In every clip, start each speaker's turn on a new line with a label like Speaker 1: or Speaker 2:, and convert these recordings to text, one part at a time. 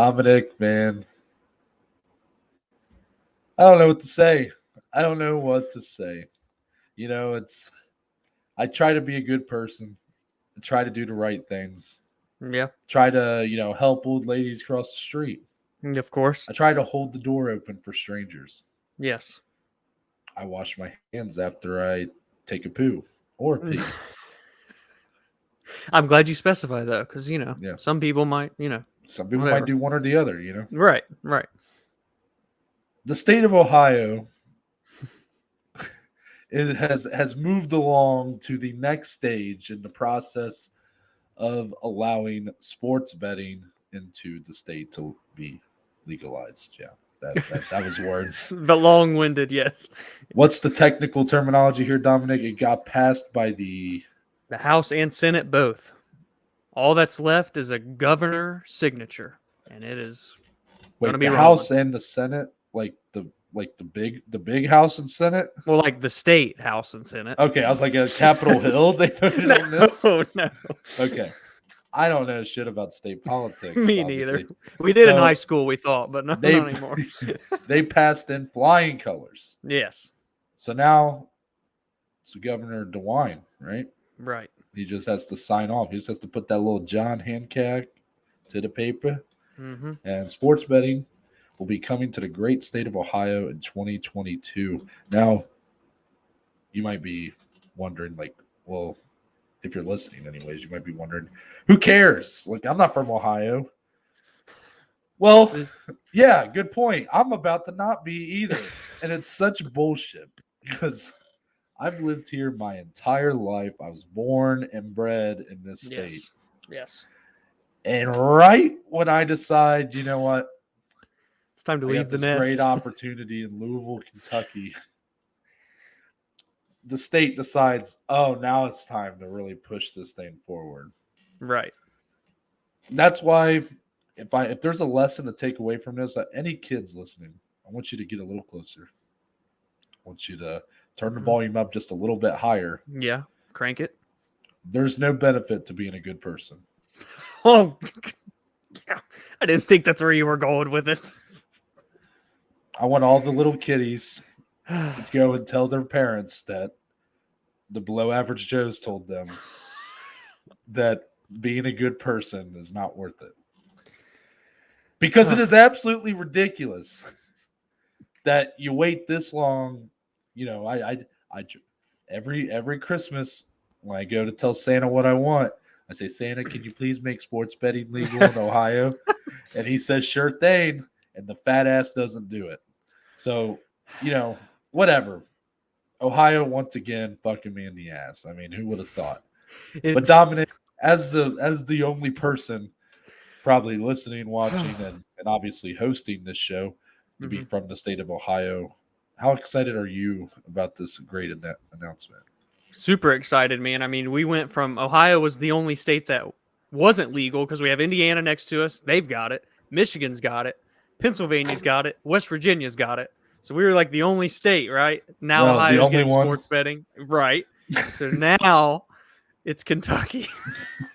Speaker 1: Dominic, man. I don't know what to say. You know, I try to be a good person. I try to do the right things.
Speaker 2: Yeah.
Speaker 1: Try to, help old ladies cross the street.
Speaker 2: Of course.
Speaker 1: I try to hold the door open for strangers.
Speaker 2: Yes.
Speaker 1: I wash my hands after I take a poo or pee.
Speaker 2: I'm glad you specify though, because some people might,
Speaker 1: Some people
Speaker 2: whatever.
Speaker 1: might do one or the other,
Speaker 2: Right.
Speaker 1: The state of Ohio has moved along to the next stage in the process of allowing sports betting into the state to be legalized. Yeah, that was words.
Speaker 2: But long-winded, yes.
Speaker 1: What's the technical terminology here, Dominic? It got passed by the
Speaker 2: House and Senate both. All that's left is a governor signature, and it is going to be
Speaker 1: the
Speaker 2: rolling.
Speaker 1: House and the Senate, like the big House and Senate.
Speaker 2: Well, like the state House and Senate.
Speaker 1: Okay, I was like at Capitol Hill. They voted on this.
Speaker 2: No.
Speaker 1: Okay, I don't know shit about state politics.
Speaker 2: Me
Speaker 1: obviously.
Speaker 2: neither. We did in high school, we thought, but not anymore.
Speaker 1: They passed in flying colors.
Speaker 2: Yes.
Speaker 1: So now it's Governor DeWine, right?
Speaker 2: Right.
Speaker 1: He just has to sign off. He just has to put that little John Hancock to the paper.
Speaker 2: Mm-hmm.
Speaker 1: And sports betting will be coming to the great state of Ohio in 2022. Now, you might be wondering, if you're listening anyways, you might be wondering, who cares? I'm not from Ohio. Well, yeah, good point. I'm about to not be either. And it's such bullshit because I've lived here my entire life. I was born and bred in this state.
Speaker 2: Yes.
Speaker 1: And right when I decide, you know what?
Speaker 2: It's time to leave the nest.
Speaker 1: Great opportunity in Louisville, Kentucky. The state decides, now it's time to really push this thing forward.
Speaker 2: Right.
Speaker 1: That's why if there's a lesson to take away from this, any kids listening, I want you to get a little closer. I want you to turn the volume up just a little bit higher.
Speaker 2: Yeah, crank it.
Speaker 1: There's no benefit to being a good person.
Speaker 2: Oh, I didn't think that's where you were going with it.
Speaker 1: I want all the little kiddies to go and tell their parents that the below average Joes told them that being a good person is not worth it. Because it is absolutely ridiculous that you wait this long. I every Christmas when I go to tell Santa what I want, I say, Santa, can you please make sports betting legal in Ohio? And he says, sure thing. And the fat ass doesn't do it. So, whatever. Ohio, once again, fucking me in the ass. I mean, who would have thought? But Dominic, as the only person probably listening, watching, and obviously hosting this show to be from the state of Ohio, how excited are you about this great announcement?
Speaker 2: Super excited, man. I mean, we went from Ohio was the only state that wasn't legal because we have Indiana next to us. They've got it. Michigan's got it. Pennsylvania's got it. West Virginia's got it. So we were like the only state, right? Now Ohio's getting sports betting. Right. So now it's Kentucky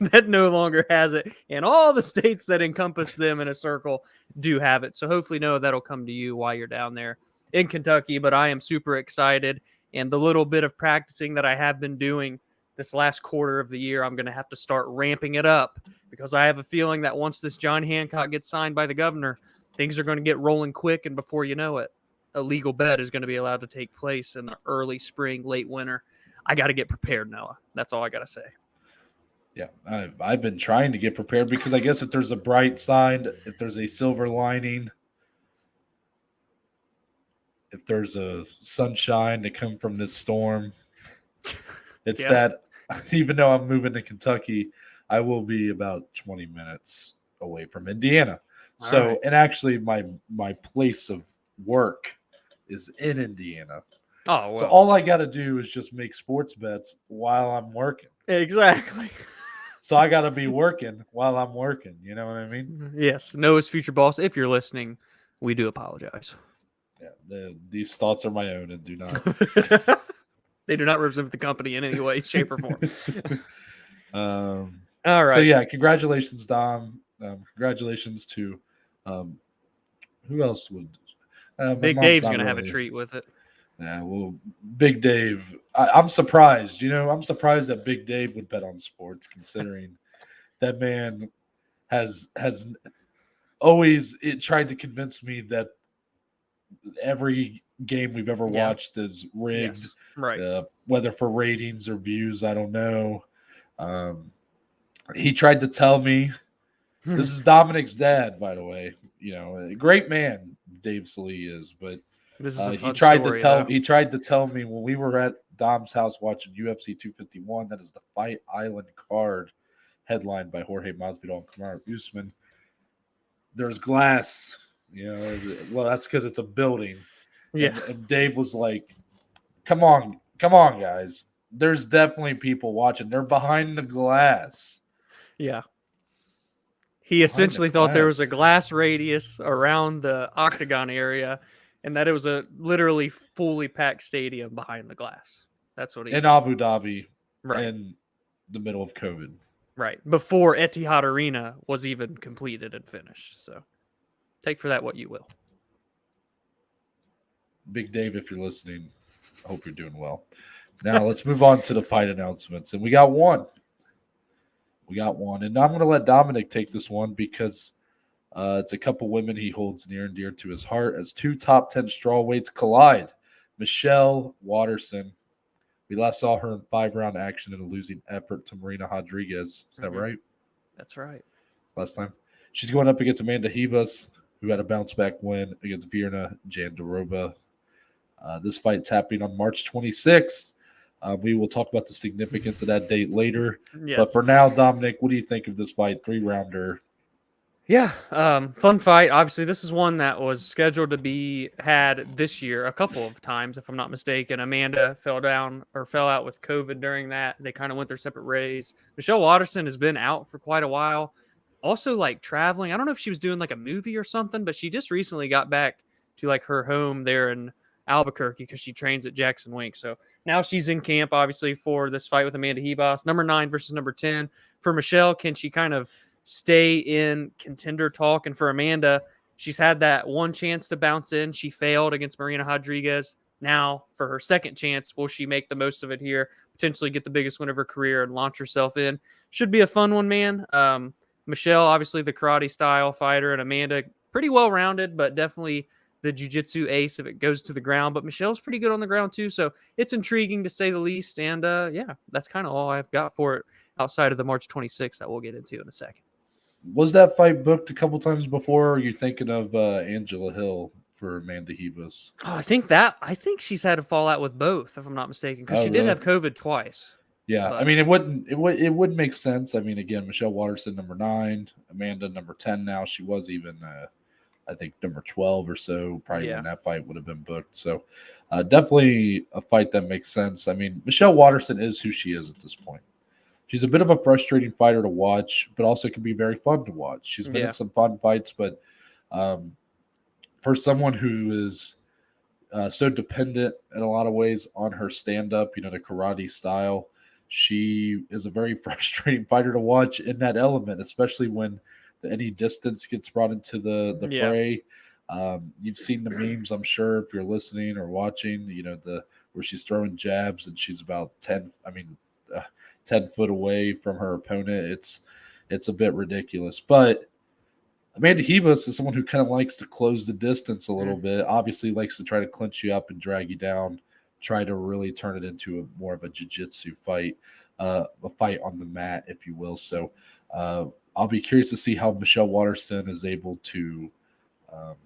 Speaker 2: that no longer has it. And all the states that encompass them in a circle do have it. So hopefully, that'll come to you while you're down there in Kentucky. But I am super excited. And the little bit of practicing that I have been doing this last quarter of the year, I'm going to have to start ramping it up because I have a feeling that once this John Hancock gets signed by the governor, things are going to get rolling quick. And before you know it, a legal bet is going to be allowed to take place in the early spring, late winter. I got to get prepared, Noah. That's all I got to say.
Speaker 1: Yeah, I've been trying to get prepared because I guess if there's a bright side, if there's a silver lining, if there's a sunshine to come from this storm, it's that even though I'm moving to Kentucky, I will be about 20 minutes away from Indiana. So, and actually my place of work is in Indiana.
Speaker 2: Oh, well.
Speaker 1: So all I got to do is just make sports bets while I'm working.
Speaker 2: Exactly.
Speaker 1: So I got to be working while I'm working. You know what I mean?
Speaker 2: Yes. Noah's future boss, if you're listening, we do apologize.
Speaker 1: Yeah, these thoughts are my own and do not.
Speaker 2: They do not represent the company in any way, shape, or form.
Speaker 1: All
Speaker 2: right.
Speaker 1: So, yeah, congratulations, Dom. Congratulations to Who else would? My
Speaker 2: Big
Speaker 1: mom's
Speaker 2: Dave's
Speaker 1: not
Speaker 2: gonna have a
Speaker 1: really.
Speaker 2: treat with it.
Speaker 1: Yeah, well, Big Dave. I'm surprised. I'm surprised that Big Dave would bet on sports, considering that man has always tried to convince me that every game we've ever
Speaker 2: Yeah.
Speaker 1: watched is rigged,
Speaker 2: Yes. Right.
Speaker 1: whether for ratings or views. I don't know. He tried to tell me. This is Dominick's dad, by the way. A great man Dave Salee is, but
Speaker 2: This is a
Speaker 1: he
Speaker 2: fun
Speaker 1: tried to
Speaker 2: story,
Speaker 1: tell
Speaker 2: though.
Speaker 1: he tried to tell me when we were at Dom's house watching UFC 251. That is the Fight Island card, headlined by Jorge Masvidal and Kamaru Usman. There's glass. Well, that's because it's a building.
Speaker 2: Yeah.
Speaker 1: And Dave was like, come on, guys. There's definitely people watching. They're behind the glass.
Speaker 2: Yeah. He essentially thought there was a glass radius around the octagon area and that it was a literally fully packed stadium behind the glass. That's what he
Speaker 1: in Abu Dhabi
Speaker 2: right.
Speaker 1: in the middle of COVID.
Speaker 2: Right. Before Etihad Arena was even completed and finished. So take for that what you will.
Speaker 1: Big Dave, if you're listening, I hope you're doing well. Now let's move on to the fight announcements. And we got one. And I'm going to let Dominick take this one because it's a couple women he holds near and dear to his heart as two top 10 strawweights collide. Michelle Waterson. We last saw her in 5-round action in a losing effort to Marina Rodriguez. Is that right?
Speaker 2: That's right.
Speaker 1: Last time. She's going up against Amanda Ribas, who had a bounce-back win against Virna Jandiroba. This fight's happening on March 26th. We will talk about the significance of that date later.
Speaker 2: Yes.
Speaker 1: But for now, Dominick, what do you think of this fight? 3-rounder.
Speaker 2: Yeah, fun fight. Obviously, this is one that was scheduled to be had this year a couple of times, if I'm not mistaken. Amanda fell out with COVID during that. They kind of went their separate ways. Michelle Waterson has been out for quite a while. Also, traveling. I don't know if she was doing a movie or something, but she just recently got back to her home there in Albuquerque because she trains at Jackson Wink. So now she's in camp, obviously, for this fight with Amanda Ribas. Number 9 versus number 10. For Michelle, can she kind of stay in contender talk? And for Amanda, she's had that one chance to bounce in. She failed against Marina Rodriguez. Now, for her second chance, will she make the most of it here, potentially get the biggest win of her career and launch herself in? Should be a fun one, man. Michelle, obviously the karate style fighter, and Amanda, pretty well-rounded, but definitely the jiu-jitsu ace if it goes to the ground. But Michelle's pretty good on the ground too, so it's intriguing to say the least. And yeah, that's kind of all I've got for it outside of the March 26th that we'll get into in a second.
Speaker 1: Was that fight booked a couple times before, or are you thinking of Angela Hill for Amanda Ribas?
Speaker 2: Oh, I think she's had a fallout with both, if I'm not mistaken, because she did have COVID twice.
Speaker 1: Yeah,
Speaker 2: but...
Speaker 1: I mean, it would make sense. I mean, again, Michelle Waterson, number 9, Amanda, number 10 now. She was even, I think, number 12 or so, probably when that fight would have been booked. So definitely a fight that makes sense. I mean, Michelle Waterson is who she is at this point. She's a bit of a frustrating fighter to watch, but also can be very fun to watch. She's been in some fun fights, but for someone who is so dependent in a lot of ways on her stand-up, the karate style, she is a very frustrating fighter to watch in that element, especially when any distance gets brought into the fray. You've seen the memes, I'm sure, if you're listening or watching, where she's throwing jabs and she's about 10 foot away from her opponent. It's a bit ridiculous. But Amanda Ribas is someone who kind of likes to close the distance a little bit. Obviously likes to try to clinch you up and drag you down, try to really turn it into more of a jiu-jitsu fight, a fight on the mat, if you will. So I'll be curious to see how Michelle Waterson is able to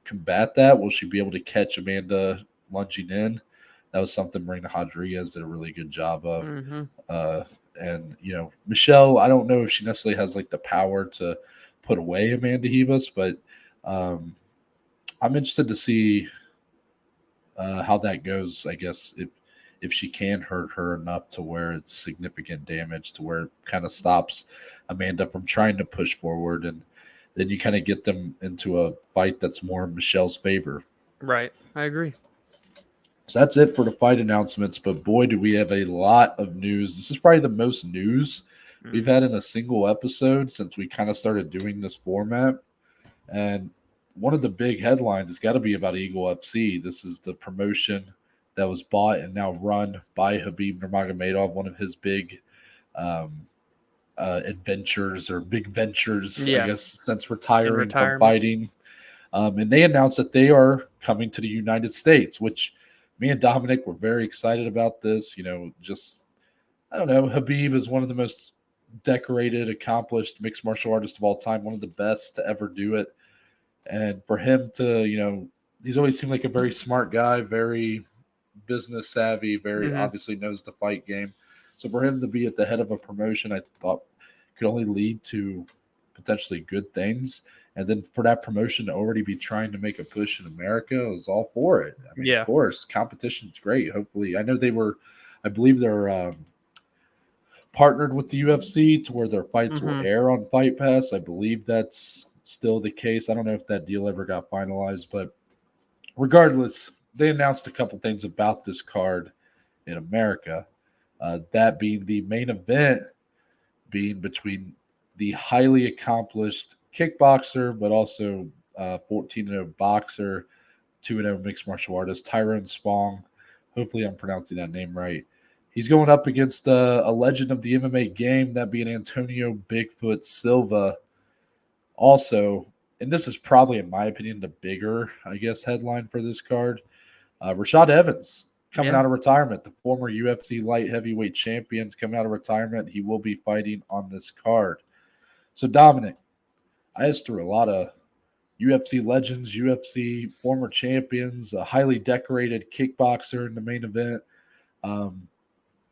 Speaker 1: combat that. Will she be able to catch Amanda lunging in? That was something Marina Rodriguez did a really good job of. And, Michelle, I don't know if she necessarily has the power to put away Amanda Ribas, but I'm interested to see how that goes, I guess, if she can hurt her enough to where it's significant damage, to where it kind of stops Amanda from trying to push forward, and then you kind of get them into a fight that's more in Michelle's favor.
Speaker 2: Right. I agree.
Speaker 1: So that's it for the fight announcements, but boy, do we have a lot of news. This is probably the most news we've had in a single episode since we kind of started doing this format. And one of the big headlines has got to be about Eagle FC. This is the promotion that was bought and now run by Khabib Nurmagomedov, one of his big adventures or big ventures, I guess, since retiring from fighting. And they announced that they are coming to the United States, which me and Dominic were very excited about this. I don't know, Khabib is one of the most decorated, accomplished mixed martial artists of all time, one of the best to ever do it. And for him to, he's always seemed like a very smart guy, very business savvy, very obviously knows the fight game. So for him to be at the head of a promotion, I thought could only lead to potentially good things. And then for that promotion to already be trying to make a push in America, I was all for it. I mean, of course, competition's great. Hopefully, I know I believe they're partnered with the UFC to where their fights will air on Fight Pass. I believe that's still the case. I don't know if that deal ever got finalized, but regardless, they announced a couple things about this card in America. That being the main event being between the highly accomplished kickboxer, but also 14-0 boxer, 2-0 mixed martial artist, Tyron Spong. Hopefully I'm pronouncing that name right. He's going up against a legend of the MMA game, that being Antonio Bigfoot Silva. Also, and this is probably, in my opinion, the bigger, I guess, headline for this card, Rashad Evans coming out of retirement, the former UFC light heavyweight champions coming out of retirement. He will be fighting on this card. So, Dominic, I asked through a lot of UFC legends, UFC former champions, a highly decorated kickboxer in the main event.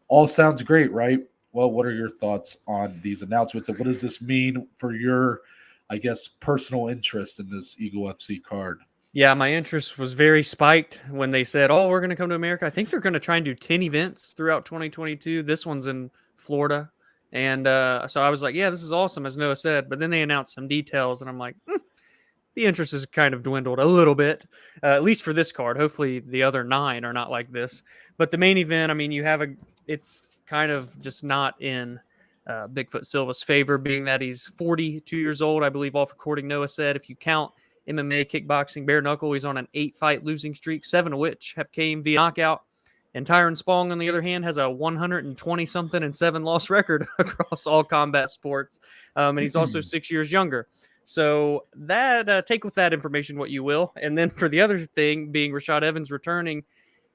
Speaker 1: All sounds great, right? Well, what are your thoughts on these announcements, and what does this mean for your, I guess, personal interest in this Eagle FC card?
Speaker 2: Yeah, my interest was very spiked when they said, "Oh, we're going to come to America." I think they're going to try and do 10 events throughout 2022. This one's in Florida. And so I was like, yeah, this is awesome, as Noah said. But then they announced some details, and I'm like, the interest has kind of dwindled a little bit, at least for this card. Hopefully the other 9 are not like this. But the main event, I mean, it's kind of just not in Bigfoot Silva's favor, being that he's 42 years old, I believe, off recording, Noah said. If you count MMA, kickboxing, bare knuckle, he's on an 8-fight losing streak, 7 of which have came via knockout. And Tyron Spong, on the other hand, has a 120-something and 7-loss record across all combat sports. And he's also 6 years younger. So that take with that information what you will. And then for the other thing, being Rashad Evans returning,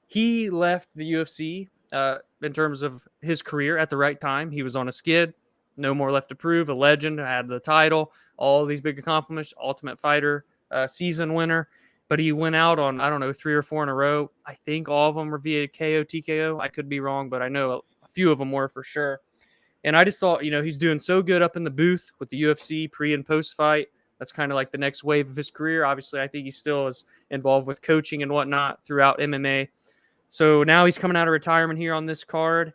Speaker 2: he left the UFC in terms of his career at the right time. He was on a skid, no more left to prove, a legend, had the title, all these big accomplishments, Ultimate Fighter season winner. But he went out on, 3 or 4 in a row. I think all of them were via KO, TKO. I could be wrong, but I know a few of them were for sure. And I just thought, he's doing so good up in the booth with the UFC pre and post fight. That's kind of like the next wave of his career. Obviously, I think he still is involved with coaching and whatnot throughout MMA. So now he's coming out of retirement here on this card.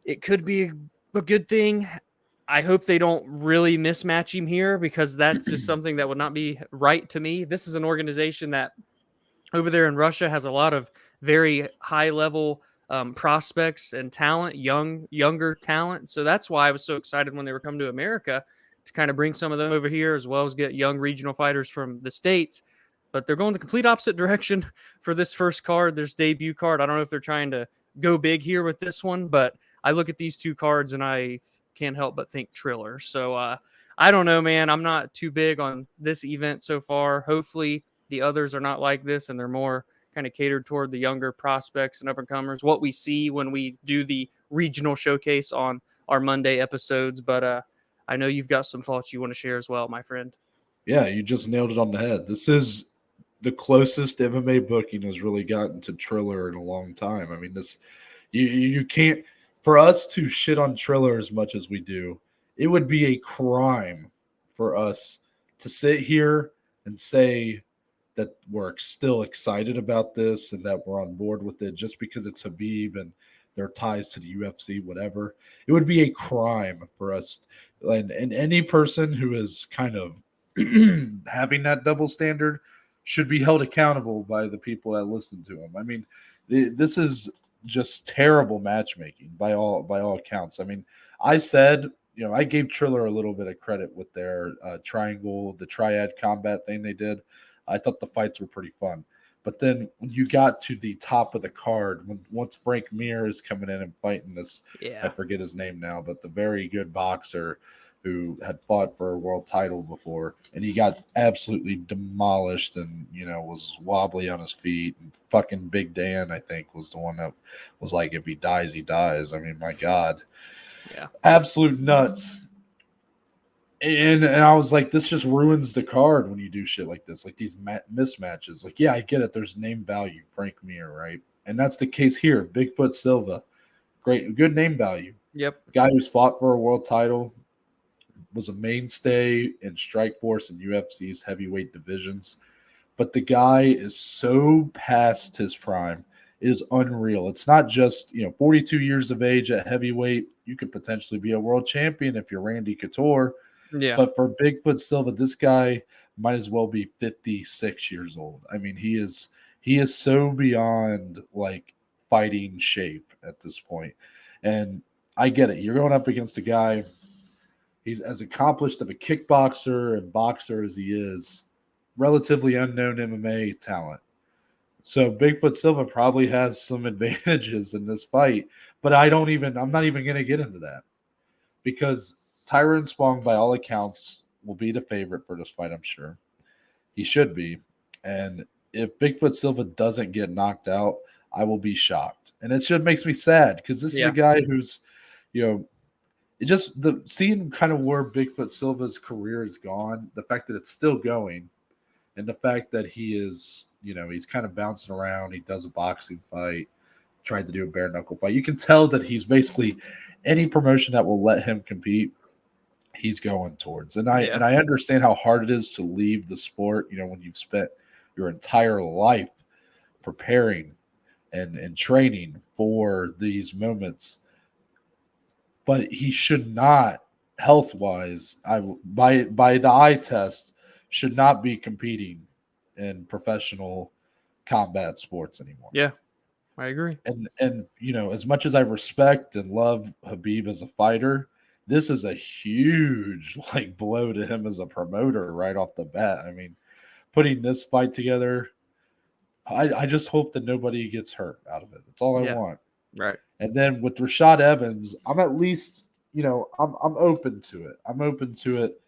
Speaker 2: It could be a good thing. I hope they don't really mismatch him here, because that's just something that would not be right to me. This is an organization that over there in Russia has a lot of very high-level prospects and talent, younger talent. So that's why I was so excited when they were coming to America to kind of bring some of them over here, as well as get young regional fighters from the States. But they're going the complete opposite direction for this first card, this debut card. I don't know if they're trying to go big here with this one, but I look at these two cards and I can't help but think Triller. So I don't know, man. I'm not too big on this event so far. Hopefully the others are not like this and they're more kind of catered toward the younger prospects and up-and-comers, what we see when we do the regional showcase on our Monday episodes. But I know you've got some thoughts you want to share as well, my friend.
Speaker 1: Yeah, you just nailed it on the head. This is the closest MMA booking has really gotten to Triller in a long time. I mean, you can't, for us to shit on Triller as much as we do, it would be a crime for us to sit here and say that we're still excited about this and that we're on board with it just because it's Khabib and their ties to the UFC, whatever. It would be a crime for us. And any person who is kind of having that double standard should be held accountable by the people that listen to him. I mean, this is just terrible matchmaking by all accounts. I mean, I said I gave Triller a little bit of credit with their the triad combat thing they did. I thought the fights were pretty fun. But then when you got to the top of the card, once Frank Mir is coming in and fighting this, I
Speaker 2: Yeah.
Speaker 1: forget his name now, but the very good boxer who had fought for a world title before, and he got absolutely demolished and, was wobbly on his feet. And fucking Big Dan, I think, was the one that was like, if he dies, he dies. I mean, my God.
Speaker 2: Yeah.
Speaker 1: Absolute nuts. And I was like, this just ruins the card when you do shit like this, like these mismatches. Like, yeah, I get it. There's name value, Frank Mir, right? And that's the case here. Bigfoot Silva, good name value.
Speaker 2: Yep.
Speaker 1: Guy who's fought for a world title, was a mainstay in Strikeforce and UFC's heavyweight divisions. But the guy is so past his prime. It is unreal. It's not just, 42 years of age at heavyweight. You could potentially be a world champion if you're Randy Couture.
Speaker 2: Yeah.
Speaker 1: But for Bigfoot Silva, this guy might as well be 56 years old. I mean, he is so beyond like fighting shape at this point. And I get it. You're going up against a guy. He's as accomplished of a kickboxer and boxer as he is, relatively unknown MMA talent. So Bigfoot Silva probably has some advantages in this fight, but I'm not even going to get into that because Tyron Spong, by all accounts, will be the favorite for this fight, I'm sure. He should be. And if Bigfoot Silva doesn't get knocked out, I will be shocked. And it just makes me sad because this is a guy who's, seeing kind of where Bigfoot Silva's career is gone, the fact that it's still going, and the fact that he is, he's kind of bouncing around. He does a boxing fight, tried to do a bare knuckle fight. You can tell that he's basically any promotion that will let him compete, he's going towards. And I understand how hard it is to leave the sport, when you've spent your entire life preparing and training for these moments. But he should not, health-wise, by the eye test, should not be competing in professional combat sports anymore.
Speaker 2: Yeah, I agree.
Speaker 1: And as much as I respect and love Khabib as a fighter, this is a huge blow to him as a promoter right off the bat. I mean, putting this fight together, I just hope that nobody gets hurt out of it. That's all I want.
Speaker 2: Right.
Speaker 1: And then with Rashad Evans, I'm at least, I'm open to it. I'm open to it.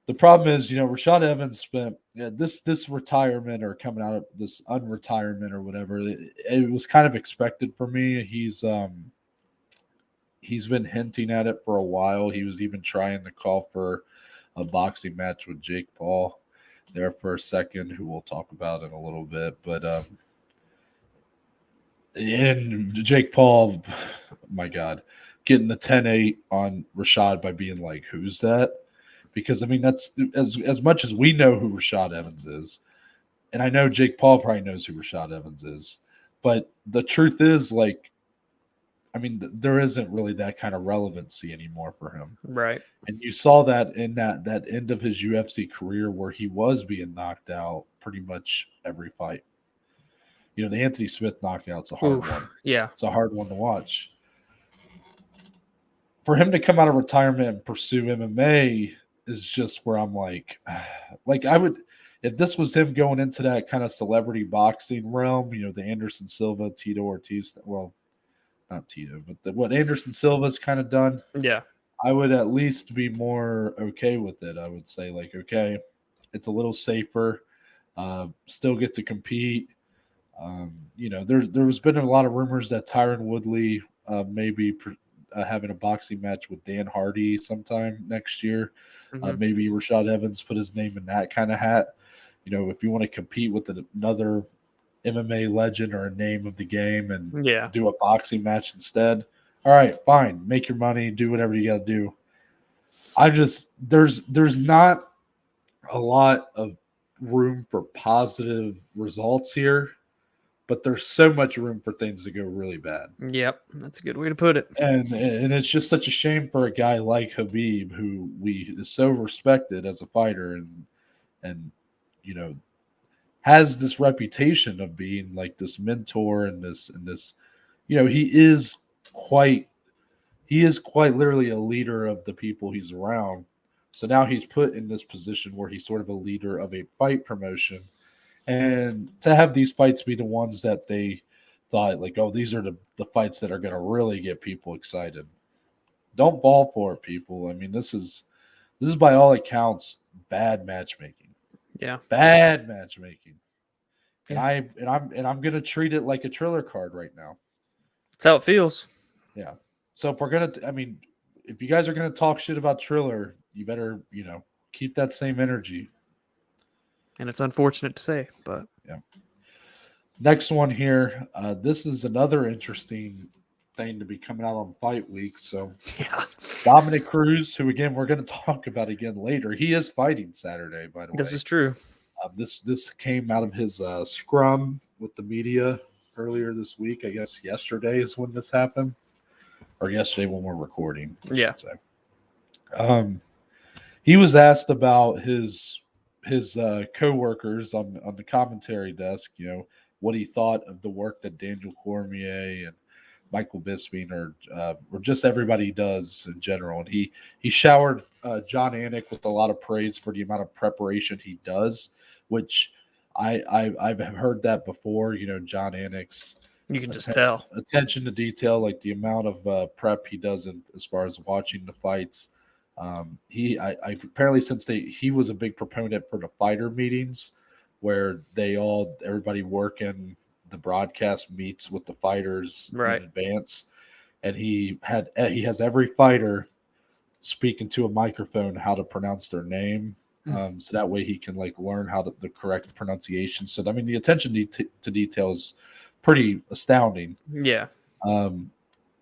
Speaker 1: The problem is, Rashad Evans spent this retirement or coming out of this unretirement or whatever. It was kind of expected for me. He's been hinting at it for a while. He was even trying to call for a boxing match with Jake Paul there for a second, who we'll talk about in a little bit. But and Jake Paul, my God, getting the 10-8 on Rashad by being like, who's that? Because, I mean, that's as much as we know who Rashad Evans is, and I know Jake Paul probably knows who Rashad Evans is, but the truth is, there isn't really that kind of relevancy anymore for him.
Speaker 2: Right.
Speaker 1: And you saw that in that end of his UFC career where he was being knocked out pretty much every fight. The Anthony Smith knockout's a hard one.
Speaker 2: Yeah.
Speaker 1: It's a hard one to watch. For him to come out of retirement and pursue MMA is just where I'm like I would, if this was him going into that kind of celebrity boxing realm, the Anderson Silva, Tito Ortiz, well, not Tito, but what Anderson Silva's kind of done.
Speaker 2: Yeah.
Speaker 1: I would at least be more okay with it. I would say okay, it's a little safer, still get to compete. There's been a lot of rumors that Tyron Woodley maybe having a boxing match with Dan Hardy sometime next year.
Speaker 2: Mm-hmm.
Speaker 1: Maybe Rashad Evans put his name in that kind of hat. If you want to compete with another MMA legend or a name of the game and do a boxing match instead, all right, fine. Make your money, do whatever you got to do. There's not a lot of room for positive results here, but there's so much room for things to go really bad.
Speaker 2: Yep, that's a good way to put it.
Speaker 1: And it's just such a shame for a guy like Khabib, who is so respected as a fighter and has this reputation of being like this mentor and this he he is quite literally a leader of the people he's around. So now he's put in this position where he's sort of a leader of a fight promotion. And to have these fights be the ones that they thought, like, oh, these are the fights that are going to really get people excited. Don't fall for it, people. I mean, this is by all accounts bad matchmaking.
Speaker 2: Yeah.
Speaker 1: Bad matchmaking.
Speaker 2: Yeah.
Speaker 1: And I'm gonna treat it like a Triller card right now.
Speaker 2: That's how it feels.
Speaker 1: Yeah. So if we're gonna, if you guys are gonna talk shit about Triller, you better, keep that same energy.
Speaker 2: And it's unfortunate to say, but
Speaker 1: yeah. Next one here. This is another interesting thing to be coming out on Fight Week. So
Speaker 2: yeah.
Speaker 1: Dominick Cruz, who again we're going to talk about again later, he is fighting Saturday. By the way,
Speaker 2: this is true.
Speaker 1: This came out of his scrum with the media earlier this week. I guess yesterday is when this happened, or yesterday when we're recording. I should say. He was asked about his co-workers on the commentary desk. What he thought of the work that Daniel Cormier and Michael Bisping or just everybody does in general. And he showered Jon Anik with a lot of praise for the amount of preparation he does, which I've heard that before. Jon Anik's
Speaker 2: you can just tell
Speaker 1: attention to detail, like the amount of prep he does as far as watching the fights. Apparently since he was a big proponent for the fighter meetings where everybody working the broadcast meets with the fighters in advance, and he has every fighter speaking to a microphone how to pronounce their name, so that way he can learn the correct pronunciation. So the attention to detail is pretty astounding.
Speaker 2: Yeah.
Speaker 1: And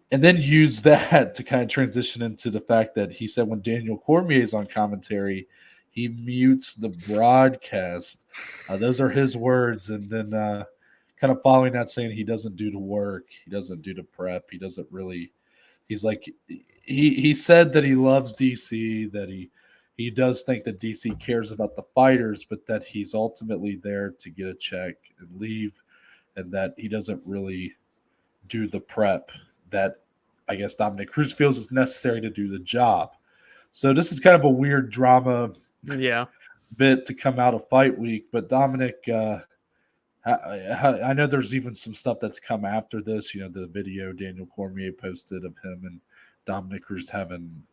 Speaker 1: then use that to kind of transition into the fact that he said when Daniel Cormier is on commentary, he mutes the broadcast. Those are his words. And then kind of following that, saying he doesn't do the work. He doesn't do the prep. He doesn't really – he's like – he said that he loves DC, that he does think that DC cares about the fighters, but that he's ultimately there to get a check and leave, and that he doesn't really do the prep that I guess Dominick Cruz feels is necessary to do the job. So this is kind of a weird drama bit to come out of Fight Week. But Dominick, I know there's even some stuff that's come after this. The video Daniel Cormier posted of him and Dominick Cruz having,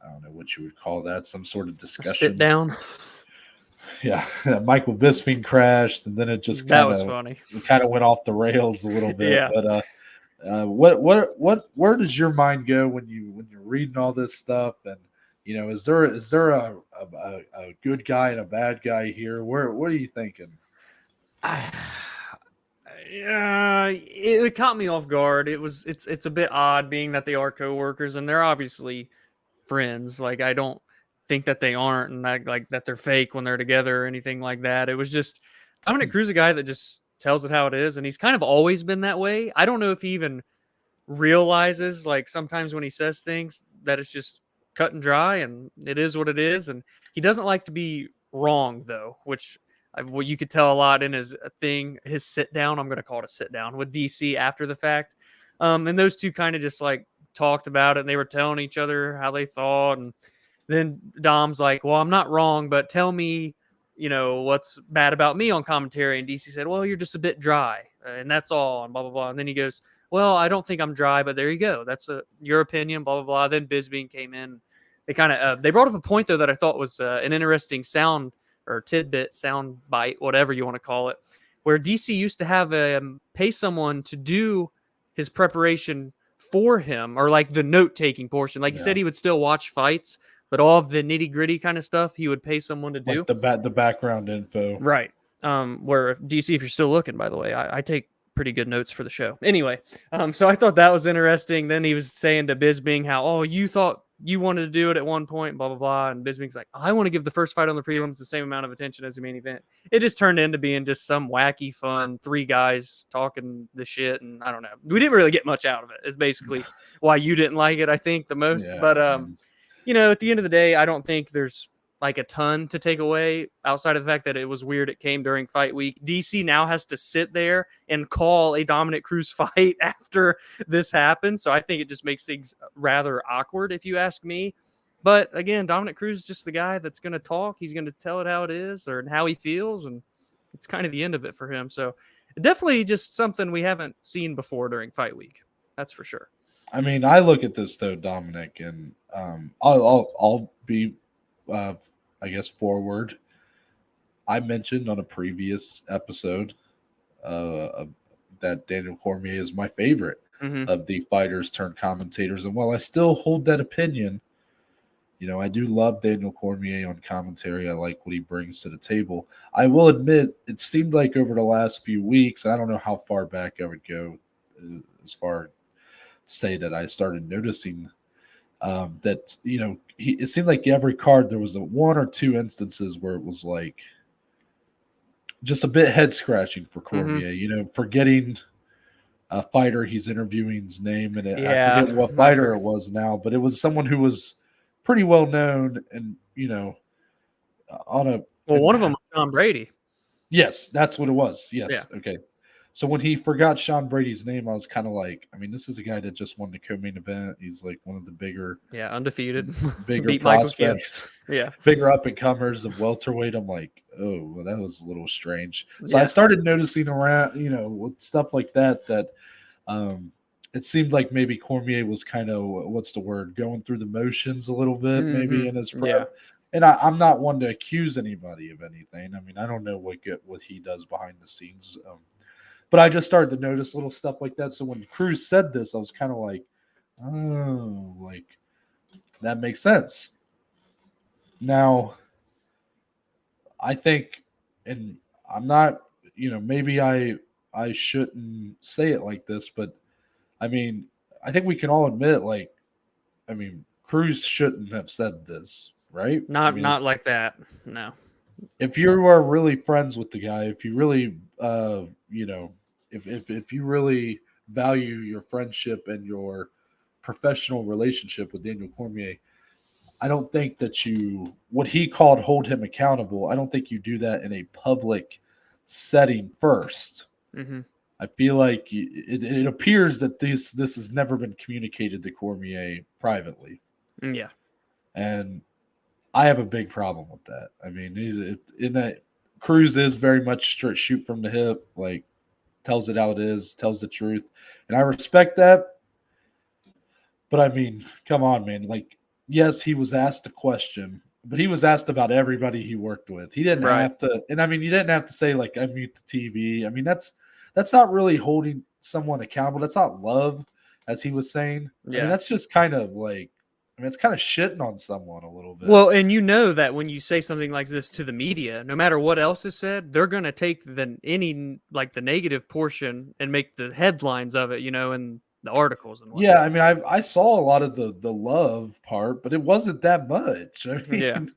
Speaker 1: I don't know what you would call that, some sort of discussion.
Speaker 2: Sit down.
Speaker 1: Yeah, Michael Bisping crashed, and then it just
Speaker 2: that was funny.
Speaker 1: It kind of went off the rails a little bit.
Speaker 2: Yeah.
Speaker 1: But where does your mind go when you're reading all this stuff? And is there a good guy and a bad guy here? What are you thinking?
Speaker 2: It caught me off guard. It's a bit odd being that they are coworkers and they're obviously friends. I don't think that they aren't, and that they're fake when they're together or anything like that. It was just Dominick Cruz, a guy that just tells it how it is, and he's kind of always been that way. I don't know if he even realizes sometimes when he says things that it's just cut and dry and it is what it is. And he doesn't like to be wrong though, which what you could tell a lot in his sit down. I'm going to call it a sit down with DC after the fact. And those two kind of just talked about it, and they were telling each other how they thought. And then Dom's like, well, I'm not wrong, but tell me, what's bad about me on commentary. And DC said, well, you're just a bit dry, and that's all, and blah, blah, blah. And then he goes, well, I don't think I'm dry, but there you go. That's your opinion, blah, blah, blah. Then Bisping came in. They kind of they brought up a point, though, that I thought was an interesting sound bite, whatever you want to call it, where DC used to have pay someone to do his preparation for him, or the note-taking portion. He said he would still watch fights, but all of the nitty-gritty kind of stuff he would pay someone to do.
Speaker 1: The background info.
Speaker 2: Right. Where DC, if you're still looking, by the way, I take pretty good notes for the show. Anyway, so I thought that was interesting. Then he was saying to Bisping how, you thought you wanted to do it at one point, blah, blah, blah. And Bisping's like, I want to give the first fight on the prelims the same amount of attention as the main event. It just turned into being just some wacky, fun, three guys talking the shit. And I don't know. We didn't really get much out of it. It's basically why you didn't like it, I think, the most. Yeah. But, at the end of the day, I don't think there's like a ton to take away outside of the fact that it was weird it came during fight week. DC now has to sit there and call a Dominick Cruz fight after this happened. So I think it just makes things rather awkward if you ask me. But again, Dominick Cruz is just the guy that's going to talk. He's going to tell it how it is or how he feels. And it's kind of the end of it for him. So definitely just something we haven't seen before during fight week. That's for sure.
Speaker 1: I mean, I look at this though, Dominic, and I'll be, I guess, forward. I mentioned on a previous episode that Daniel Cormier is my favorite of the fighters turned commentators, and while I still hold that opinion, you know, I do love Daniel Cormier on commentary. I like what he brings to the table. I will admit, it seemed like over the last few weeks, I don't know how far back I would go as far say that I started noticing that, you know, it seemed like every card there was one or two instances where it was like just a bit head scratching for Cormier, you know, forgetting a fighter he's interviewing's name, and I forget what fighter it was now, but it was someone who was pretty well known, and you know, one of them was
Speaker 2: Sean Brady.
Speaker 1: Yes, that's what it was. Yes, yeah. Okay. So when he forgot Sean Brady's name, I was kind of like, I mean, this is a guy that just won the co-main event. He's like one of the bigger,
Speaker 2: undefeated,
Speaker 1: bigger prospects, bigger up and comers of welterweight. I'm like, oh, well, that was a little strange. So I started noticing around, you know, with stuff like that, it seemed like maybe Cormier was kind of, what's the word, going through the motions a little bit, maybe in his prep. Yeah. And I'm not one to accuse anybody of anything. I mean, I don't know what he does behind the scenes. But I just started to notice little stuff like that. So when Cruz said this, I was kind of like, oh, like that makes sense. Now, I think, and I'm not, you know, maybe I shouldn't say it like this, but I mean, I think we can all admit, like, I mean, Cruz shouldn't have said this, right?
Speaker 2: Not like that. No.
Speaker 1: If you are really friends with the guy, if you really, you know, if you really value your friendship and your professional relationship with Daniel Cormier, I don't think that what he called hold him accountable, I don't think you do that in a public setting first. I feel like it appears that this has never been communicated to Cormier privately.
Speaker 2: Yeah.
Speaker 1: And I have a big problem with that. I mean, Cruz is very much straight shoot from the hip, like tells it how it is, tells the truth. And I respect that. But I mean, come on, man. Like, yes, he was asked a question, but he was asked about everybody he worked with. He didn't have to, and I mean, you didn't have to say like unmute the TV. I mean, that's not really holding someone accountable. That's not love, as he was saying. Yeah. I mean, that's just kind of like, I mean, it's kind of shitting on someone a little bit.
Speaker 2: Well, and you know that when you say something like this to the media, no matter what else is said, they're going to take the negative portion and make the headlines of it, you know, and the articles and whatnot.
Speaker 1: Yeah, I mean, I saw a lot of the love part, but it wasn't that much. I mean,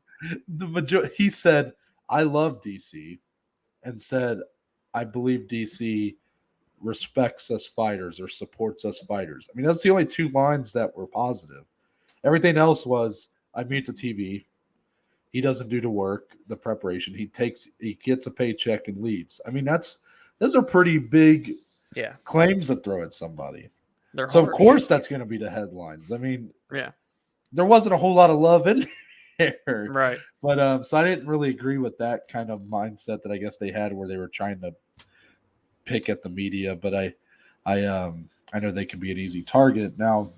Speaker 1: he said, "I love DC," and said, "I believe DC respects us fighters or supports us fighters." I mean, that's the only two lines that were positive. Everything else was, I mute the TV. He doesn't do the work, the preparation. He gets a paycheck and leaves. I mean, those are pretty big claims to throw at somebody. So of course that's going to be the headlines. I mean, there wasn't a whole lot of love in there,
Speaker 2: right?
Speaker 1: But so I didn't really agree with that kind of mindset that I guess they had, where they were trying to pick at the media. But I know they can be an easy target now.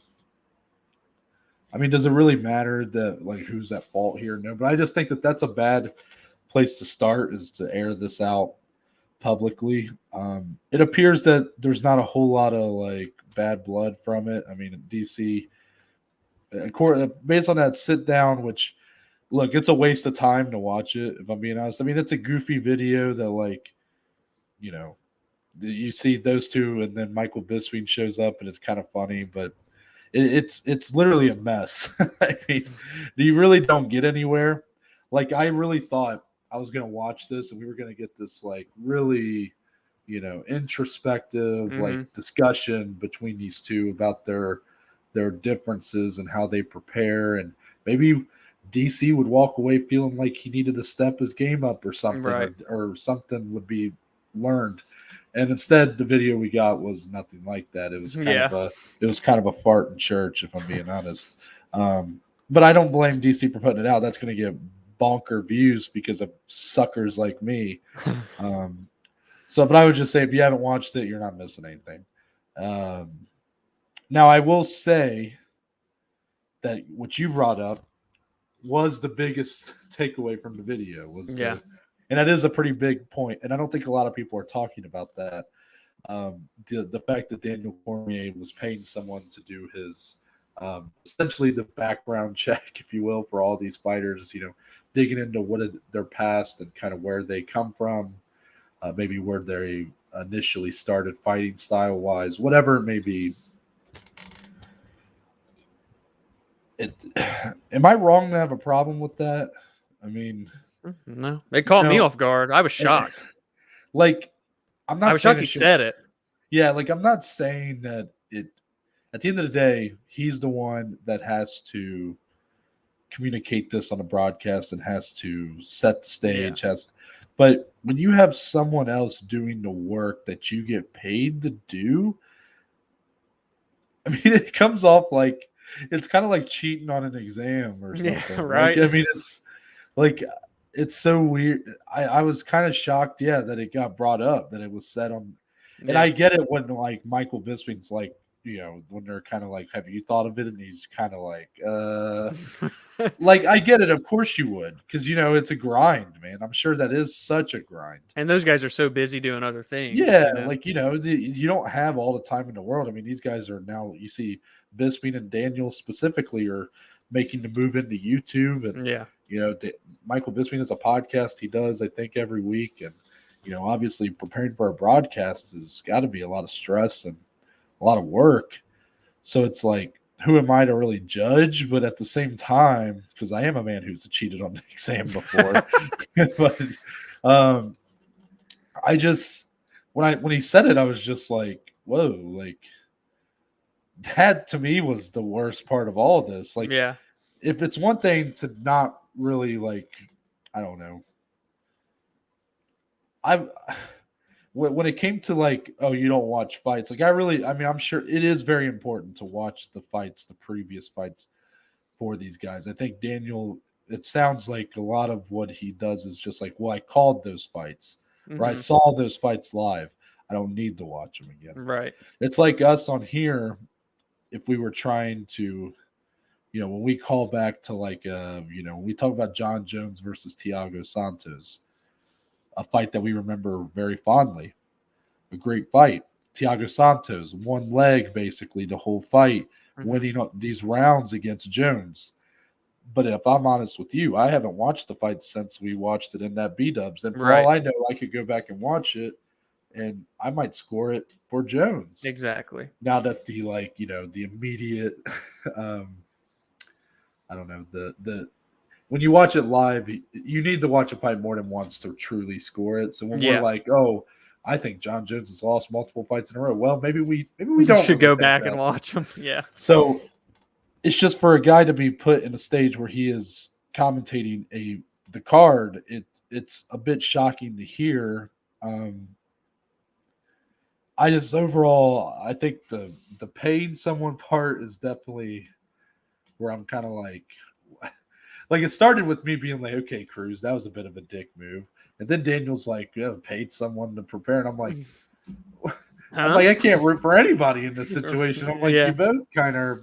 Speaker 1: I mean, does it really matter that like who's at fault here? No, but I just think that that's a bad place to start, is to air this out publicly. It appears that there's not a whole lot of like bad blood from it. I mean, DC, based on that sit down, which look, it's a waste of time to watch it, if I'm being honest. I mean, it's a goofy video that, like, you know, you see those two and then Michael Bisping shows up and it's kind of funny, but it's literally a mess. I mean, you really don't get anywhere. Like, I really thought I was going to watch this and we were going to get this like really, you know, introspective like discussion between these two about their differences and how they prepare, and maybe DC would walk away feeling like he needed to step his game up or something,
Speaker 2: Right.
Speaker 1: or something would be learned. And instead, the video we got was nothing like that. It was kind of a fart in church, if I'm being honest. But I don't blame DC for putting it out. That's going to get bonker views because of suckers like me. But I would just say, if you haven't watched it, you're not missing anything. Now, I will say that what you brought up was the biggest takeaway from the video. And that is a pretty big point. And I don't think a lot of people are talking about that. The fact that Daniel Cormier was paying someone to do his essentially the background check, if you will, for all these fighters, digging into what their past and kind of where they come from, maybe where they initially started fighting style wise, whatever it may be. Am I wrong to have a problem with that? I mean,
Speaker 2: no, they caught me off guard. I was shocked.
Speaker 1: I'm not.
Speaker 2: I was shocked he said it.
Speaker 1: Yeah, I'm not saying that it. At the end of the day, he's the one that has to communicate this on a broadcast and has to set the stage. But when you have someone else doing the work that you get paid to do, I mean, it comes off like it's kind of like cheating on an exam or something.
Speaker 2: Yeah, right.
Speaker 1: I mean, it's so weird. I was kind of shocked, that it got brought up, that it was said on. And I get it when Michael Bisping's when they're kind of like, have you thought of it? And he's kind of like, I get it. Of course you would, because it's a grind, man. I'm sure that is such a grind.
Speaker 2: And those guys are so busy doing other things.
Speaker 1: Yeah, you don't have all the time in the world. I mean, these guys are now. You see, Bisping and Daniel specifically are making the move into YouTube, and Michael Bisping has a podcast he does, I think, every week, and obviously preparing for a broadcast has got to be a lot of stress and a lot of work. So it's like, who am I to really judge? But at the same time, because I am a man who's cheated on the exam before, but I just when he said it, I was just like, whoa, that to me was the worst part of all of this. If it's one thing to not really I don't know. When it came to you don't watch fights, I'm sure it is very important to watch the fights, the previous fights for these guys. I think Daniel, it sounds like a lot of what he does is just I called those fights, or I saw those fights live. I don't need to watch them again.
Speaker 2: Right.
Speaker 1: It's like us on here, if we were trying to, when we call back to when we talk about John Jones versus Thiago Santos, a fight that we remember very fondly, a great fight. Thiago Santos, one leg basically the whole fight, winning these rounds against Jones. But if I'm honest with you, I haven't watched the fight since we watched it in that B-dubs. And for all I know, I could go back and watch it, and I might score it for Jones.
Speaker 2: Exactly.
Speaker 1: Now that the the immediate, I don't know, the when you watch it live, you need to watch a fight more than once to truly score it. So when we're like, oh, I think John Jones has lost multiple fights in a row. Well, maybe we don't
Speaker 2: should go back and watch them. Yeah.
Speaker 1: So it's just for a guy to be put in a stage where he is commentating the card. It's a bit shocking to hear. I just overall, I think the paying someone part is definitely where I'm kind of like it started with me being like, okay, Cruz, that was a bit of a dick move. And then Daniel's like, paid someone to prepare. And I'm like, I can't root for anybody in this situation. I'm like, you both kind of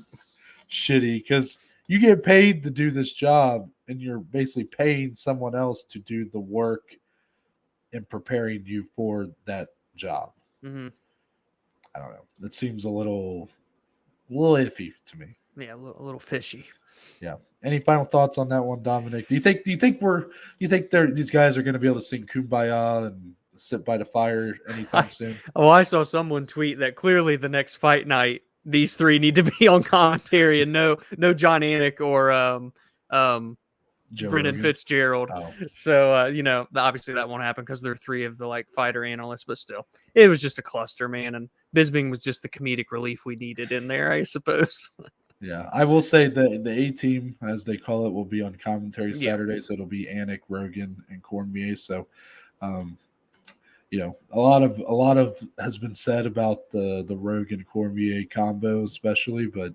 Speaker 1: shitty because you get paid to do this job and you're basically paying someone else to do the work in preparing you for that job.
Speaker 2: Mm-hmm.
Speaker 1: I don't know. That seems a little iffy to me.
Speaker 2: Yeah, a little fishy.
Speaker 1: Yeah. Any final thoughts on that one, Dominic? Do you think these guys are going to be able to sing Kumbaya and sit by the fire anytime soon?
Speaker 2: I saw someone tweet that clearly the next fight night, these three need to be on commentary and no John Anik or Brendan Fitzgerald. Oh. So obviously that won't happen because they're three of the fighter analysts, but still, it was just a cluster, man. And Bisping was just the comedic relief we needed in there, I suppose.
Speaker 1: Yeah, I will say the A team, as they call it, will be on commentary
Speaker 2: Yeah.
Speaker 1: Saturday. So it'll be Anik, Rogan, and Cormier. So, um, a lot of has been said about the Rogan Cormier combo, especially. But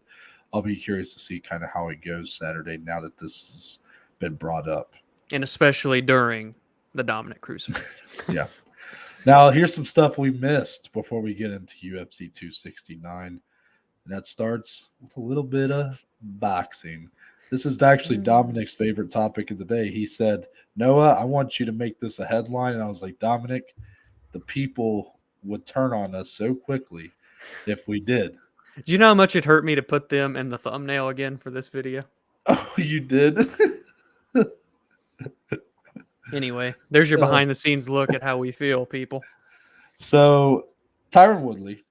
Speaker 1: I'll be curious to see kind of how it goes Saturday now that this has been brought up.
Speaker 2: And especially during the Dominick Cruz fight.
Speaker 1: Yeah. Now here's some stuff we missed before we get into UFC 269. And that starts with a little bit of boxing. This is actually Dominick's favorite topic of the day. He said, Noah, I want you to make this a headline. And I was like, Dominick, the people would turn on us so quickly if we did.
Speaker 2: Do you know how much it hurt me to put them in the thumbnail again for this video?
Speaker 1: Oh, you did?
Speaker 2: Anyway, there's your behind the scenes look at how we feel, people.
Speaker 1: So, Tyron Woodley,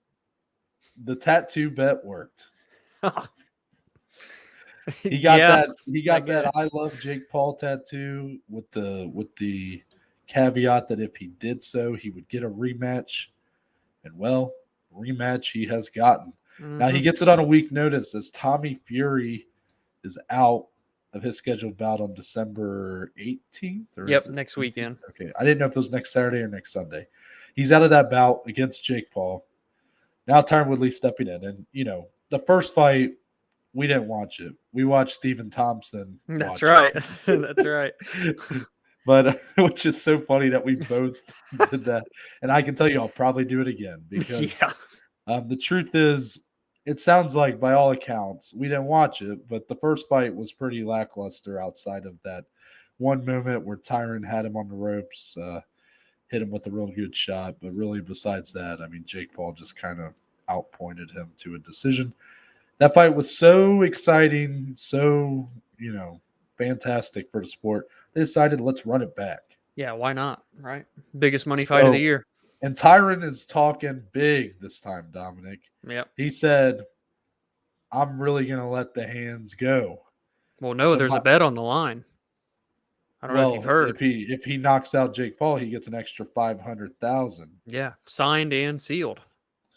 Speaker 1: the tattoo bet worked. He got that. He got that I love Jake Paul tattoo with the caveat that if he did so, he would get a rematch. And well, rematch he has gotten. Mm-hmm. Now he gets it on a week notice as Tommy Fury is out of his scheduled bout on December 18th.
Speaker 2: Yep, next weekend.
Speaker 1: Okay, I didn't know if it was next Saturday or next Sunday. He's out of that bout against Jake Paul. Now Tyron Woodley stepping in, and the first fight we didn't watch it. We watched Stephen Thompson.
Speaker 2: That's right. That's right.
Speaker 1: But which is so funny that we both did that, and I can tell you I'll probably do it again because the truth is, it sounds like by all accounts we didn't watch it, but the first fight was pretty lackluster outside of that one moment where Tyron had him on the ropes, hit him with a real good shot. But really, besides that, I mean, Jake Paul just kind of outpointed him to a decision. That fight was so exciting, so fantastic for the sport. They decided let's run it back.
Speaker 2: Yeah, why not? Right, biggest money fight of the year.
Speaker 1: And Tyron is talking big this time, Dominick.
Speaker 2: Yep.
Speaker 1: He said, I'm really going to let the hands go.
Speaker 2: Well, no, there's a bet on the line. I don't know if you've heard.
Speaker 1: If he knocks out Jake Paul, he gets an extra $500,000.
Speaker 2: Yeah, signed and sealed.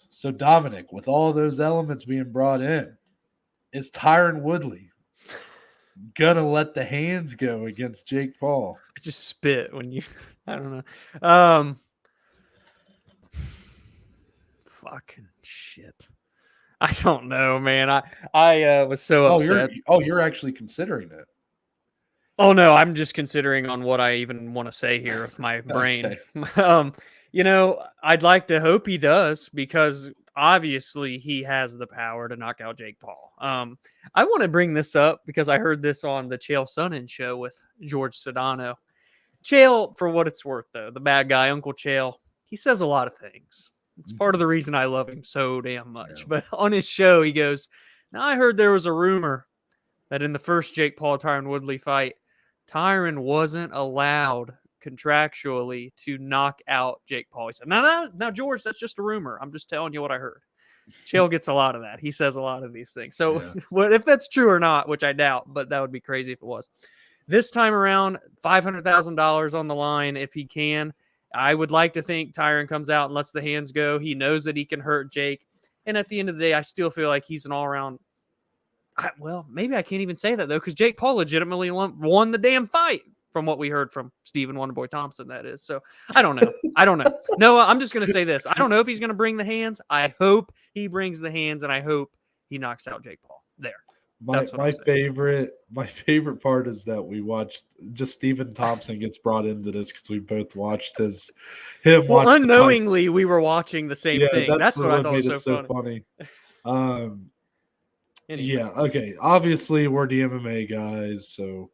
Speaker 1: So, Dominick, with all those elements being brought in, is Tyron Woodley going to let the hands go against Jake Paul?
Speaker 2: I just spit when you – I don't know. Fucking shit. I don't know, man. I was so upset.
Speaker 1: You're actually considering it.
Speaker 2: Oh no, I'm just considering on what I even want to say here with my brain. Okay. I'd like to hope he does because obviously he has the power to knock out Jake Paul. I want to bring this up because I heard this on the Chael Sonnen show with George Sedano. Chael, for what it's worth, though, the bad guy, Uncle Chael, he says a lot of things. It's part of the reason I love him so damn much. Yeah. But on his show, he goes, now I heard there was a rumor that in the first Jake Paul-Tyron Woodley fight, Tyron wasn't allowed contractually to knock out Jake Paul. He said, now, George, that's just a rumor. I'm just telling you what I heard. Chael gets a lot of that. He says a lot of these things. So if that's true or not, which I doubt, but that would be crazy if it was. This time around, $500,000 on the line if he can. I would like to think Tyron comes out and lets the hands go. He knows that he can hurt Jake. And at the end of the day, I still feel like he's an all-around. Well, maybe I can't even say that, though, because Jake Paul legitimately won the damn fight from what we heard from Stephen Wonderboy Thompson, that is. So I don't know. Noah, I'm just going to say this. I don't know if he's going to bring the hands. I hope he brings the hands, and I hope he knocks out Jake Paul. There.
Speaker 1: My favorite part is that we watched just Stephen Thompson gets brought into this because we both watched him.
Speaker 2: Well, unknowingly, we were watching the same thing. That's what I thought was so funny.
Speaker 1: Anyway. Yeah. Okay. Obviously, we're the MMA guys, so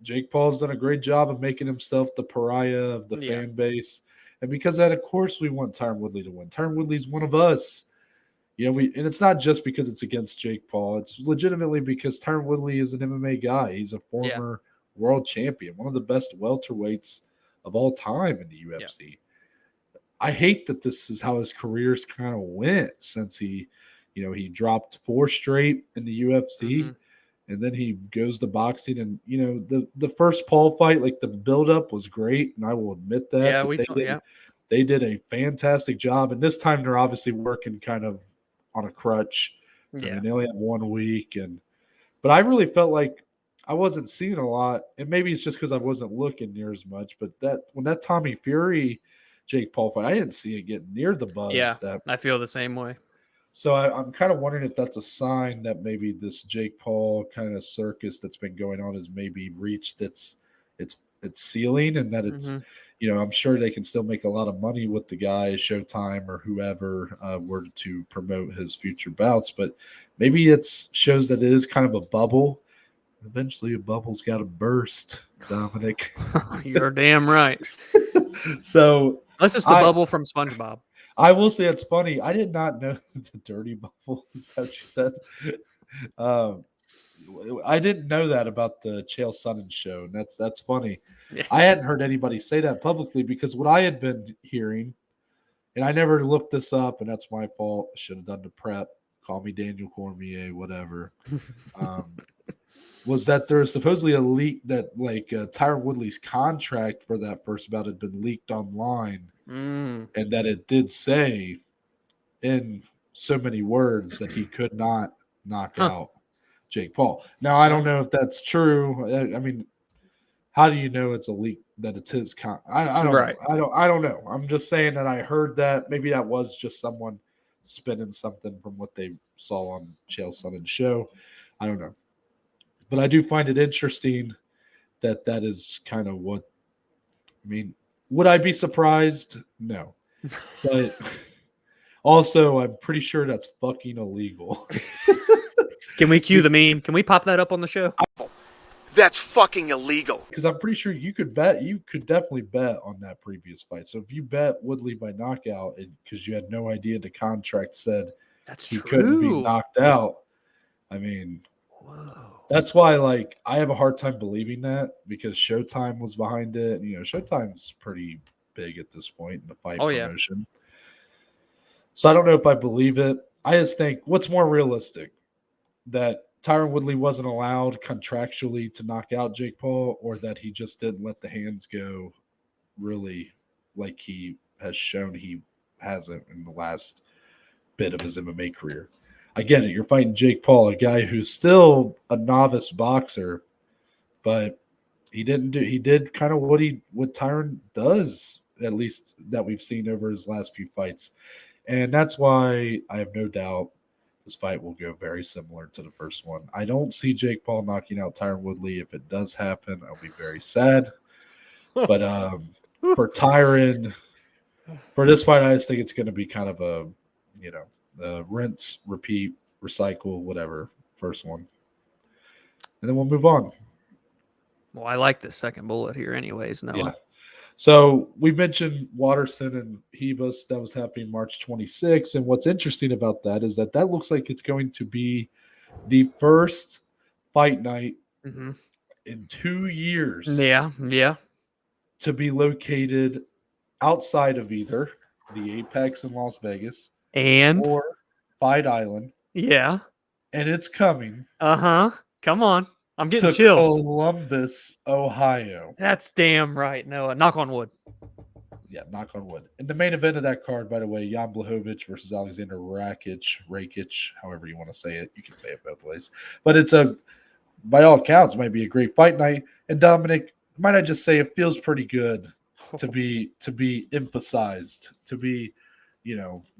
Speaker 1: Jake Paul's done a great job of making himself the pariah of the fan base, and because of that, of course, we want Tyron Woodley to win. Tyron Woodley's one of us. And it's not just because it's against Jake Paul. It's legitimately because Tyron Woodley is an MMA guy. He's a former world champion, one of the best welterweights of all time in the UFC. Yeah. I hate that this is how his career's kind of went since he dropped 4 straight in the UFC, and then he goes to boxing. And the first Paul fight, like the buildup was great, and I will admit that.
Speaker 2: Yeah,
Speaker 1: they did a fantastic job. And this time they're obviously working kind of on a crutch
Speaker 2: Yeah.
Speaker 1: I mean, they only have 1 week, but I really felt like I wasn't seeing a lot, and maybe it's just because I wasn't looking near as much. But when that Tommy Fury Jake Paul fight, I didn't see it get near the buzz.
Speaker 2: Yeah, I feel the same way.
Speaker 1: So I'm kind of wondering if that's a sign that maybe this Jake Paul kind of circus that's been going on has maybe reached its ceiling, and that it's, I'm sure they can still make a lot of money with the guy, Showtime or whoever were to promote his future bouts, but maybe it shows that it is kind of a bubble. Eventually, a bubble's got to burst, Dominic.
Speaker 2: You're damn right.
Speaker 1: So
Speaker 2: that's just the bubble from SpongeBob.
Speaker 1: I will say it's funny. I did not know the dirty bubble. Is that what you said? I didn't know that about the Chael Sonnen show, and that's funny. Yeah. I hadn't heard anybody say that publicly because what I had been hearing, and I never looked this up, and that's my fault. I should have done the prep. Call me Daniel Cormier, whatever. Was that there was supposedly a leak that Tyron Woodley's contract for that first bout had been leaked online. And that it did say in so many words that he could not knock out Jake Paul. Now, I don't know if that's true. I mean, how do you know it's a leak that it's his I don't know. I don't know. I'm just saying that I heard that. Maybe that was just someone spinning something from what they saw on Chael Sonnen's show. I don't know. But I do find it interesting that is kind of what – I mean, would I be surprised? No. But also, I'm pretty sure that's fucking illegal.
Speaker 2: Can we cue the meme? Can we pop that up on the show?
Speaker 3: That's fucking illegal.
Speaker 1: Because I'm pretty sure you could definitely bet on that previous fight. So if you bet Woodley by knockout because you had no idea the contract said he couldn't be knocked out, I mean, that's why I have a hard time believing that because Showtime was behind it. Showtime's pretty big at this point in the fight promotion. Yeah. So I don't know if I believe it. I just think what's more realistic, that Tyron Woodley wasn't allowed contractually to knock out Jake Paul, or that he just didn't let the hands go really like he has shown he hasn't in the last bit of his MMA career. I get it. You're fighting Jake Paul, a guy who's still a novice boxer, but he did kind of what Tyron does, at least that we've seen over his last few fights. And that's why I have no doubt this fight will go very similar to the first one. I don't see Jake Paul knocking out Tyron Woodley. If it does happen, I'll be very sad. But for Tyron, for this fight, I just think it's going to be kind of a, rinse, repeat, recycle, whatever, first one. And then we'll move on.
Speaker 2: Well, I like this second bullet here anyways. No.
Speaker 1: Yeah. So we mentioned Waterson and Ribas. That was happening March 26th. And what's interesting about that is that looks like it's going to be the first fight night in 2 years.
Speaker 2: Yeah, yeah.
Speaker 1: To be located outside of either the Apex in Las Vegas or Fight Island.
Speaker 2: Yeah.
Speaker 1: And it's coming.
Speaker 2: Come on. I'm getting
Speaker 1: to
Speaker 2: chills.
Speaker 1: Columbus, Ohio.
Speaker 2: That's damn right. No, knock on wood.
Speaker 1: Yeah, knock on wood. And the main event of that card, by the way, Jan Blachowicz versus Alexander Rakic, however you want to say it. You can say it both ways. But it's by all accounts, might be a great fight night. And Dominic, might I just say it feels pretty good to be emphasized, to be,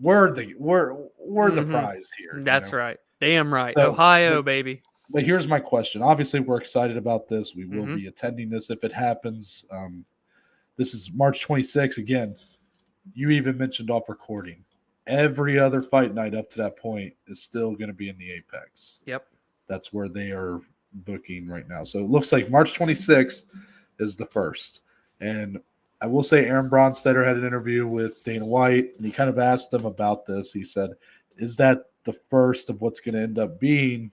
Speaker 1: we're the prize here.
Speaker 2: That's right. Damn right. So, Ohio, baby.
Speaker 1: But here's my question. Obviously, we're excited about this. We will be attending this if it happens. This is March 26th. Again, you even mentioned off recording. Every other fight night up to that point is still going to be in the Apex.
Speaker 2: Yep.
Speaker 1: That's where they are booking right now. So it looks like March 26th is the first. And I will say Aaron Bronstetter had an interview with Dana White, and he kind of asked him about this. He said, is that the first of what's going to end up being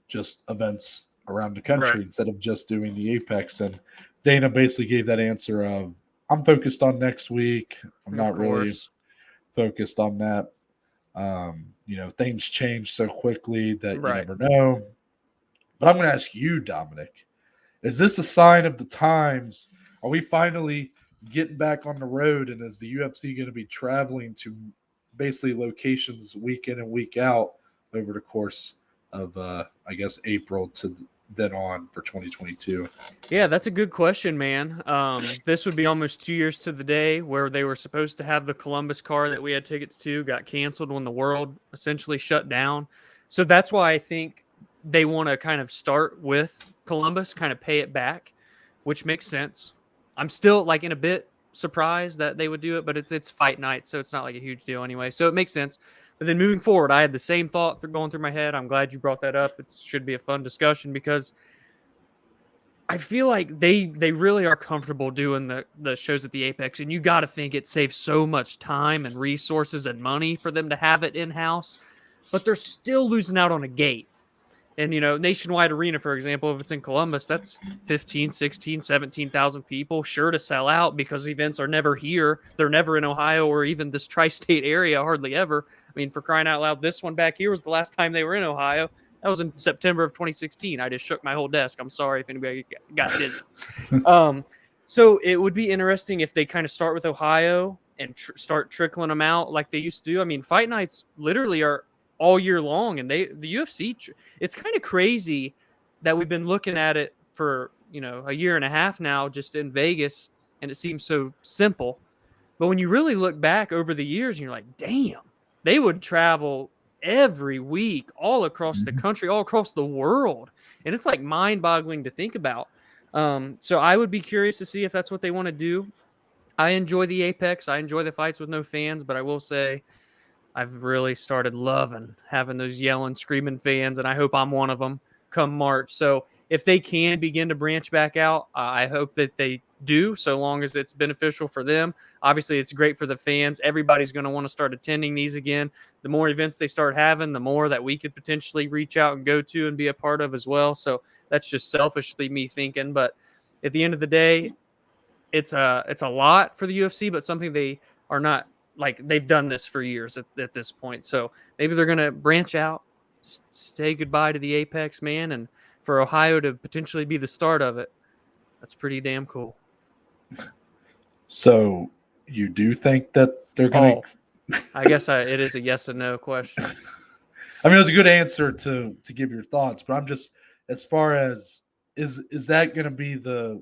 Speaker 1: just events around the country instead of just doing the Apex? And Dana basically gave that answer of, I'm focused on next week. I'm not really focused on that. Things change so quickly that you never know. But I'm going to ask you, Dominic, is this a sign of the times? Are we finally getting back on the road? And is the UFC going to be traveling to basically locations week in and week out over the course of, I guess, April to then on for 2022?
Speaker 2: Yeah, that's a good question, man. This would be almost 2 years to the day where they were supposed to have the Columbus card that we had tickets to, got canceled when the world essentially shut down. So that's why I think they want to kind of start with Columbus, kind of pay it back, which makes sense. I'm still like in a bit surprised that they would do it, but it's fight night, so it's not like a huge deal anyway. So it makes sense. But then moving forward, I had the same thought going through my head. I'm glad you brought that up. It should be a fun discussion because I feel like they really are comfortable doing the shows at the Apex, and you got to think it saves so much time and resources and money for them to have it in-house, but they're still losing out on a gate. And, Nationwide Arena, for example, if it's in Columbus, that's 15, 16, 17,000 people, sure to sell out because events are never here. They're never in Ohio or even this tri-state area, hardly ever. I mean, for crying out loud, this one back here was the last time they were in Ohio. That was in September of 2016. I just shook my whole desk. I'm sorry if anybody got dizzy. So it would be interesting if they kind of start with Ohio and start trickling them out like they used to do. I mean, fight nights literally are all year long, and the UFC, it's kind of crazy that we've been looking at it for a year and a half now just in Vegas, and it seems so simple. But when you really look back over the years, you're like, damn, they would travel every week all across the country, all across the world, and it's like mind-boggling to think about. So I would be curious to see if that's what they want to do. I enjoy the Apex. I enjoy the fights with no fans, but I will say I've really started loving having those yelling, screaming fans, and I hope I'm one of them come March. So if they can begin to branch back out, I hope that they do, so long as it's beneficial for them. Obviously, it's great for the fans. Everybody's going to want to start attending these again. The more events they start having, the more that we could potentially reach out and go to and be a part of as well. So that's just selfishly me thinking. But at the end of the day, it's a lot for the UFC, but something they are not, like, they've done this for years at this point. So maybe they're going to branch out, say goodbye to the Apex, man, and for Ohio to potentially be the start of it. That's pretty damn cool.
Speaker 1: So you do think that they're going to...
Speaker 2: I guess it is a yes and no question.
Speaker 1: I mean, it was a good answer to give your thoughts, but I'm just, as far as, is that going to be the...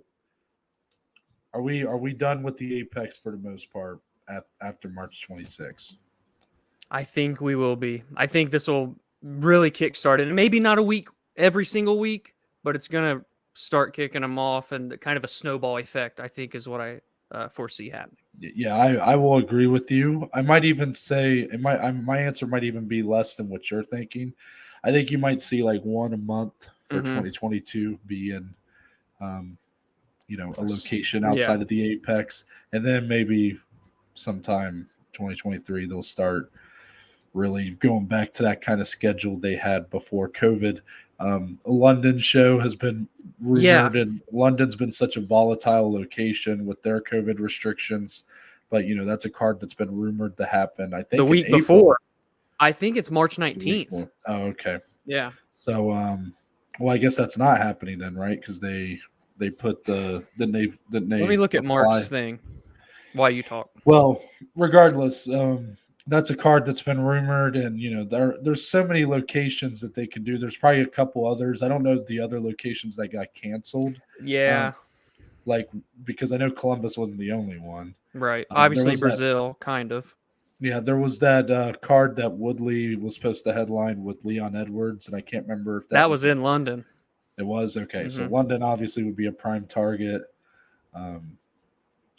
Speaker 1: Are we done with the Apex for the most part after March 26th?
Speaker 2: I think we will be. I think this will really kickstart it. And maybe not a week, every single week, but it's going to start kicking them off, and kind of a snowball effect, I think, is what I foresee happening.
Speaker 1: Yeah, I will agree with you. I might even say my answer might even be less than what you're thinking. I think you might see like one a month for 2022 be in, a location outside of the Apex, and then maybe sometime 2023 they'll start really going back to that kind of schedule they had before COVID. A London show has been rumored, and London's been such a volatile location with their COVID restrictions. But, that's a card that's been rumored to happen, I think,
Speaker 2: the week before. I think it's March 19th.
Speaker 1: Oh, okay.
Speaker 2: Yeah.
Speaker 1: So, well, I guess that's not happening then, right? Because they put Let me
Speaker 2: look at Mark's thing while you talk.
Speaker 1: Well, regardless, that's a card that's been rumored, and there's so many locations that they can do. There's probably a couple others. I don't know the other locations that got canceled.
Speaker 2: Yeah,
Speaker 1: because I know Columbus wasn't the only one.
Speaker 2: Right. Obviously, Brazil, kind of.
Speaker 1: Yeah, there was that card that Woodley was supposed to headline with Leon Edwards, and I can't remember if
Speaker 2: that was in London.
Speaker 1: It was okay. So London obviously would be a prime target.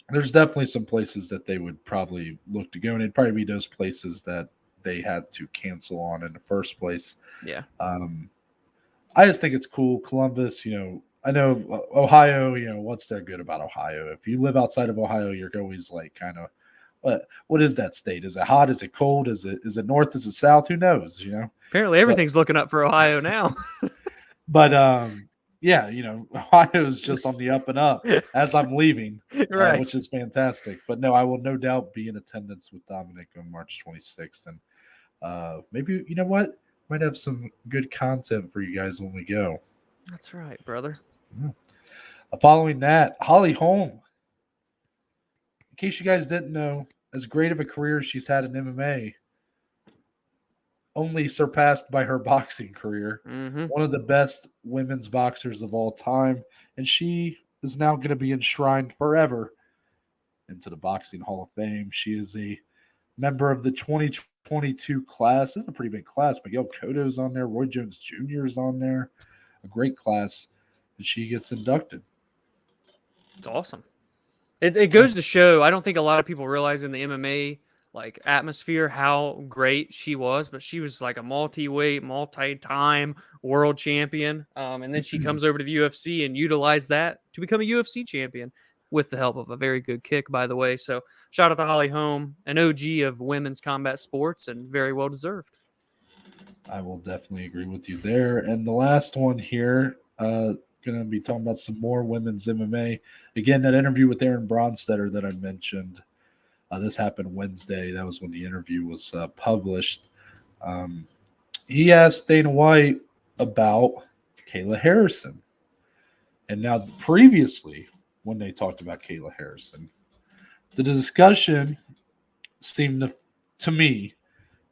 Speaker 1: There's definitely some places that they would probably look to go, and it'd probably be those places that they had to cancel on in the first place.
Speaker 2: Yeah.
Speaker 1: I just think it's cool. Columbus, I know Ohio, what's there good about Ohio? If you live outside of Ohio, you're always like kind of, what is that state? Is it hot? Is it cold? Is it north? Is it south? Who knows,
Speaker 2: Apparently everything's looking up for Ohio now.
Speaker 1: But yeah, Ohio is just on the up and up as I'm leaving,
Speaker 2: right?
Speaker 1: Which is fantastic. But no, I will no doubt be in attendance with Dominick on March 26th, and maybe what, might have some good content for you guys when we go.
Speaker 2: That's right, brother.
Speaker 1: Yeah. Following that, Holly Holm. In case you guys didn't know, as great of a career as she's had in MMA, only surpassed by her boxing career.
Speaker 2: Mm-hmm.
Speaker 1: One of the best women's boxers of all time, and she is now going to be enshrined forever into the Boxing Hall of Fame. She is a member of the 2022 class. This is a pretty big class. Miguel Cotto's on there. Roy Jones Jr. is on there. A great class. And she gets inducted.
Speaker 2: It's awesome. It goes to show, I don't think a lot of people realize in the MMA like atmosphere how great she was, but she was like a multi-weight, multi-time world champion. And then she comes over to the UFC and utilized that to become a UFC champion with the help of a very good kick, by the way. So shout out to Holly Holm, an OG of women's combat sports, and very well deserved.
Speaker 1: I will definitely agree with you there. And the last one here, going to be talking about some more women's MMA. Again, that interview with Aaron Bronstetter that I mentioned, this happened Wednesday. That was when the interview was published. He asked Dana White about Kayla Harrison. And now previously, when they talked about Kayla Harrison, the discussion seemed to me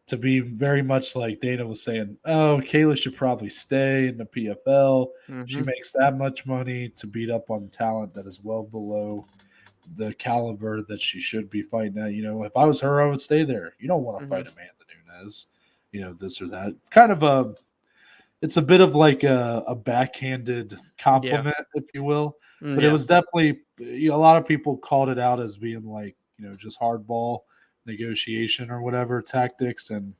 Speaker 1: to be very much like Dana was saying, oh, Kayla should probably stay in the PFL.
Speaker 2: Mm-hmm.
Speaker 1: She makes that much money to beat up on talent that is well below the caliber that she should be fighting at. You know, if I was her, I would stay there. You don't want to fight Amanda Nunes, you know, this or that. Kind of it's a bit of like a backhanded compliment, if you will. But it was definitely, a lot of people called it out as being like, you know, just hardball negotiation or whatever tactics. And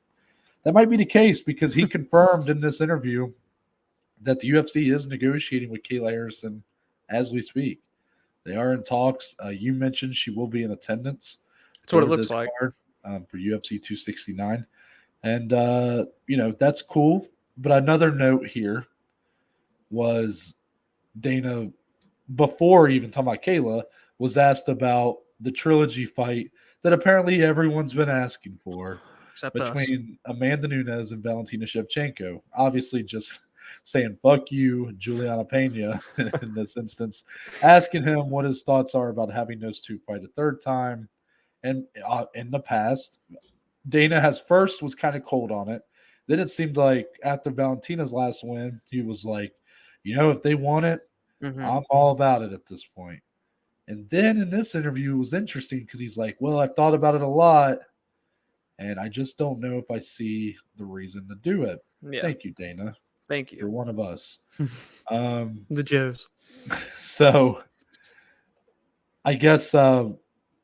Speaker 1: that might be the case because he confirmed in this interview that the UFC is negotiating with Kayla Harrison as we speak. They are in talks. You mentioned she will be in attendance.
Speaker 2: That's what it looks like.
Speaker 1: Card, for UFC 269. And, you know, that's cool. But another note here was Dana, before even talking about Kayla, was asked about the trilogy fight that apparently everyone's been asking for between Amanda Nunes and Valentina Shevchenko. Obviously just saying fuck you, Juliana Pena, in this instance, asking him what his thoughts are about having those two fight a third time. And in the past, Dana was kind of cold on it. Then it seemed like after Valentina's last win, he was like, you know, if they want it, I'm all about it at this point. And then in this interview, it was interesting because he's like, well, I've thought about it a lot, and I just don't know if I see the reason to do it. Yeah. Thank you, Dana.
Speaker 2: Thank you.
Speaker 1: You're one of us.
Speaker 2: The Joes.
Speaker 1: So I guess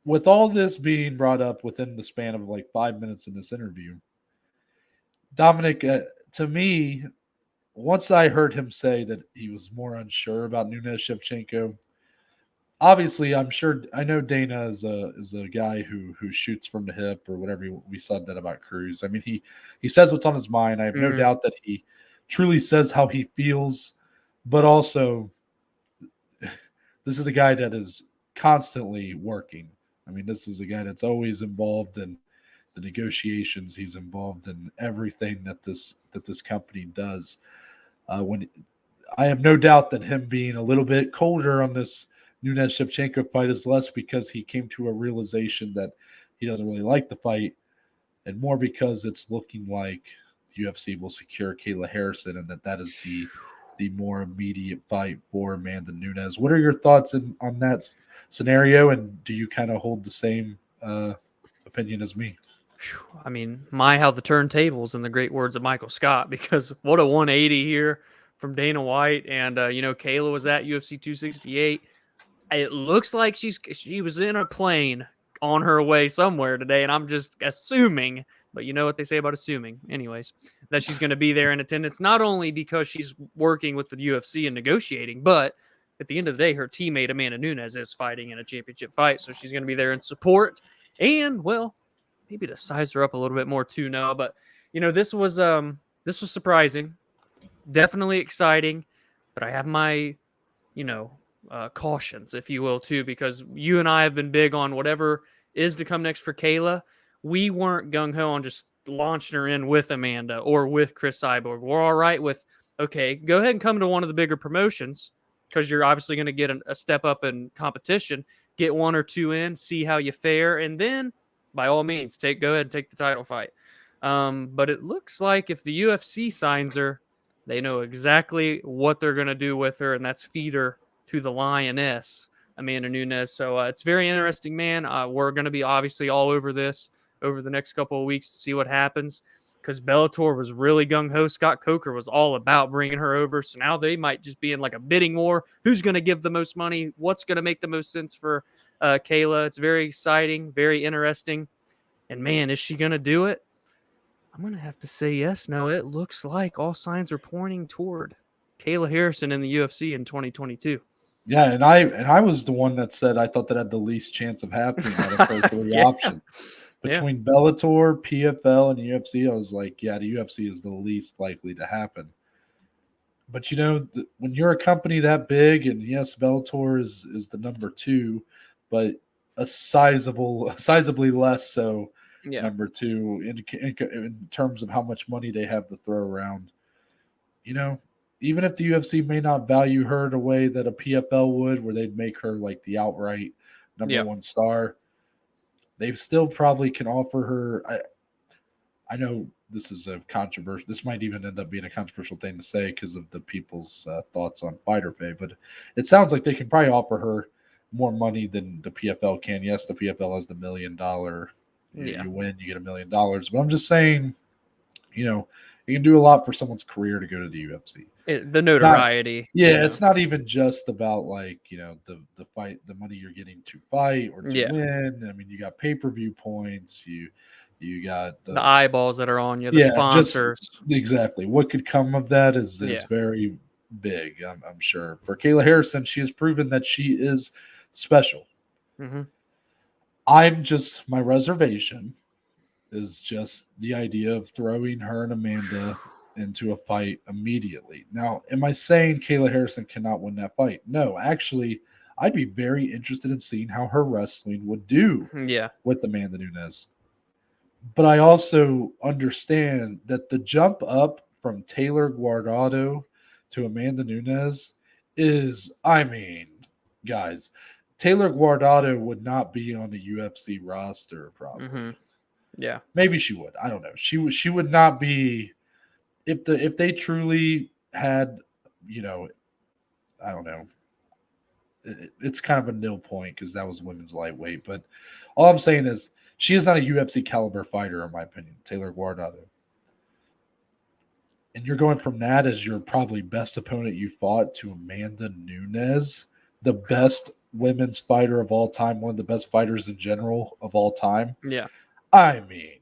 Speaker 1: with all this being brought up within the span of like 5 minutes in this interview, Dominic, to me, once I heard him say that he was more unsure about Nunes Shevchenko, obviously I know Dana is a guy who shoots from the hip or whatever. We said that about Cruz. I mean, he says what's on his mind. I have no doubt that he truly says how he feels, but also this is a guy that is constantly working. I mean, this is a guy that's always involved in the negotiations. He's involved in everything that this company does. When I have no doubt that him being a little bit colder on this Nunes Shevchenko fight is less because he came to a realization that he doesn't really like the fight, and more because it's looking like the UFC will secure Kayla Harrison, and that is the more immediate fight for Amanda Nunes. What are your thoughts on that scenario, and do you kind of hold the same opinion as me?
Speaker 2: I mean, how the turntables, in the great words of Michael Scott, because what a 180 here from Dana White. And, you know, Kayla was at UFC 268. It looks like she was in a plane on her way somewhere today, and I'm just assuming, but you know what they say about assuming anyways, that she's going to be there in attendance, not only because she's working with the UFC and negotiating, but at the end of the day, her teammate Amanda Nunes is fighting in a championship fight, so she's going to be there in support and, well, maybe to size her up a little bit more too, Noah. But you know, this was surprising, definitely exciting, but I have my, you know, cautions, if you will, too, because you and I have been big on whatever is to come next for Kayla. We weren't gung-ho on just launching her in with Amanda or with Chris Cyborg. We're all right with, okay, go ahead and come to one of the bigger promotions because you're obviously going to get a step up in competition, get one or two in, see how you fare, and then by all means, go ahead and take the title fight. But it looks like if the UFC signs her, they know exactly what they're going to do with her, and that's feed her to the Lioness, Amanda Nunes. So it's very interesting, man. We're going to be obviously all over this over the next couple of weeks to see what happens, because Bellator was really gung-ho. Scott Coker was all about bringing her over. So now they might just be in like a bidding war. Who's going to give the most money? What's going to make the most sense for Kayla? It's very exciting, very interesting. And, man, is she going to do it? I'm going to have to say yes. No, it looks like all signs are pointing toward Kayla Harrison in the UFC in 2022.
Speaker 1: Yeah, and I was the one that said I thought that had the least chance of happening out of her three options. Between Bellator, PFL, and UFC, I was like, yeah, the UFC is the least likely to happen. But, you know, when you're a company that big, and yes, Bellator is the number 2, but a sizably less so number 2 in terms of how much money they have to throw around. You know, even if the UFC may not value her the way that a PFL would, where they'd make her like the outright number 1 star, they still probably can offer her. I know this is a controversial. This might even end up being a controversial thing to say because of the people's thoughts on fighter pay, but it sounds like they can probably offer her more money than the PFL can. Yes, the PFL has the $1 million. You win, you get $1 million. But I'm just saying, you know, you can do a lot for someone's career to go to the UFC.
Speaker 2: The notoriety.
Speaker 1: It's not even just about like, you know, the fight, the money you're getting to fight or to win. I mean, you got pay-per-view points. You got
Speaker 2: the eyeballs that are on you, the sponsors.
Speaker 1: Exactly. What could come of that is very big, I'm sure. For Kayla Harrison, she has proven that she is special.
Speaker 2: Mm-hmm.
Speaker 1: My reservation is just the idea of throwing her and Amanda into a fight immediately. Now, am I saying Kayla Harrison cannot win that fight? No, actually, I'd be very interested in seeing how her wrestling would do with Amanda Nunes. But I also understand that the jump up from Taylor Guardado to Amanda Nunes is, I mean, guys, Taylor Guardado would not be on the UFC roster probably.
Speaker 2: Mm-hmm. Yeah,
Speaker 1: maybe she would. I don't know. She would not be if they truly had, you know, I don't know. It's kind of a nil point because that was women's lightweight. But all I'm saying is she is not a UFC caliber fighter, in my opinion, Taylor Guardado. And you're going from that as your probably best opponent you fought to Amanda Nunes, the best women's fighter of all time, one of the best fighters in general of all time.
Speaker 2: Yeah.
Speaker 1: I mean,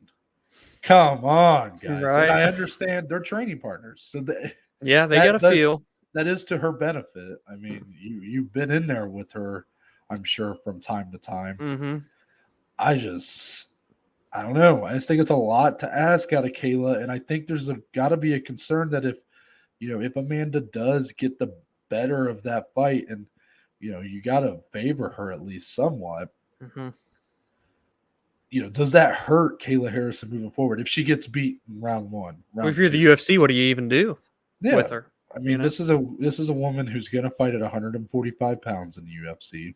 Speaker 1: come on, guys.
Speaker 2: Right.
Speaker 1: And I understand they're training partners. So
Speaker 2: they got a feel.
Speaker 1: That is to her benefit. I mean, you've been in there with her, I'm sure, from time to time.
Speaker 2: Mm-hmm.
Speaker 1: I don't know. I just think it's a lot to ask out of Kayla, and I think there's got to be a concern that if Amanda does get the better of that fight, and you got to favor her at least somewhat.
Speaker 2: Mm-hmm.
Speaker 1: Does that hurt Kayla Harrison moving forward if she gets beat in round 1?
Speaker 2: If you're the UFC, what do you even do with her?
Speaker 1: I mean, this is a woman who's going to fight at 145 pounds in the UFC.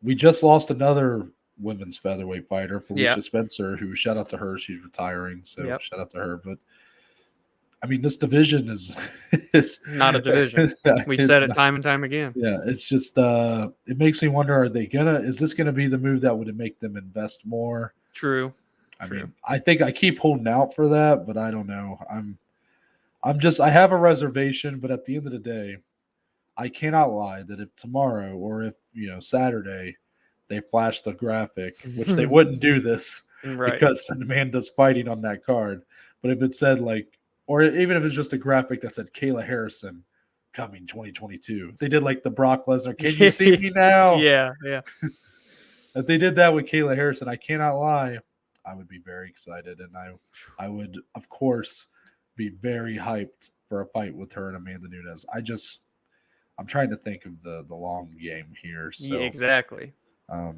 Speaker 1: We just lost another women's featherweight fighter, Felicia Spencer, who, shout out to her. She's retiring, so shout out to her. But I mean, this division is
Speaker 2: not a division. We've said it time and time again.
Speaker 1: Yeah, it's just it makes me wonder: is this gonna be the move that would make them invest more?
Speaker 2: True.
Speaker 1: I mean, I think I keep holding out for that, but I don't know. I have a reservation, but at the end of the day, I cannot lie that if tomorrow or if Saturday they flash the graphic, which they wouldn't do this because Amanda's fighting on that card, but if it said or even if it's just a graphic that said Kayla Harrison coming 2022, they did like the Brock Lesnar, can you see me now?
Speaker 2: Yeah.
Speaker 1: If they did that with Kayla Harrison, I cannot lie, I would be very excited, and I would, of course, be very hyped for a fight with her and Amanda Nunes. I'm trying to think of the long game here. So
Speaker 2: yeah, exactly.
Speaker 1: I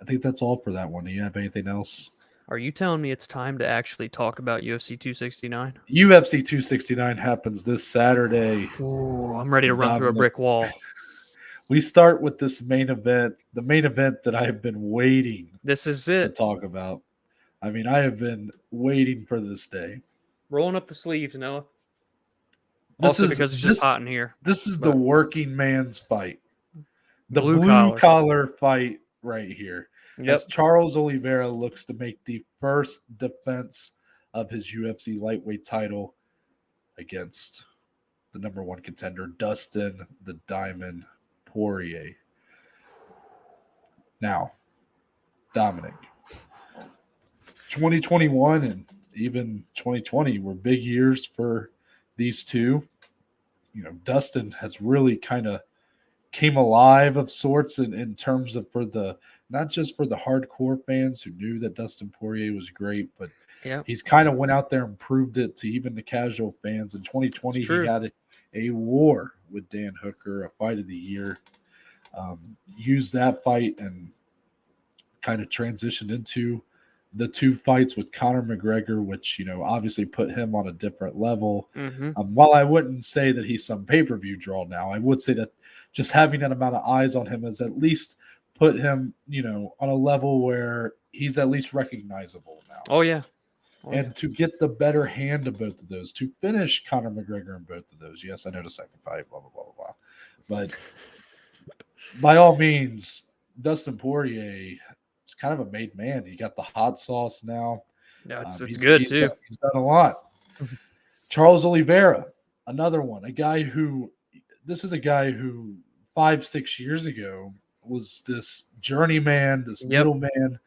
Speaker 1: think that's all for that one. Do you have anything else?
Speaker 2: Are you telling me it's time to actually talk about UFC 269?
Speaker 1: UFC 269 happens this Saturday.
Speaker 2: Ooh, I'm ready to run through a brick wall.
Speaker 1: We start with this main event, the main event that I have been waiting
Speaker 2: to talk
Speaker 1: about. I mean, I have been waiting for this day.
Speaker 2: Rolling up the sleeves, Noah.
Speaker 1: This
Speaker 2: Also
Speaker 1: is
Speaker 2: because it's just hot in here.
Speaker 1: This is the working man's fight. The
Speaker 2: Blue
Speaker 1: collar fight right here.
Speaker 2: Yep.
Speaker 1: As Charles Oliveira looks to make the first defense of his UFC lightweight title against the number one contender, Dustin the Diamond Poirier. Now, Dominic, 2021 and even 2020 were big years for these two. You know, Dustin has really kind of came alive of sorts in terms of for the not just for the hardcore fans who knew that Dustin Poirier was great, but he's kind of went out there and proved it to even the casual fans. In 2020, he had a war with Dan Hooker, a fight of the year. Used that fight and kind of transitioned into the two fights with Conor McGregor, which, you know, obviously put him on a different level. While I wouldn't say that he's some pay-per-view draw now, I would say that just having that amount of eyes on him has at least put him, you know, on a level where he's at least recognizable now.
Speaker 2: Oh, yeah.
Speaker 1: And to get the better hand of both of those, to finish Conor McGregor in both of those. Yes, I know the second fight, blah, blah, blah, blah, blah. But by all means, Dustin Poirier is kind of a made man. He got the hot sauce now.
Speaker 2: Yeah, it's good, too.
Speaker 1: He's done a lot. Charles Oliveira, another one, this is a guy who 5-6 years ago was this journeyman, this middleman,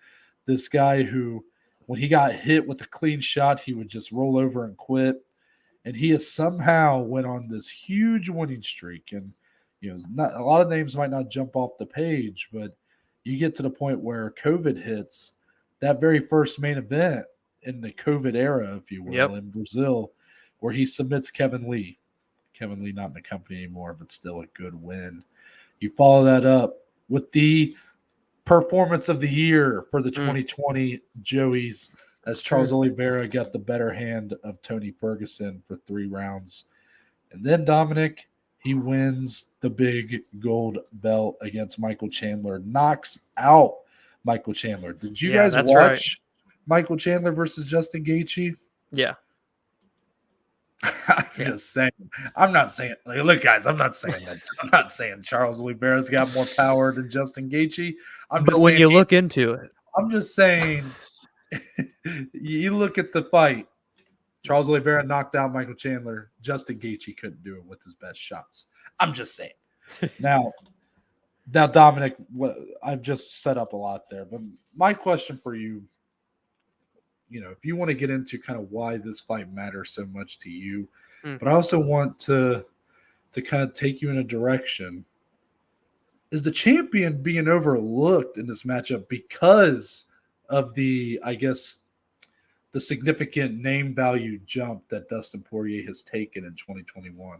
Speaker 1: this guy who, when he got hit with a clean shot, he would just roll over and quit. And he has somehow went on this huge winning streak. And, you know, not a lot of names might not jump off the page, but you get to the point where COVID hits, that very first main event in the COVID era, if you will, in Brazil, where he submits Kevin Lee. Kevin Lee not in the company anymore, but still a good win. You follow that up with the performance of the year for the 2020 Joeys, as Charles Oliveira got the better hand of Tony Ferguson for 3 rounds. And then Dominic, he wins the big gold belt against Michael Chandler, knocks out Michael Chandler. Did you guys watch Michael Chandler versus Justin Gaethje?
Speaker 2: Yeah.
Speaker 1: Just saying. I'm not saying, like, look, guys, I'm not saying that. I'm not saying Charles Oliveira's got more power than Justin Gaethje.
Speaker 2: But when you look into it,
Speaker 1: I'm just saying, you look at the fight. Charles Oliveira knocked out Michael Chandler. Justin Gaethje couldn't do it with his best shots. I'm just saying. Now, Dominic, I've just set up a lot there. But my question for you, you know, if you want to get into kind of why this fight matters so much to you, but I also want to kind of take you in a direction. Is the champion being overlooked in this matchup because of the, I guess, the significant name value jump that Dustin Poirier has taken in 2021?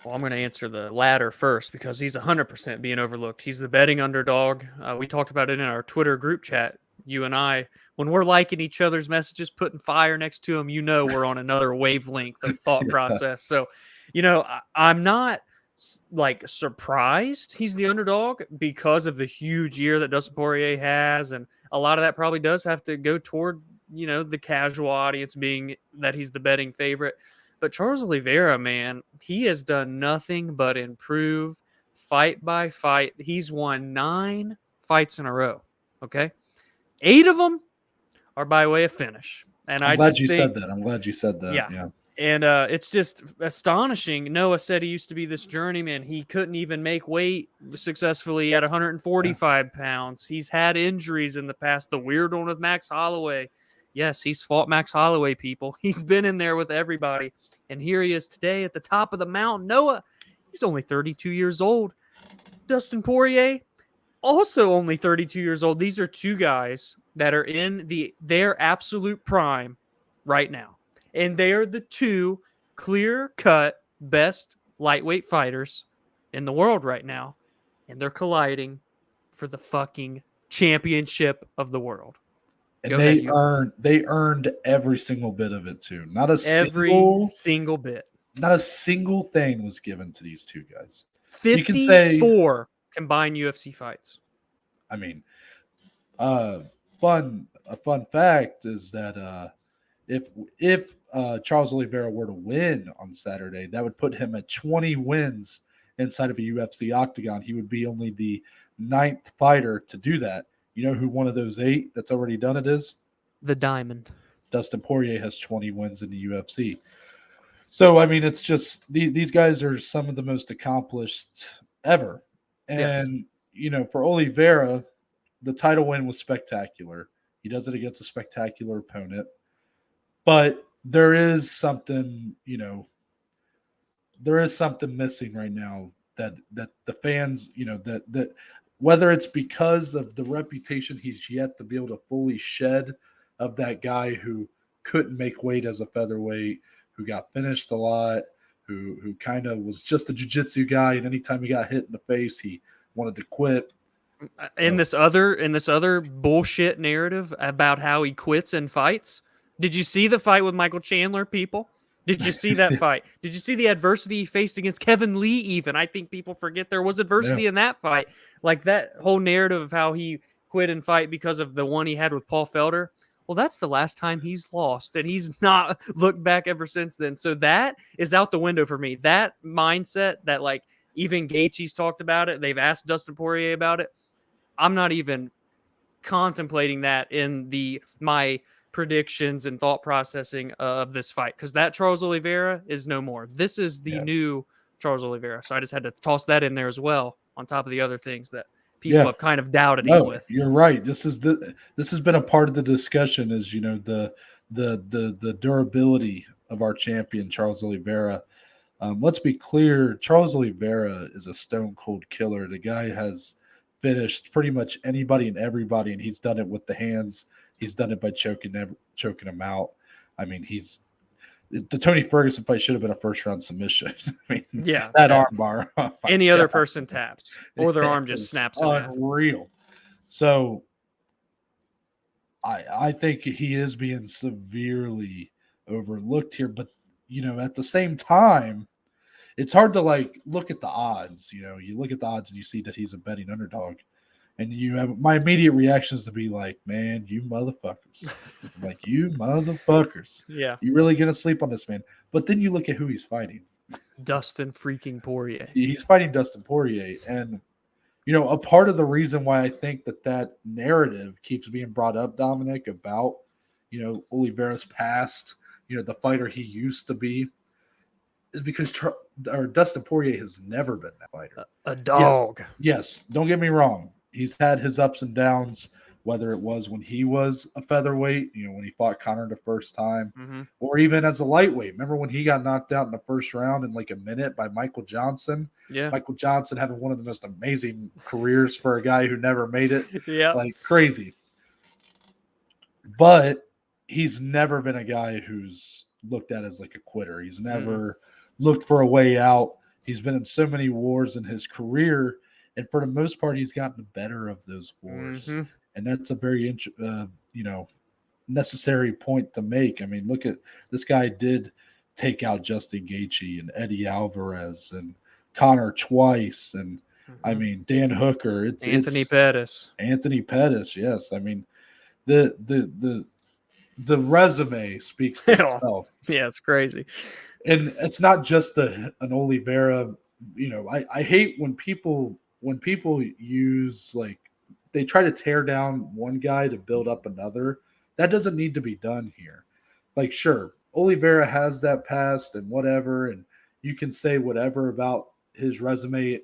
Speaker 2: Well, I'm going to answer the latter first because he's 100% being overlooked. He's the betting underdog. We talked about it in our Twitter group chat, you and I. When we're liking each other's messages, putting fire next to them, you know we're on another wavelength of thought process. So, you know, I'm not like surprised he's the underdog because of the huge year that Dustin Poirier has, and a lot of that probably does have to go toward, you know, the casual audience being that he's the betting favorite. But Charles Oliveira, man, he has done nothing but improve fight by fight. He's won 9 fights in a row. Okay, 8 of them are by way of finish. And
Speaker 1: I'm glad you said that. Yeah.
Speaker 2: And it's just astonishing. Noah said he used to be this journeyman. He couldn't even make weight successfully at 145 pounds. He's had injuries in the past. The weird one with Max Holloway. Yes, he's fought Max Holloway, people. He's been in there with everybody. And here he is today at the top of the mountain. Noah, he's only 32 years old. Dustin Poirier, also only 32 years old. These are 2 guys that are in their absolute prime right now. And they are the 2 clear-cut best lightweight fighters in the world right now. And they're colliding for the fucking championship of the world.
Speaker 1: And they earned every single bit of it too. Not a
Speaker 2: single bit.
Speaker 1: Not a single thing was given to these 2 guys.
Speaker 2: 54 you can say, combined UFC fights.
Speaker 1: I mean, fun a fun fact is that if Charles Oliveira were to win on Saturday, that would put him at 20 wins inside of a UFC octagon. He would be only the 9th fighter to do that. You know who one of those 8 that's already done it is?
Speaker 2: The Diamond.
Speaker 1: Dustin Poirier has 20 wins in the UFC. So, I mean, it's just these guys are some of the most accomplished ever. And, for Oliveira, the title win was spectacular. He does it against a spectacular opponent. But there is something, there is something missing right now that the fans, that whether it's because of the reputation he's yet to be able to fully shed of that guy who couldn't make weight as a featherweight, who got finished a lot, who kind of was just a jiu-jitsu guy, and anytime he got hit in the face, he wanted to quit.
Speaker 2: In this other bullshit narrative about how he quits and fights, did you see the fight with Michael Chandler, people? Did you see that fight? Did you see the adversity he faced against Kevin Lee even? I think people forget there was adversity in that fight. Like that whole narrative of how he quit and fight because of the one he had with Paul Felder. Well, that's the last time he's lost, and he's not looked back ever since then. So that is out the window for me. That mindset that, like, even Gaethje's talked about it. They've asked Dustin Poirier about it. I'm not even contemplating that in my predictions and thought processing of this fight, because that Charles Oliveira is no more. This is the new Charles Oliveira. So I just had to toss that in there as well, on top of the other things that people have kind of doubted him with.
Speaker 1: You're right. This has been a part of the discussion, is the durability of our champion Charles Oliveira. Let's be clear, Charles Oliveira is a stone cold killer. The guy has finished pretty much anybody and everybody, and he's done it with the hands. He's done it by choking them out. I mean, the Tony Ferguson fight should have been a first-round submission. I mean, that armbar.
Speaker 2: Any other person taps, or their arm just snaps.
Speaker 1: Unreal. So, I think he is being severely overlooked here. But at the same time, it's hard to look at the odds. You look at the odds and you see that he's a betting underdog. And my immediate reaction is to be like, man, you motherfuckers. Like, you motherfuckers.
Speaker 2: Yeah.
Speaker 1: You really going to sleep on this man? But then you look at who he's fighting.
Speaker 2: Dustin freaking Poirier.
Speaker 1: He's fighting Dustin Poirier. And, a part of the reason why I think that narrative keeps being brought up, Dominic, about, Oliveira's past, the fighter he used to be, is because Dustin Poirier has never been that fighter.
Speaker 2: A dog.
Speaker 1: Yes. Don't get me wrong. He's had his ups and downs, whether it was when he was a featherweight, when he fought Conor the first time, or even as a lightweight. Remember when he got knocked out in the first round in like a minute by Michael Johnson?
Speaker 2: Yeah.
Speaker 1: Michael Johnson having one of the most amazing careers for a guy who never made it.
Speaker 2: Yeah.
Speaker 1: Like crazy. But he's never been a guy who's looked at as like a quitter. He's never looked for a way out. He's been in so many wars in his career. And for the most part, he's gotten the better of those wars. And that's a very, necessary point to make. I mean, look at this guy did take out Justin Gaethje and Eddie Alvarez and Conor twice. And, I mean, Dan Hooker.
Speaker 2: Anthony Pettis.
Speaker 1: Anthony Pettis, yes. I mean, the resume speaks for itself.
Speaker 2: Yeah, it's crazy.
Speaker 1: And it's not just an Oliveira. I hate when people use they try to tear down one guy to build up another. That doesn't need to be done here. Sure, Oliveira has that past and whatever, and you can say whatever about his resume.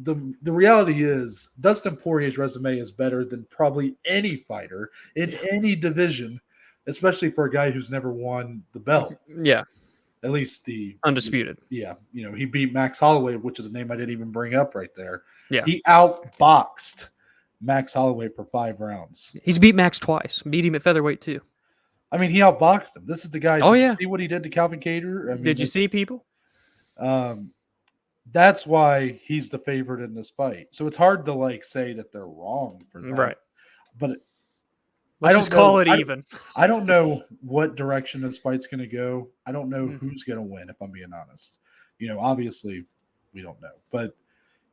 Speaker 1: The reality is Dustin Poirier's resume is better than probably any fighter in any division, especially for a guy who's never won the belt.
Speaker 2: Yeah.
Speaker 1: At least the
Speaker 2: undisputed.
Speaker 1: He beat Max Holloway, which is a name I didn't even bring up right there.
Speaker 2: Yeah.
Speaker 1: He outboxed Max Holloway for 5 rounds.
Speaker 2: He's beat Max twice. Beat him at featherweight too.
Speaker 1: I mean, he outboxed him. This is the guy.
Speaker 2: Oh,
Speaker 1: Did you see what he did to Calvin Kattar? I mean,
Speaker 2: did you see people?
Speaker 1: That's why he's the favorite in this fight. So it's hard to say that they're wrong for that.
Speaker 2: Right.
Speaker 1: But
Speaker 2: I don't call it even.
Speaker 1: I don't know what direction this fight's going to go. I don't know who's going to win, if I'm being honest. Obviously, we don't know. But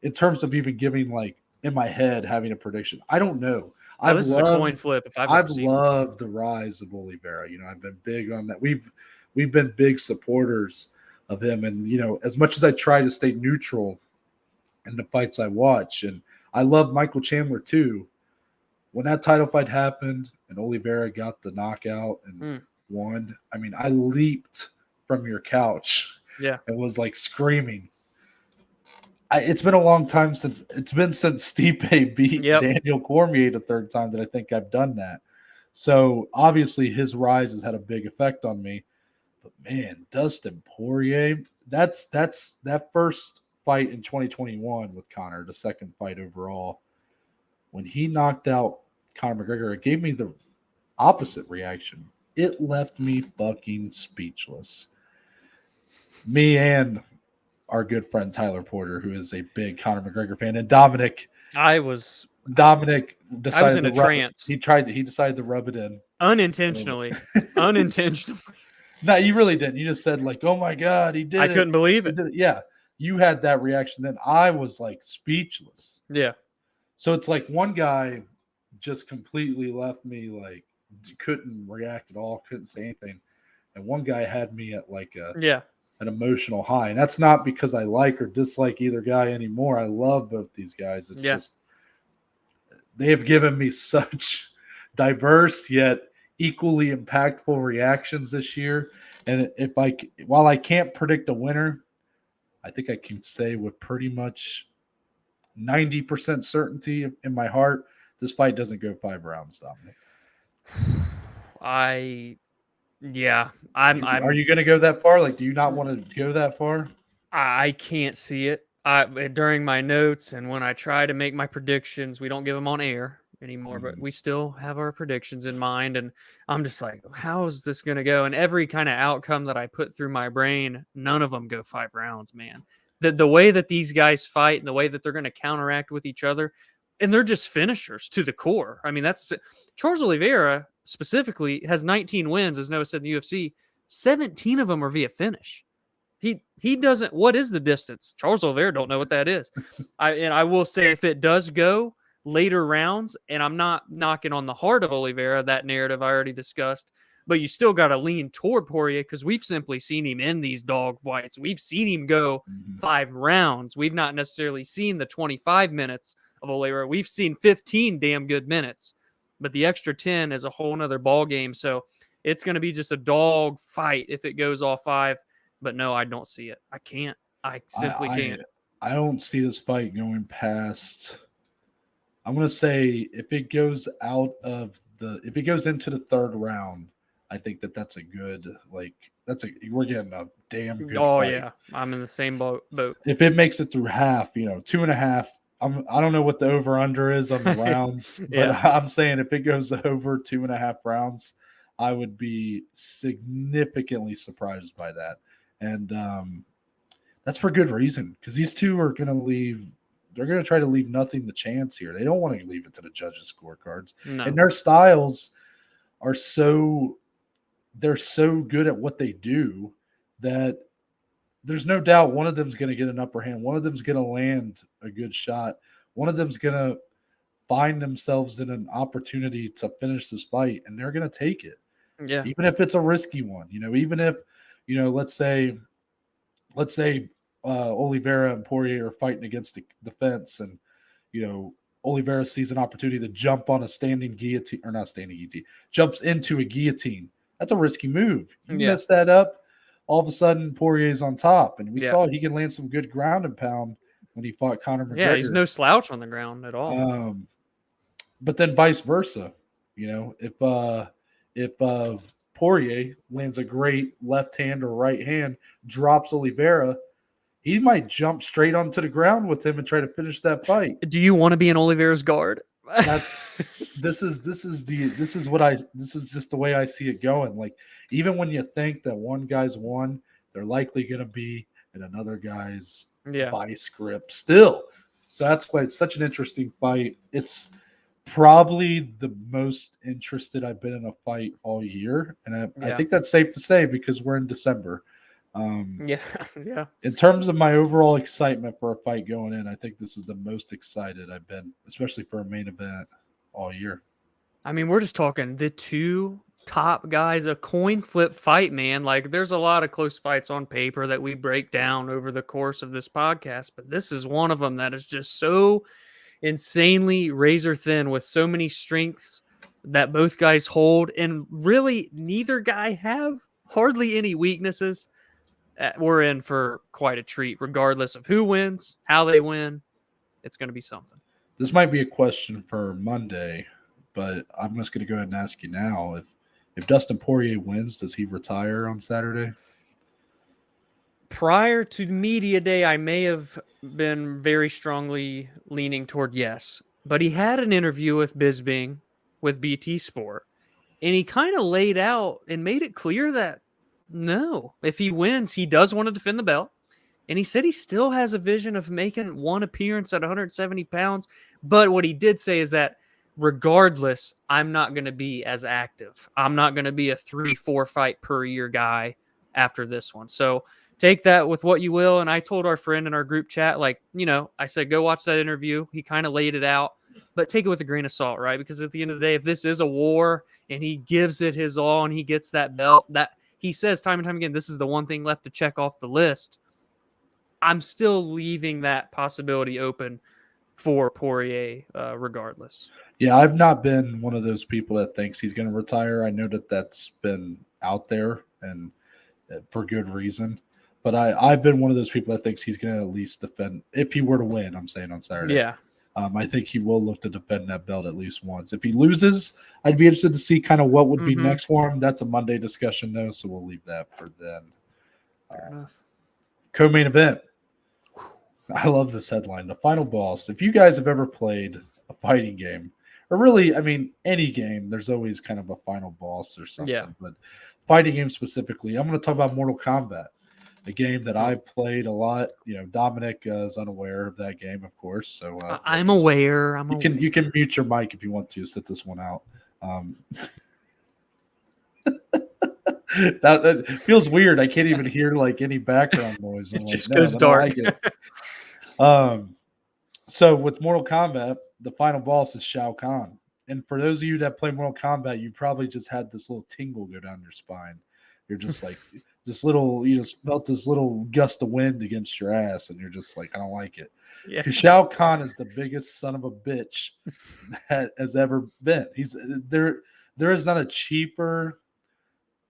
Speaker 1: in terms of even giving, in my head, having a prediction, I don't know.
Speaker 2: This is a coin flip if I've ever seen one.
Speaker 1: loved the rise of Oliveira. I've been big on that. We've been big supporters of him, and as much as I try to stay neutral in the fights I watch, and I love Michael Chandler too. When that title fight happened and Oliveira got the knockout and won, I mean, I leaped from your couch and was like screaming. It's been a long time since Stipe beat Daniel Cormier the third time that I think I've done that. So obviously his rise has had a big effect on me. But man, Dustin Poirier, that first fight in 2021 with Conor, the second fight overall, when he knocked out Conor McGregor, it gave me the opposite reaction. It left me fucking speechless. Me and our good friend Tyler Porter, who is a big Conor McGregor fan, and Dominic decided
Speaker 2: I was in a trance.
Speaker 1: He decided to rub it in
Speaker 2: unintentionally.
Speaker 1: No, you really didn't. You just said like, "Oh my god, he did it."
Speaker 2: I couldn't believe it.
Speaker 1: Yeah, you had that reaction. Then I was like speechless.
Speaker 2: Yeah.
Speaker 1: So it's like one guy just completely left me like couldn't react at all, couldn't say anything, and one guy had me at like an emotional high. And that's not because I like or dislike either guy anymore. I love both these guys. It's just they have given me such diverse yet equally impactful reactions this year. And while I can't predict a winner, I think I can say with pretty much 90% certainty in my heart, this fight doesn't go 5 rounds, Dominic.
Speaker 2: Are
Speaker 1: you going to go that far? Like, do you not want to go that far?
Speaker 2: I can't see it. During my notes and when I try to make my predictions, we don't give them on air anymore, but we still have our predictions in mind. And I'm just like, how is this going to go? And every kind of outcome that I put through my brain, none of them go 5 rounds, man. The way that these guys fight and the way that they're going to counteract with each other, and they're just finishers to the core. I mean, that's Charles Oliveira specifically has 19 wins, as Noah said in the UFC. 17 of them are via finish. He doesn't. What is the distance? Charles Oliveira don't know what that is. I will say if it does go later rounds, and I'm not knocking on the heart of Oliveira, that narrative I already discussed, but you still got to lean toward Poirier because we've simply seen him in these dog fights. We've seen him go 5 rounds. We've not necessarily seen the 25 minutes of Oliveira. We've seen 15 damn good minutes, but the extra 10 is a whole nother ball game. So it's going to be just a dog fight if it goes all 5. But no, I don't see it. I can't. I simply can't.
Speaker 1: I don't see this fight going past. I'm going to say if it goes into the 3rd round, I think that's a good, we're getting a damn good fight.
Speaker 2: Yeah. I'm in the same boat.
Speaker 1: If it makes it through half, 2.5, I don't know what the over under is on the rounds, but I'm saying if it goes over 2.5 rounds, I would be significantly surprised by that. And that's for good reason, because these two are going to leave. They're going to try to leave nothing to chance here. They don't want to leave it to the judges' scorecards. No. And their styles are they're so good at what they do that there's no doubt one of them's going to get an upper hand. One of them's going to land a good shot. One of them's going to find themselves in an opportunity to finish this fight, and they're going to take it.
Speaker 2: Yeah.
Speaker 1: Even if it's a risky one, even if, let's say Oliveira and Poirier are fighting against the fence, and Oliveira sees an opportunity to jump on a jumps into a guillotine. That's a risky move. You mess that up, all of a sudden Poirier's on top, and we saw he can land some good ground and pound when he fought Conor McGregor.
Speaker 2: Yeah, he's no slouch on the ground at all.
Speaker 1: But then vice versa, if Poirier lands a great left hand or right hand, drops Oliveira, he might jump straight onto the ground with him and try to finish that fight.
Speaker 2: Do you want to be in Oliveira's guard?
Speaker 1: This is just the way I see it going. Like, even when you think that one guy's won, they're likely going to be in another guy's vice grip still. So that's why it's such an interesting fight. It's probably the most interested I've been in a fight all year, and I think that's safe to say because we're in December. In terms of my overall excitement for a fight going in, I think this is the most excited I've been, especially for a main event all year.
Speaker 2: I mean, we're just talking the two top guys, a coin flip fight, man. Like, there's a lot of close fights on paper that we break down over the course of this podcast, but this is one of them that is just so insanely razor thin with so many strengths that both guys hold, and really neither guy have hardly any weaknesses. We're in for quite a treat, regardless of who wins, how they win. It's going to be something.
Speaker 1: This might be a question for Monday, but I'm just going to go ahead and ask you now. If Dustin Poirier wins, does he retire on Saturday?
Speaker 2: Prior to media day, I may have been very strongly leaning toward yes. But he had an interview with Bisping with BT Sport, and he kind of laid out and made it clear that no, if he wins, he does want to defend the belt. And he said he still has a vision of making one appearance at 170 pounds. But what he did say is that regardless, I'm not going to be as active. I'm not going to be a 3-4 fight per year guy after this one. So take that with what you will. And I told our friend in our group chat, like, I said, go watch that interview. He kind of laid it out, but take it with a grain of salt, right? Because at the end of the day, if this is a war and he gives it his all and he gets that belt, that he says time and time again, this is the one thing left to check off the list. I'm still leaving that possibility open for Poirier regardless.
Speaker 1: Yeah, I've not been one of those people that thinks he's going to retire. I know that that's been out there and for good reason. But I've been one of those people that thinks he's going to at least defend, if he were to win, I'm saying on Saturday.
Speaker 2: Yeah.
Speaker 1: I think he will look to defend that belt at least once. If he loses, I'd be interested to see kind of what would be next for him. That's a Monday discussion, though, so we'll leave that for then.
Speaker 2: Fair enough.
Speaker 1: Co-main event. I love this headline. The final boss. If you guys have ever played a fighting game, or really, I mean, any game, there's always kind of a final boss or something.
Speaker 2: Yeah.
Speaker 1: But fighting games specifically, I'm going to talk about Mortal Kombat, a game that I played a lot. Dominic is unaware of that game, of course. So
Speaker 2: I'm aware.
Speaker 1: You can mute your mic if you want to. Sit this one out. That feels weird. I can't even hear like any background noise.
Speaker 2: It just goes dark.
Speaker 1: So with Mortal Kombat, the final boss is Shao Kahn. And for those of you that play Mortal Kombat, you probably just had this little tingle go down your spine. You're just like you just felt this little gust of wind against your ass, and you're just like, I don't like it.
Speaker 2: Yeah.
Speaker 1: Shao Kahn is the biggest son of a bitch that has ever been. He's there is not a cheaper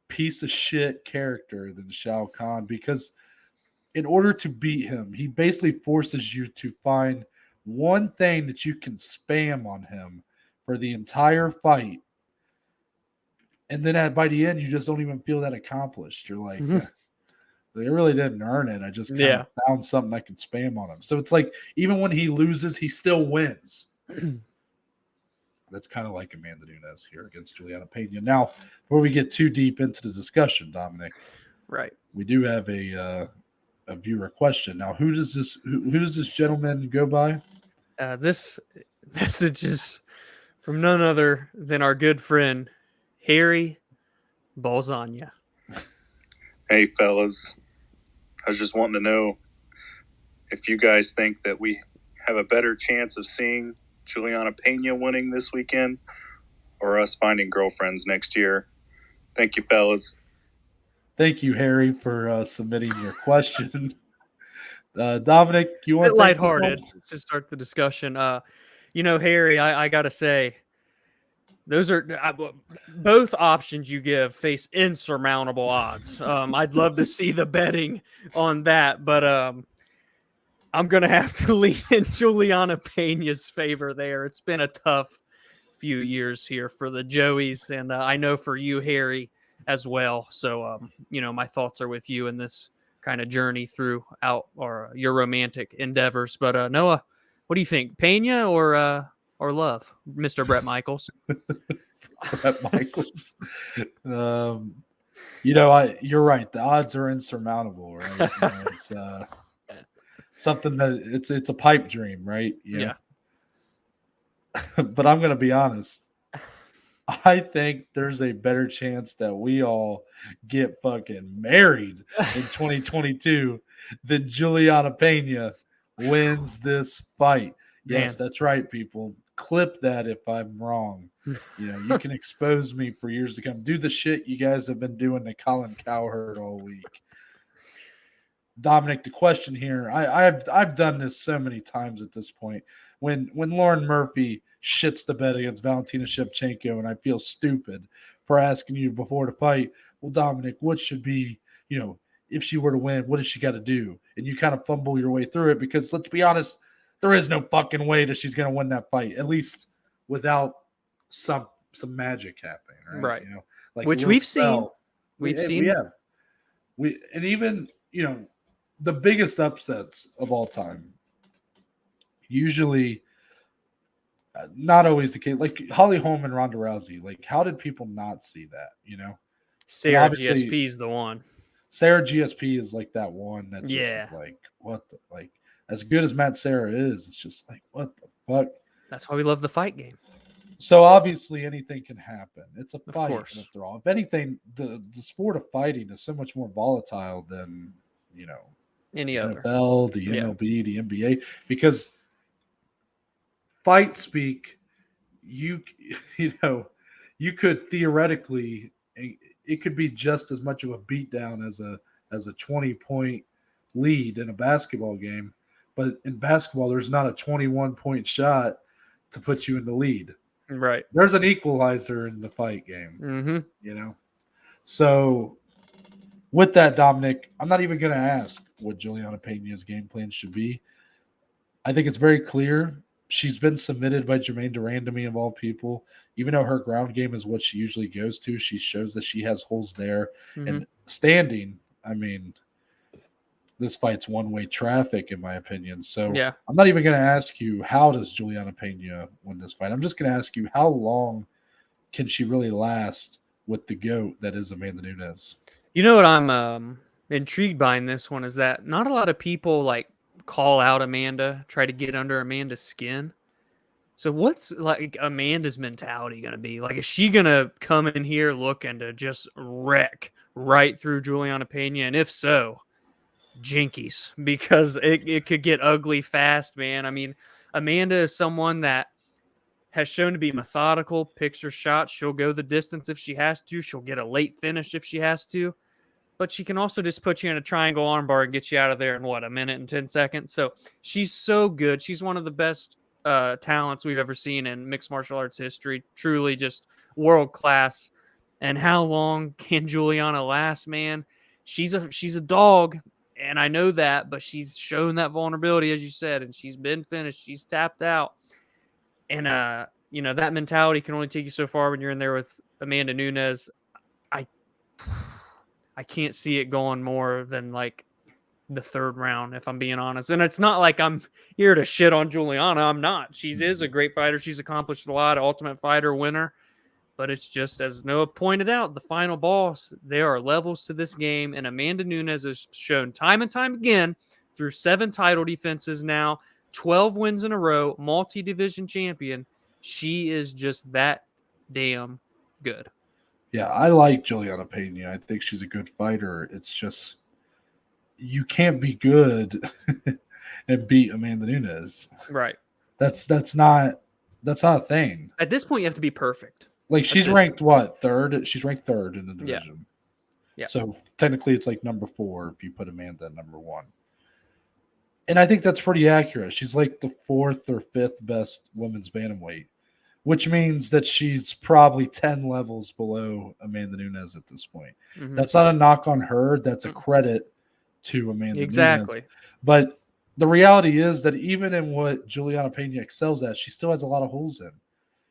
Speaker 1: piece of shit character than Shao Kahn, because in order to beat him, he basically forces you to find one thing that you can spam on him for the entire fight. And then by the end, you just don't even feel that accomplished. You're like, they really didn't earn it. I just kind of found something I could spam on him. So it's like, even when he loses, he still wins. That's kind of like Amanda Nunes here against Juliana Pena. Now, before we get too deep into the discussion, Dominic,
Speaker 2: right?
Speaker 1: We do have a viewer question. Now, who does this gentleman go by?
Speaker 2: This message is from none other than our good friend Harry Balzania.
Speaker 4: Hey, fellas. I was just wanting to know if you guys think that we have a better chance of seeing Juliana Pena winning this weekend or us finding girlfriends next year. Thank you, fellas.
Speaker 1: Thank you, Harry, for submitting your question. Dominic, you want
Speaker 2: to lighthearted to start the discussion? Harry, I got to say, those are both options you give face insurmountable odds. I'd love to see the betting on that, but I'm going to have to lean in Juliana Pena's favor there. It's been a tough few years here for the Joeys, and I know for you, Harry, as well. So, my thoughts are with you in this kind of journey throughout your romantic endeavors. But Noah, what do you think, Pena or Love, Mr. Brett Michaels?
Speaker 1: Brett Michaels. You're right. The odds are insurmountable, right? It's something that it's a pipe dream, right?
Speaker 2: Yeah.
Speaker 1: But I'm going to be honest. I think there's a better chance that we all get fucking married in 2022 than Juliana Pena wins this fight. Yes, that's right, people. Clip that if I'm wrong. You know, you can expose me for years to come. Do the shit you guys have been doing to Colin Cowherd all week. Dominic, the question here, I've done this so many times at this point. When Lauren Murphy shits the bed against Valentina Shevchenko, and I feel stupid for asking you before the fight, well, Dominic, what should be, you know, if she were to win, what does she got to do? And you kind of fumble your way through it because let's be honest, there is no fucking way that she's going to win that fight, at least without some magic happening, right?
Speaker 2: Right.
Speaker 1: You know, like
Speaker 2: Which we've seen. We've seen.
Speaker 1: And even, you know, the biggest upsets of all time, usually not always the case. Like Holly Holm and Ronda Rousey, like how did people not see that? You know,
Speaker 2: Sarah GSP is the one.
Speaker 1: Sarah GSP is like that one that just
Speaker 2: Yeah.
Speaker 1: is like, what the, like, as good as Matt Sarah is, it's just like, what the fuck?
Speaker 2: That's why we love the fight game.
Speaker 1: So obviously anything can happen. It's a fight after all. If anything, the sport of fighting is so much more volatile than, you know,
Speaker 2: any other
Speaker 1: NFL, the MLB, the NBA, because fight speak, you know, you could theoretically, it could be just as much of a beatdown as a 20-point lead in a basketball game, but in basketball there's not a 21-point shot to put you in the lead.
Speaker 2: Right.
Speaker 1: There's an equalizer in the fight game.
Speaker 2: Mm-hmm.
Speaker 1: You know, so with that, Dominic, I'm not even going to ask what Juliana Pena's game plan should be. I think it's very clear. She's been submitted by Jermaine Durand to me, of all people. Even though her ground game is what she usually goes to, she shows that she has holes there.
Speaker 2: Mm-hmm.
Speaker 1: And standing, I mean, this fight's one-way traffic, in my opinion. So
Speaker 2: yeah.
Speaker 1: I'm not even going to ask you, how does Juliana Pena win this fight? I'm just going to ask you, how long can she really last with the GOAT that is Amanda Nunes?
Speaker 2: You know what I'm intrigued by in this one is that not a lot of people like call out Amanda, try to get under Amanda's skin. So what's like Amanda's mentality going to be? Like, is she going to come in here looking to just wreck right through Juliana Pena? And if so, jinkies, because it could get ugly fast, man. I mean, Amanda is someone that has shown to be methodical, picks her shots. She'll go the distance if she has to. She'll get a late finish if she has to. But she can also just put you in a triangle armbar and get you out of there in, what, a minute and 10 seconds? So she's so good. She's one of the best talents we've ever seen in mixed martial arts history. Truly just world class. And how long can Juliana last, man? She's a dog, and I know that, but she's shown that vulnerability, as you said, and she's been finished. She's tapped out. And, you know, that mentality can only take you so far when you're in there with Amanda Nunes. I can't see it going more than like the third round, if I'm being honest. And it's not like I'm here to shit on Juliana. I'm not. She is a great fighter. She's accomplished a lot, Ultimate Fighter winner. But it's just, as Noah pointed out, the final boss, there are levels to this game. And Amanda Nunes has shown time and time again through 7 title defenses now, 12 wins in a row, multi-division champion. She is just that damn good.
Speaker 1: Yeah, I like Juliana Pena. I think she's a good fighter. It's just, you can't be good and beat Amanda Nunes.
Speaker 2: Right.
Speaker 1: That's not a thing.
Speaker 2: At this point, you have to be perfect.
Speaker 1: Like, she's ranked what? Third? She's ranked third in the division.
Speaker 2: Yeah.
Speaker 1: So technically it's like number 4 if you put Amanda at number 1. And I think that's pretty accurate. She's like the 4th or 5th best women's bantamweight, which means that she's probably 10 levels below Amanda Nunes at this point. Mm-hmm. That's not a knock on her. That's a credit to Amanda Nunes. But the reality is that even in what Juliana Pena excels at, she still has a lot of holes in.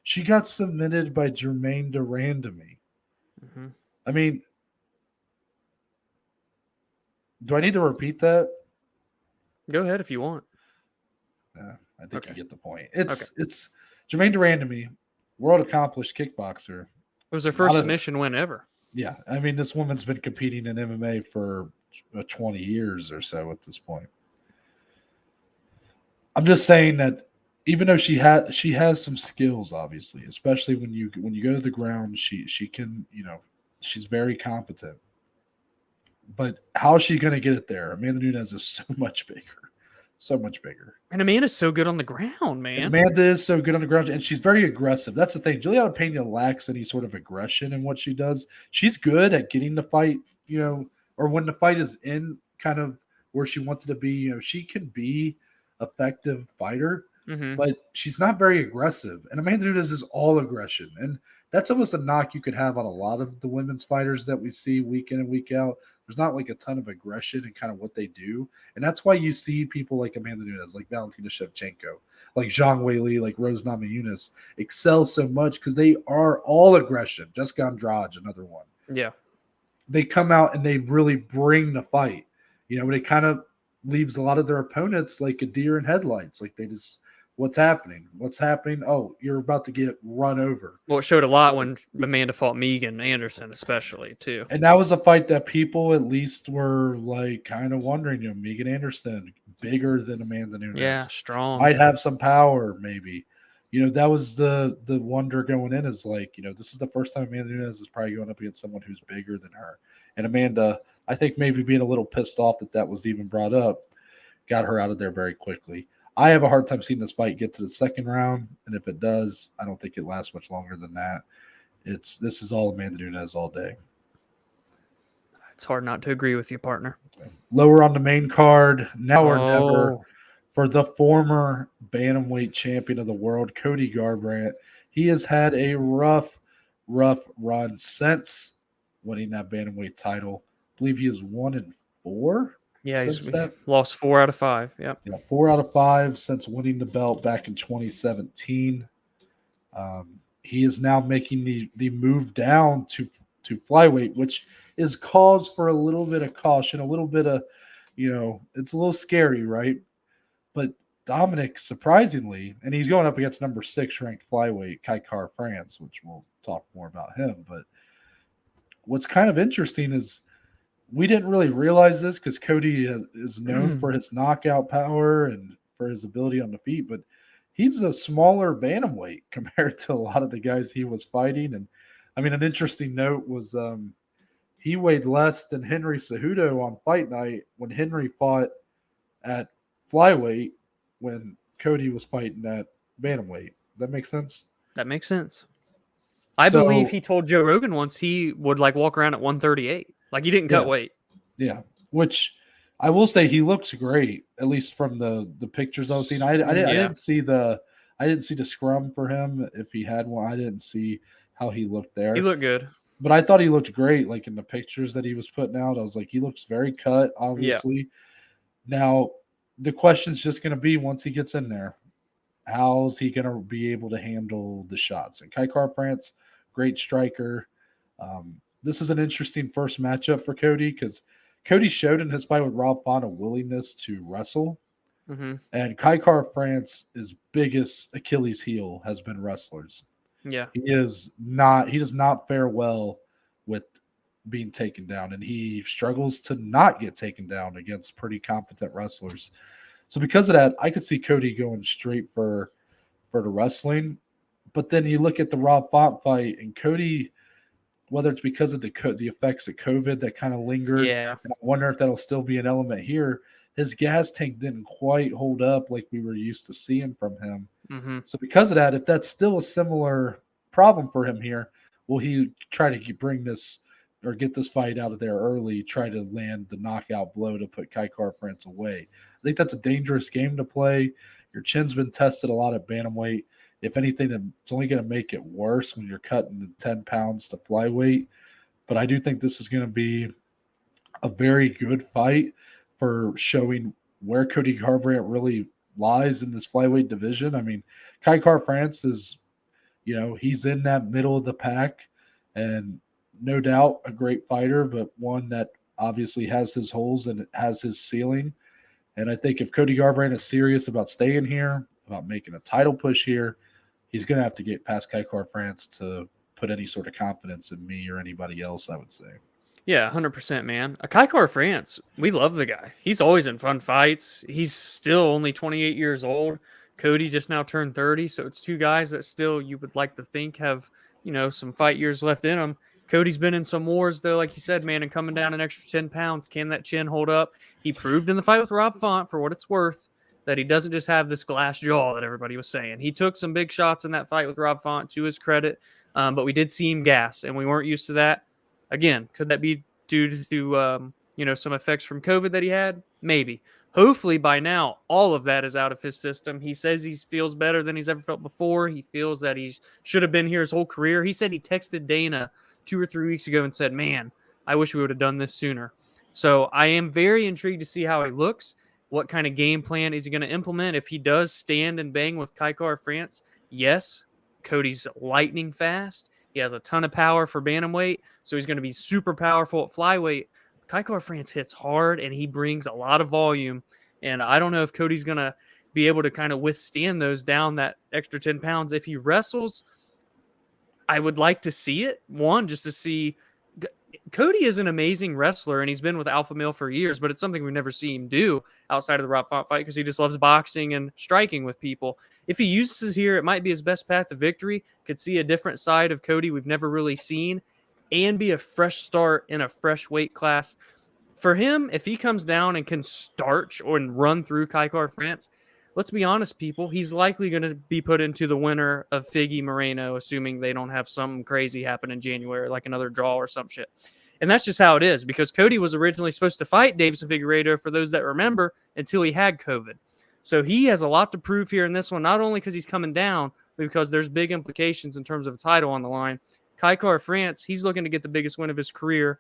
Speaker 1: She got submitted by Jermaine Durand to me. Mm-hmm. I mean, do I need to repeat that?
Speaker 2: Go ahead if you want.
Speaker 1: I think you get the point. It's Jermaine Durand to me, world accomplished kickboxer.
Speaker 2: It was her first submission win ever.
Speaker 1: Yeah. I mean, this woman's been competing in MMA for 20 years or so at this point. I'm just saying that even though she has some skills, obviously, especially when you go to the ground, she can, you know, she's very competent. But how is she going to get it there? Amanda Nunes is so much bigger, So much bigger.
Speaker 2: And Amanda's so good on the ground,
Speaker 1: And
Speaker 2: man.
Speaker 1: Amanda is so good on the ground, and she's very aggressive. That's the thing. Juliana Pena lacks any sort of aggression in what she does. She's good at getting the fight, or when the fight is in kind of where she wants it to be. She can be effective fighter, but she's not very aggressive. And Amanda Nunes is all aggression, and that's almost a knock you could have on a lot of the women's fighters that we see week in and week out. There's not like a ton of aggression in kind of what they do. And that's why you see people like Amanda Nunes, like Valentina Shevchenko, like Zhang Weili, like Rose Namajunas excel so much because they are all aggression. Jessica Andrade, another one.
Speaker 2: Yeah.
Speaker 1: They come out and they really bring the fight. It kind of leaves a lot of their opponents like a deer in headlights. Like they just, what's happening? What's happening? Oh, you're about to get run over.
Speaker 2: Well, it showed a lot when Amanda fought Megan Anderson, especially, too.
Speaker 1: And that was a fight that people at least were like kind of wondering, Megan Anderson, bigger than Amanda Nunes.
Speaker 2: Yeah, strong.
Speaker 1: Might have some power, maybe. That was the wonder going in is like, this is the first time Amanda Nunes is probably going up against someone who's bigger than her. And Amanda, I think maybe being a little pissed off that was even brought up, got her out of there very quickly. I have a hard time seeing this fight get to the second round, and if it does, I don't think it lasts much longer than that. This is all Amanda Nunes all day.
Speaker 2: It's hard not to agree with you, partner.
Speaker 1: Lower on the main card, now or never, for the former bantamweight champion of the world, Cody Garbrandt. He has had a rough run since winning that bantamweight title. I believe he is 1-4.
Speaker 2: Yeah, he's lost 4 out of 5. Yep.
Speaker 1: Yeah, 4 out of 5 since winning the belt back in 2017. He is now making the move down to flyweight, which is cause for a little bit of caution, a little bit of, it's a little scary, right? But Dominic, surprisingly, and he's going up against number 6 ranked flyweight, Kaikar France, which we'll talk more about him. But what's kind of interesting is we didn't really realize this because Cody is known for his knockout power and for his ability on the feet, but he's a smaller bantamweight compared to a lot of the guys he was fighting. And I mean, an interesting note was he weighed less than Henry Cejudo on Fight Night when Henry fought at flyweight when Cody was fighting at bantamweight. Does that make sense?
Speaker 2: That makes sense. I believe he told Joe Rogan once he would walk around at 138. Like he didn't cut weight.
Speaker 1: Yeah, which I will say he looks great, at least from the pictures I was seeing. I didn't see the scrum for him if he had one. I didn't see how he looked there.
Speaker 2: He looked good.
Speaker 1: But I thought he looked great, like in the pictures that he was putting out. I was like, he looks very cut, obviously. Yeah. Now, the question's just going to be once he gets in there, how's he going to be able to handle the shots? And Kaikar France, great striker. This is an interesting first matchup for Cody because Cody showed in his fight with Rob Font a willingness to wrestle. And Kaikar France's biggest Achilles heel has been wrestlers.
Speaker 2: Yeah.
Speaker 1: He does not fare well with being taken down, and he struggles to not get taken down against pretty competent wrestlers. So because of that, I could see Cody going straight for the wrestling. But then you look at the Rob Font fight, and Cody, whether it's because of the effects of COVID that kind of lingered, and I wonder if that'll still be an element here. His gas tank didn't quite hold up like we were used to seeing from him. So because of that, if that's still a similar problem for him here, will he try to bring this or get this fight out of there early, try to land the knockout blow to put Kaikar France away? I think that's a dangerous game to play. Your chin's been tested a lot at bantamweight. If anything, it's only going to make it worse when you're cutting the 10 pounds to flyweight. But I do think this is going to be a very good fight for showing where Cody Garbrandt really lies in this flyweight division. I mean, Kaikar France is, he's in that middle of the pack and no doubt a great fighter, but one that obviously has his holes and has his ceiling. And I think if Cody Garbrandt is serious about staying here, about making a title push here, he's going to have to get past Kaikar France to put any sort of confidence in me or anybody else, I would say.
Speaker 2: Yeah, 100%, man. Kaikar France, we love the guy. He's always in fun fights. He's still only 28 years old. Cody just now turned 30, so it's two guys that still you would like to think have, some fight years left in them. Cody's been in some wars, though, like you said, man, and coming down an extra 10 pounds. Can that chin hold up? He proved in the fight with Rob Font, for what it's worth, that he doesn't just have this glass jaw that everybody was saying. He took some big shots in that fight with Rob Font, to his credit, but we did see him gas, and we weren't used to that. Again, could that be due to some effects from COVID that he had? Maybe. Hopefully by now, all of that is out of his system. He says he feels better than he's ever felt before. He feels that he should have been here his whole career. He said he texted Dana 2 or 3 weeks ago and said, man, I wish we would have done this sooner. So I am very intrigued to see how he looks. What kind of game plan is he going to implement? If he does stand and bang with Kaikar France, yes, Cody's lightning fast. He has a ton of power for bantamweight, so he's going to be super powerful at flyweight. Kaikar France hits hard, and he brings a lot of volume, and I don't know if Cody's going to be able to kind of withstand those down that extra 10 pounds. If he wrestles, I would like to see it. One, just to see. Cody is an amazing wrestler, and he's been with Alpha Male for years, but it's something we've never seen him do outside of the Rob Font fight because he just loves boxing and striking with people. If he uses it here, it might be his best path to victory. Could see a different side of Cody we've never really seen and be a fresh start in a fresh weight class. For him, if he comes down and can starch or run through Kaikar France, let's be honest, people, he's likely going to be put into the winner of Figgy Moreno, assuming they don't have something crazy happen in January, like another draw or some shit. And that's just how it is, because Cody was originally supposed to fight Davison Figueiredo, for those that remember, until he had COVID. So he has a lot to prove here in this one, not only because he's coming down, but because there's big implications in terms of a title on the line. Kaikar France, he's looking to get the biggest win of his career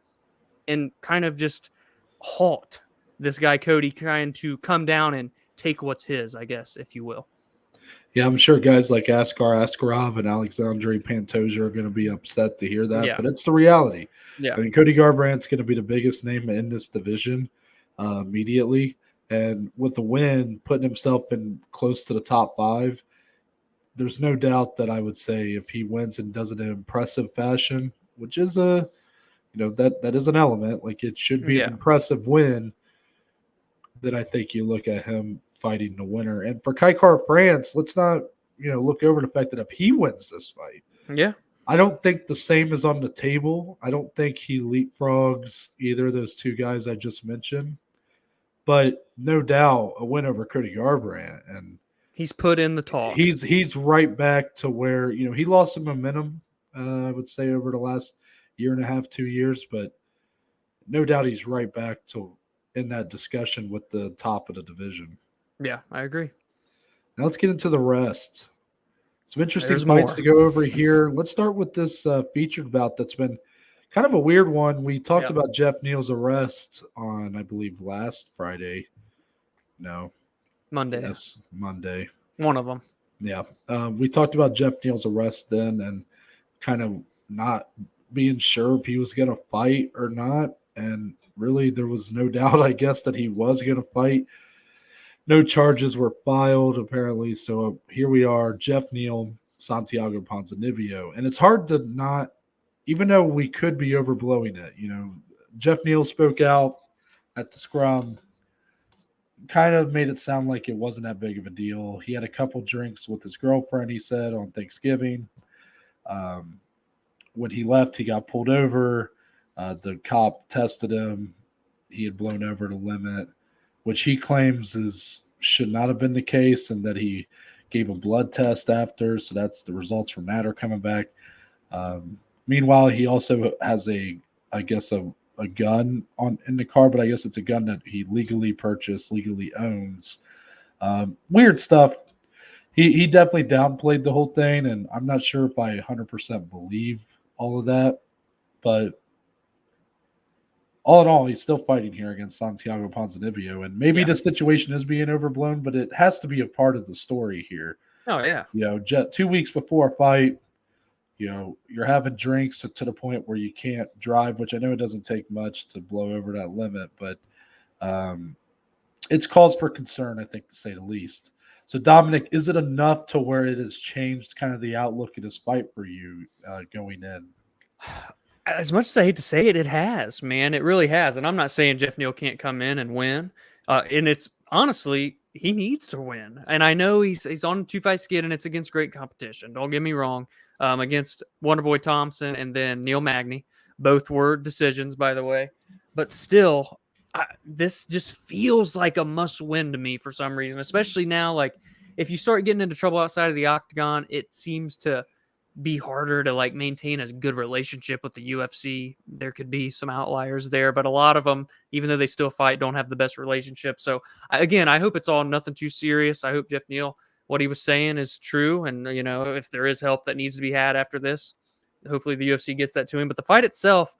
Speaker 2: and kind of just halt this guy Cody trying to come down and take what's his, I guess, if you will.
Speaker 1: Yeah, I'm sure guys like Askar Askarov and Alexandre Pantoja are going to be upset to hear that, but it's the reality.
Speaker 2: Yeah,
Speaker 1: I mean, Cody Garbrandt's going to be the biggest name in this division immediately, and with the win, putting himself in close to the top 5, there's no doubt that I would say if he wins and does it in an impressive fashion, which is that is an element, like it should be an impressive win, then I think you look at him fighting the winner. And for Kaikar France, let's not, look over the fact that if he wins this fight, I don't think the same is on the table. I don't think he leapfrogs either of those two guys I just mentioned. But no doubt a win over Cody Garbrandt, and
Speaker 2: he's put in the talk.
Speaker 1: He's right back to where, he lost some momentum, I would say, over the last year and a half, 2 years, but no doubt he's right back to in that discussion with the top of the division.
Speaker 2: Yeah, I agree.
Speaker 1: Now let's get into the rest. Some interesting fights to go over here. Let's start with this featured bout that's been kind of a weird one. We talked about Jeff Neal's arrest on, I believe, last Friday. No.
Speaker 2: Monday.
Speaker 1: Yes, Monday.
Speaker 2: One of them.
Speaker 1: Yeah. We talked about Jeff Neal's arrest then and kind of not being sure if he was going to fight or not. And really, there was no doubt, I guess, that he was going to fight. No charges were filed, apparently. So here we are, Jeff Neal, Santiago Ponzinibbio. And it's hard to not, even though we could be overblowing it, Jeff Neal spoke out at the scrum, kind of made it sound like it wasn't that big of a deal. He had a couple drinks with his girlfriend, he said, on Thanksgiving. When he left, he got pulled over. The cop tested him. He had blown over the limit, which he claims should not have been the case, and that he gave a blood test after. So that's the results from that are coming back. Meanwhile, he also has a gun in the car, but I guess it's a gun that he legally purchased, legally owns. Weird stuff. He definitely downplayed the whole thing, and I'm not sure if I 100% believe all of that, but all in all, he's still fighting here against Santiago Ponzinibbio, and maybe the situation is being overblown, but it has to be a part of the story here.
Speaker 2: Oh, yeah.
Speaker 1: 2 weeks before a fight, you're having drinks to the point where you can't drive, which I know it doesn't take much to blow over that limit, but it's cause for concern, I think, to say the least. So, Dominic, is it enough to where it has changed kind of the outlook of this fight for you going in?
Speaker 2: As much as I hate to say it, it has, man. It really has. And I'm not saying Jeff Neal can't come in and win. And it's honestly, he needs to win. And I know he's on a 2-fight skid, and it's against great competition. Don't get me wrong. Against Wonderboy Thompson and then Neil Magny. Both were decisions, by the way. But still, this just feels like a must-win to me for some reason, especially now. Like, if you start getting into trouble outside of the octagon, it seems to be harder to like maintain a good relationship with the UFC. There could be some outliers there, but a lot of them, even though they still fight, don't have the best relationship. So again, I hope it's all nothing too serious. I hope Jeff Neal, what he was saying is true. And, you know, if there is help that needs to be had after this, hopefully the UFC gets that to him. But the fight itself,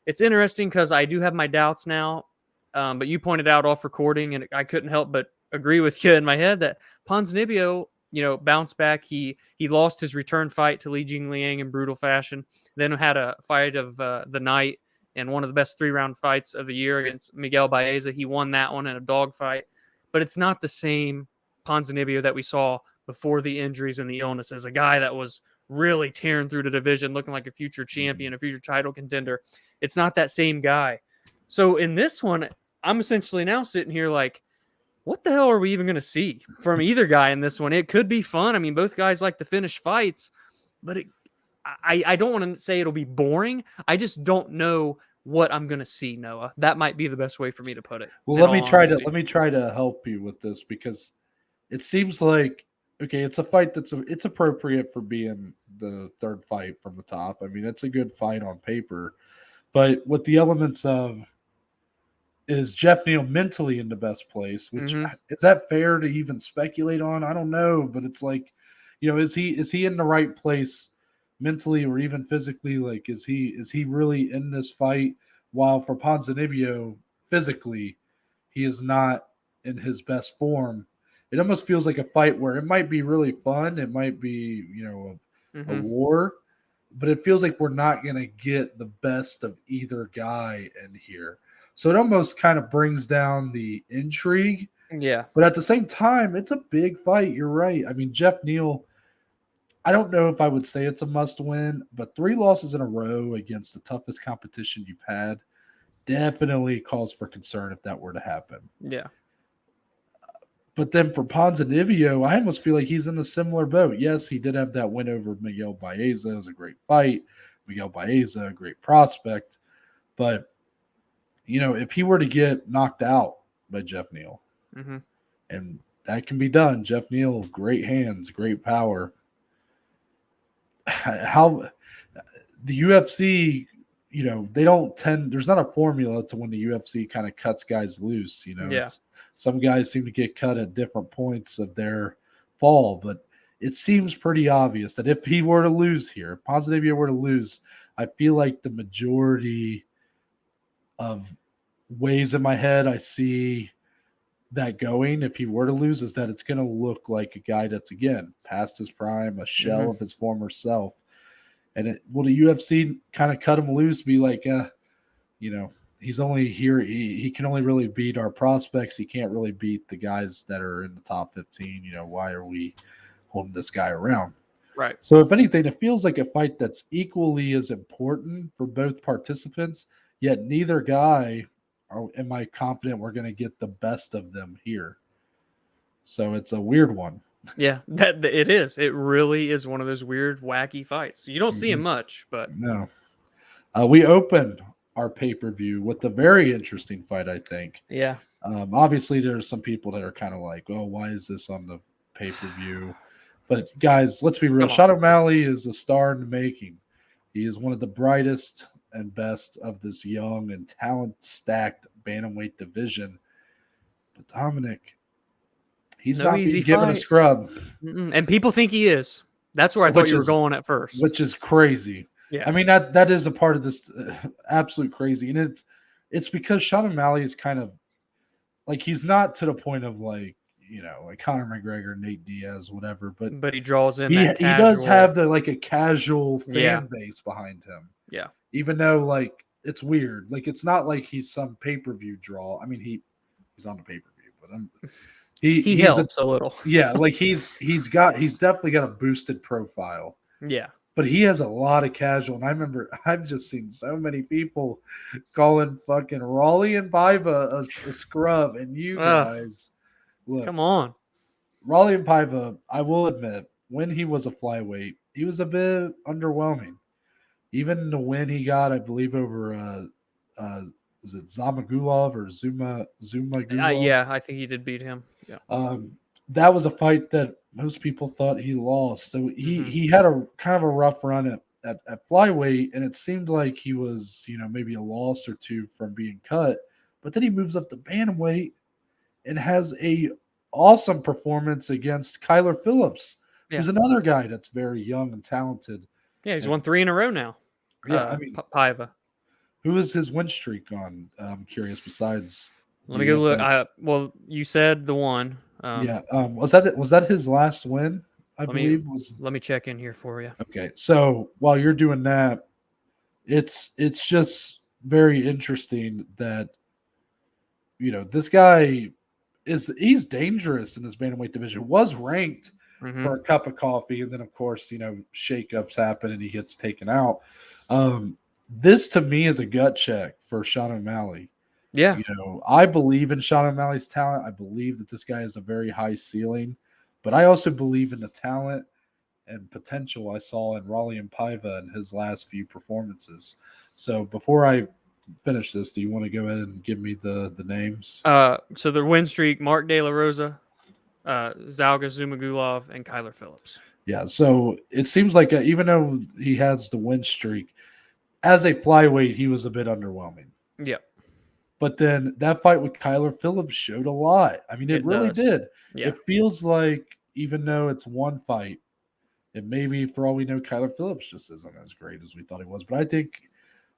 Speaker 2: it's interesting because I do have my doubts now. But you pointed out off recording, and I couldn't help but agree with you in my head that Ponzinibbio, you know, bounced back. He lost his return fight to Li Jingliang in brutal fashion. Then had a fight of the night and one of the best 3-round fights of the year against Miguel Baeza. He won that one in a dogfight. But it's not the same Ponzinibbio that we saw before the injuries and the illnesses. A guy that was really tearing through the division, looking like a future champion, a future title contender. It's not that same guy. So in this one, I'm essentially now sitting here like, what the hell are we even going to see from either guy in this one? It could be fun. I mean, both guys like to finish fights, but I don't want to say it'll be boring. I just don't know what I'm going to see, Noah. That might be the best way for me to put it.
Speaker 1: Well, let me try to help you with this, because it seems like, okay, it's a fight it's appropriate for being the third fight from the top. I mean, it's a good fight on paper, but with the elements of, is Jeff Neal mentally in the best place? Which is that fair to even speculate on? I don't know, but it's like, you know, is he in the right place mentally or even physically? Like, is he really in this fight? While for Ponzinibbio, physically, he is not in his best form. It almost feels like a fight where it might be really fun. It might be, you know, a war, but it feels like we're not going to get the best of either guy in here. So it almost kind of brings down the intrigue.
Speaker 2: Yeah.
Speaker 1: But at the same time, it's a big fight. You're right. I mean, Jeff Neal, I don't know if I would say it's a must-win, but 3 losses in a row against the toughest competition you've had definitely calls for concern if that were to happen.
Speaker 2: Yeah.
Speaker 1: But then for Ponzinibbio, I almost feel like he's in a similar boat. Yes, he did have that win over Miguel Baeza. It was a great fight. Miguel Baeza, a great prospect. But you know, if he were to get knocked out by Jeff Neal, and that can be done, Jeff Neal, great hands, great power. How the UFC, you know, they don't tend, there's not a formula to when the UFC kind of cuts guys loose. You know, some guys seem to get cut at different points of their fall, but it seems pretty obvious that if he were to lose here, if Ponzinibbio were to lose, I feel like the majority of ways in my head I see that going, if he were to lose, is that it's going to look like a guy that's, again, past his prime, a shell of his former self. And will the UFC kind of cut him loose, be like, you know, he's only here, he can only really beat our prospects. He can't really beat the guys that are in the top 15. You know, why are we holding this guy around?
Speaker 2: Right.
Speaker 1: So if anything, it feels like a fight that's equally as important for both participants, yet neither guy am I confident we're going to get the best of them here. So it's a weird one.
Speaker 2: Yeah, that it is. It really is one of those weird, wacky fights. You don't see him much, but
Speaker 1: no. We opened our pay-per-view with a very interesting fight, I think.
Speaker 2: Yeah.
Speaker 1: Obviously, there's some people that are kind of like, oh, why is this on the pay-per-view? But guys, let's be real. Sean O'Malley is a star in the making. He is one of the brightest and best of this young and talent-stacked bantamweight division. But Dominic, he's not being given a scrub.
Speaker 2: And people think he is. That's where I thought you were going at first.
Speaker 1: Which is crazy. Yeah. I mean, that is a part of this absolute crazy. And it's because Sean O'Malley is kind of like, he's not to the point of like, you know, like Conor McGregor, Nate Diaz, whatever. But
Speaker 2: he draws in
Speaker 1: he does have a casual fan base behind him.
Speaker 2: Yeah.
Speaker 1: Even though, like, it's weird. Like, it's not like he's some pay-per-view draw. I mean, he's on the pay-per-view, but he
Speaker 2: helps a little.
Speaker 1: Yeah, like he's definitely got a boosted profile.
Speaker 2: Yeah.
Speaker 1: But he has a lot of casual. And I remember I've just seen so many people calling fucking Raleigh and Paiva a scrub. And you guys, look.
Speaker 2: Come on.
Speaker 1: Raleigh and Paiva, I will admit, when he was a flyweight, he was a bit underwhelming. Even the win he got, I believe, over is it Zamagulov or Zumagulov?
Speaker 2: Yeah, I think he did beat him. Yeah.
Speaker 1: That was a fight that most people thought he lost. So he had a kind of a rough run at flyweight, and it seemed like he was, maybe a loss or two from being cut. But then he moves up to bantamweight and has a awesome performance against Kyler Phillips, who's another guy that's very young and talented.
Speaker 2: Yeah, he's won 3 in a row now.
Speaker 1: Yeah,
Speaker 2: Paiva.
Speaker 1: Who is his win streak on? I'm curious. Besides,
Speaker 2: Let me go look. Well, you said the one.
Speaker 1: Was that his last win? I believe was.
Speaker 2: Let me check in here for you.
Speaker 1: Okay, so while you're doing that, it's just very interesting that this guy he's dangerous in this bantamweight division. Was ranked for a cup of coffee, and then of course shakeups happen and he gets taken out. This to me is a gut check for Sean O'Malley.
Speaker 2: Yeah.
Speaker 1: I believe in Sean O'Malley's talent. I believe that this guy has a very high ceiling, but I also believe in the talent and potential I saw in Raleigh Paiva in his last few performances. So before I finish this, do you want to go ahead and give me the names?
Speaker 2: So the win streak: Mark De La Rosa, Zalga Zumagulov, and Kyler Phillips.
Speaker 1: Yeah. So it seems like even though he has the win streak, as a flyweight, he was a bit underwhelming.
Speaker 2: Yeah.
Speaker 1: But then that fight with Kyler Phillips showed a lot. I mean, it really did.
Speaker 2: Yeah.
Speaker 1: It feels like even though it's one fight, it maybe for all we know, Kyler Phillips just isn't as great as we thought he was. But I think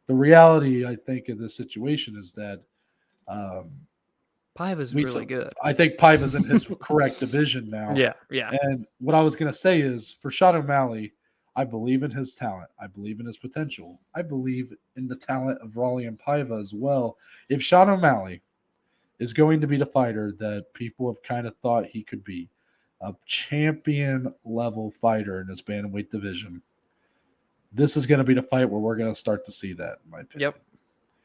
Speaker 1: the reality, of this situation is that
Speaker 2: Paiva's really good.
Speaker 1: I think Paiva's in his correct division now.
Speaker 2: Yeah.
Speaker 1: And what I was going to say is for Sean O'Malley, I believe in his talent. I believe in his potential. I believe in the talent of Raleigh Paiva as well. If Sean O'Malley is going to be the fighter that people have kind of thought he could be, a champion level fighter in this bantamweight division, this is going to be the fight where we're going to start to see that, in my opinion.
Speaker 2: Yep.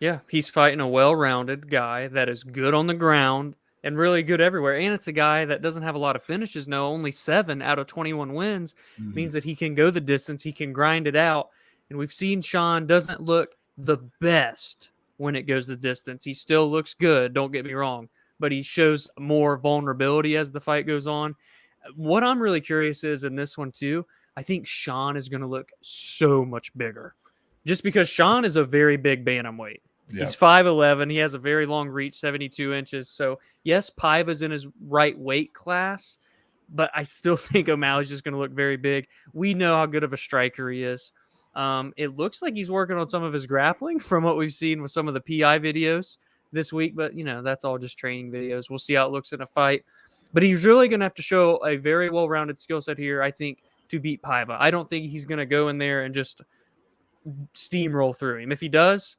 Speaker 2: Yeah, he's fighting a well-rounded guy that is good on the ground and really good everywhere. And it's a guy that doesn't have a lot of finishes. No, only 7 out of 21 wins means that he can go the distance. He can grind it out. And we've seen Sean doesn't look the best when it goes the distance. He still looks good, don't get me wrong, but he shows more vulnerability as the fight goes on. What I'm really curious is in this one too, I think Sean is going to look so much bigger just because Sean is a very big bantamweight. Yeah. He's 5'11". He has a very long reach, 72 inches. So, yes, Paiva's in his right weight class, but I still think O'Malley's just going to look very big. We know how good of a striker he is. It looks like he's working on some of his grappling from what we've seen with some of the PI videos this week, but, that's all just training videos. We'll see how it looks in a fight. But he's really going to have to show a very well-rounded skill set here, I think, to beat Paiva. I don't think he's going to go in there and just steamroll through him. If he does,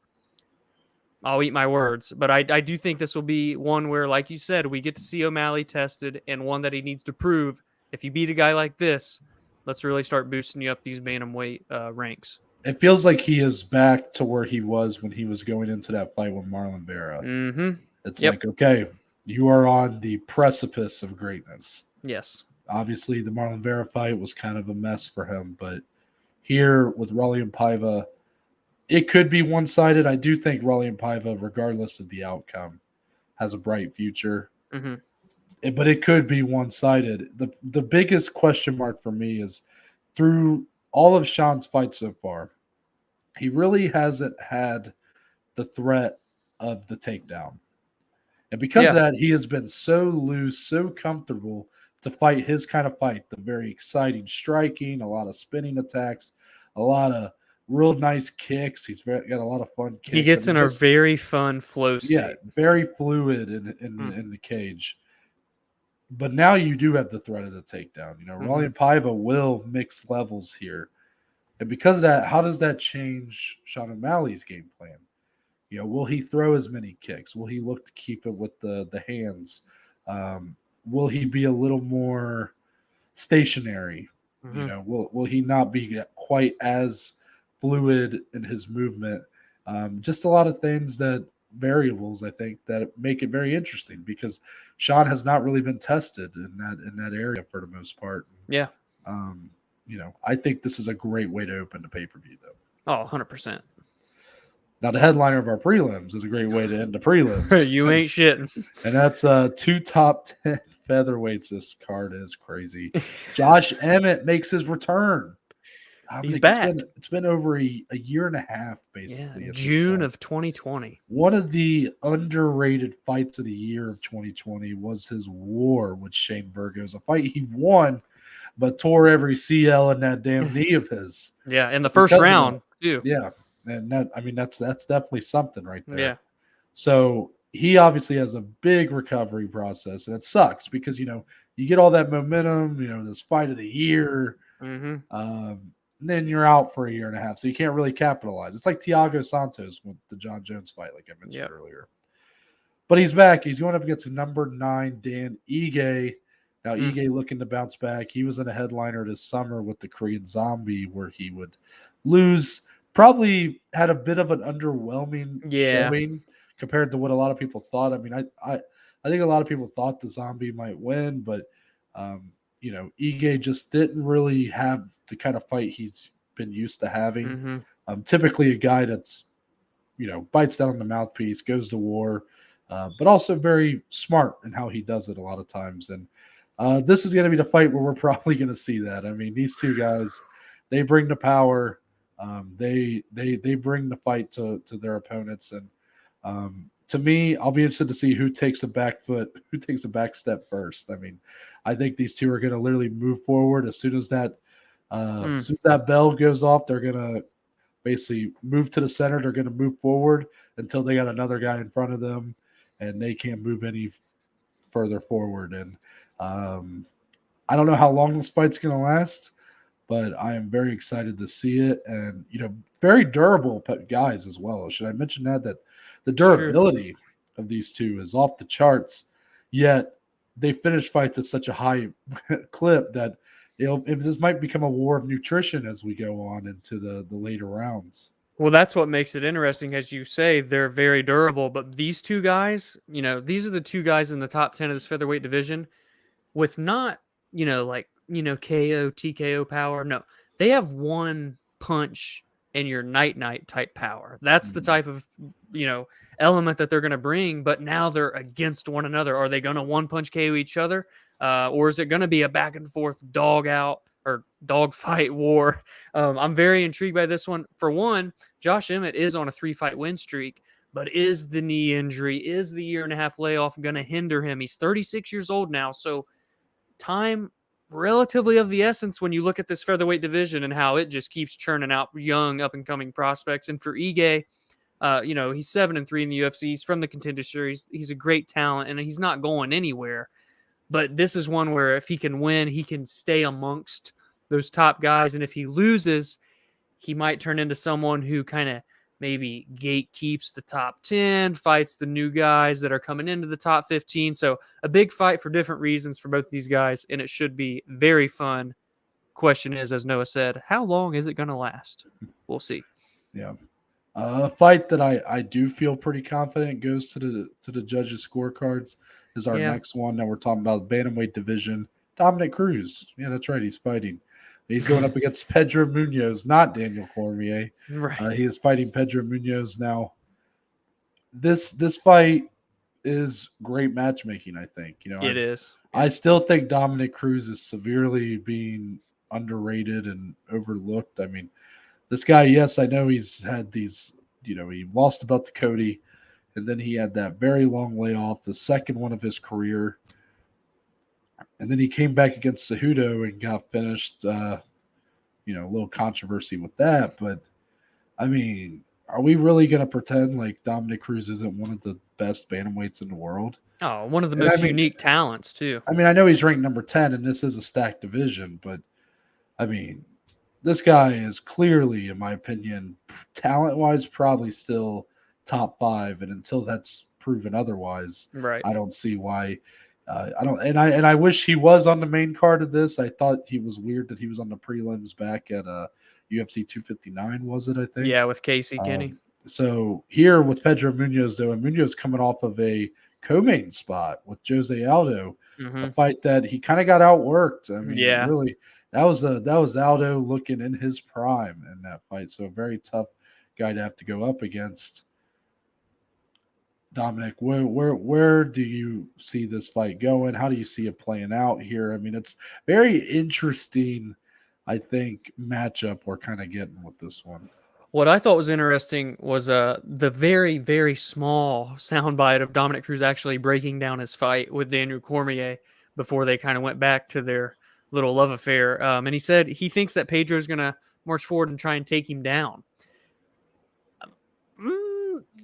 Speaker 2: I'll eat my words. But I do think this will be one where, like you said, we get to see O'Malley tested and one that he needs to prove. If you beat a guy like this, let's really start boosting you up these bantamweight ranks.
Speaker 1: It feels like he is back to where he was when he was going into that fight with Marlon Vera. It's like, okay, you are on the precipice of greatness.
Speaker 2: Yes.
Speaker 1: Obviously, the Marlon Vera fight was kind of a mess for him, but here with Raleigh Paiva, it could be one-sided. I do think Raleigh Paiva, regardless of the outcome, has a bright future. But it could be one-sided. The biggest question mark for me is through all of Sean's fights so far, he really hasn't had the threat of the takedown. And because of that, he has been so loose, so comfortable to fight his kind of fight, the very exciting striking, a lot of spinning attacks, a lot of real nice kicks. He's got a lot of fun kicks.
Speaker 2: He gets in a very fun flow state.
Speaker 1: Yeah, very fluid in the cage. But now you do have the threat of the takedown. Raleigh Paiva will mix levels here. And because of that, how does that change Sean O'Malley's game plan? Will he throw as many kicks? Will he look to keep it with the hands? Will he be a little more stationary? Will he not be quite as fluid in his movement? Just a lot of things variables, I think, that make it very interesting because Sean has not really been tested in that area for the most part.
Speaker 2: Yeah.
Speaker 1: I think this is a great way to open the pay-per-view, though.
Speaker 2: Oh, 100%.
Speaker 1: Now, the headliner of our prelims is a great way to end the prelims.
Speaker 2: You ain't shitting.
Speaker 1: And that's 2 top 10 featherweights. This card is crazy. Josh Emmett makes his return.
Speaker 2: He's back.
Speaker 1: It's been over a year and a half, basically.
Speaker 2: Yeah,
Speaker 1: at this
Speaker 2: June
Speaker 1: point.
Speaker 2: of 2020.
Speaker 1: One of the underrated fights of the year of 2020 was his war with Shane Burgos, a fight he won, but tore every CL in that damn knee of his.
Speaker 2: Yeah, in the first
Speaker 1: Because of
Speaker 2: round, too.
Speaker 1: Yeah, and that's definitely something right there.
Speaker 2: Yeah.
Speaker 1: So he obviously has a big recovery process, and it sucks because you get all that momentum, this fight of the year.
Speaker 2: Mm-hmm.
Speaker 1: Then you're out for a year and a half, so you can't really capitalize. It's like Thiago Santos with the John Jones fight, like I mentioned earlier. But he's back. He's going up against a number 9 Dan Ige. Now, Ige looking to bounce back. He was in a headliner this summer with the Korean Zombie where he would lose. Probably had a bit of an underwhelming showing compared to what a lot of people thought. I mean, I think a lot of people thought the Zombie might win, but Ige just didn't really have the kind of fight he's been used to having. Typically a guy that's, bites down on the mouthpiece, goes to war, but also very smart in how he does it a lot of times. And this is going to be the fight where we're probably going to see that. I mean, these two guys, they bring the power. They bring the fight to their opponents. And to me, I'll be interested to see who takes a back step first. I mean, I think these two are going to literally move forward as soon as that bell goes off. They're going to basically move to the center. They're going to move forward until they got another guy in front of them, and they can't move any further forward. And I don't know how long this fight's going to last, but I am very excited to see it. And very durable guys as well. Should I mention that the durability of these two is off the charts, yet they finish fights at such a high clip that if this might become a war of nutrition as we go on into the later rounds.
Speaker 2: Well, that's what makes it interesting. As you say, they're very durable, but these two guys, these are the two guys in the top 10 of this featherweight division with not, KO, TKO power. No, they have one punch and your night type power. That's the type of, element that they're going to bring, but now they're against one another. Are they going to one punch KO each other? Or is it going to be a back and forth dog fight war? I'm very intrigued by this one. For one, Josh Emmett is on a 3-fight win streak, but is the knee injury, is the year and a half layoff going to hinder him? He's 36 years old now. So time relatively of the essence when you look at this featherweight division and how it just keeps churning out young up and coming prospects. And for Ige, he's 7-3 in the UFC. He's from the Contender Series. He's a great talent, and he's not going anywhere. But this is one where if he can win, he can stay amongst those top guys. And if he loses, he might turn into someone who kind of maybe gatekeeps the top 10, fights the new guys that are coming into the top 15. So a big fight for different reasons for both these guys, and it should be very fun. Question is, as Noah said, how long is it going to last? We'll see.
Speaker 1: Yeah. A fight that I do feel pretty confident goes to the judges' scorecards is our next one. Now we're talking about the bantamweight division. Dominick Cruz. Yeah, that's right. He's fighting. He's going up against Pedro Munoz, not Daniel Cormier.
Speaker 2: Right.
Speaker 1: He is fighting Pedro Munoz now. This fight is great matchmaking, I think.
Speaker 2: It is.
Speaker 1: I still think Dominick Cruz is severely being underrated and overlooked. I mean, this guy, yes, I know he's had these, he lost about to Cody, and then he had that very long layoff, the second one of his career. And then he came back against Cejudo and got finished, a little controversy with that. But, I mean, are we really going to pretend like Dominick Cruz isn't one of the best bantamweights in the world?
Speaker 2: Oh, one of the most unique talents, too.
Speaker 1: I mean, I know he's ranked number 10, and this is a stacked division, but, I mean, this guy is clearly, in my opinion, talent-wise, probably still top 5. And until that's proven otherwise,
Speaker 2: right,
Speaker 1: I don't see why. I wish he was on the main card of this. I thought he was weird that he was on the prelims back at UFC 259, was it? I think.
Speaker 2: Yeah, with Casey Kenny.
Speaker 1: So here with Pedro Munoz, though, and Munoz coming off of a co-main spot with Jose Aldo, a fight that he kind of got outworked. I mean, really, that was Aldo looking in his prime in that fight. So a very tough guy to have to go up against. Dominic, where do you see this fight going? How do you see it playing out here? I mean, it's very interesting, I think, matchup we're kind of getting with this one.
Speaker 2: What I thought was interesting was the very, very small soundbite of Dominick Cruz actually breaking down his fight with Daniel Cormier before they kind of went back to their little love affair. And he said he thinks that Pedro's going to march forward and try and take him down.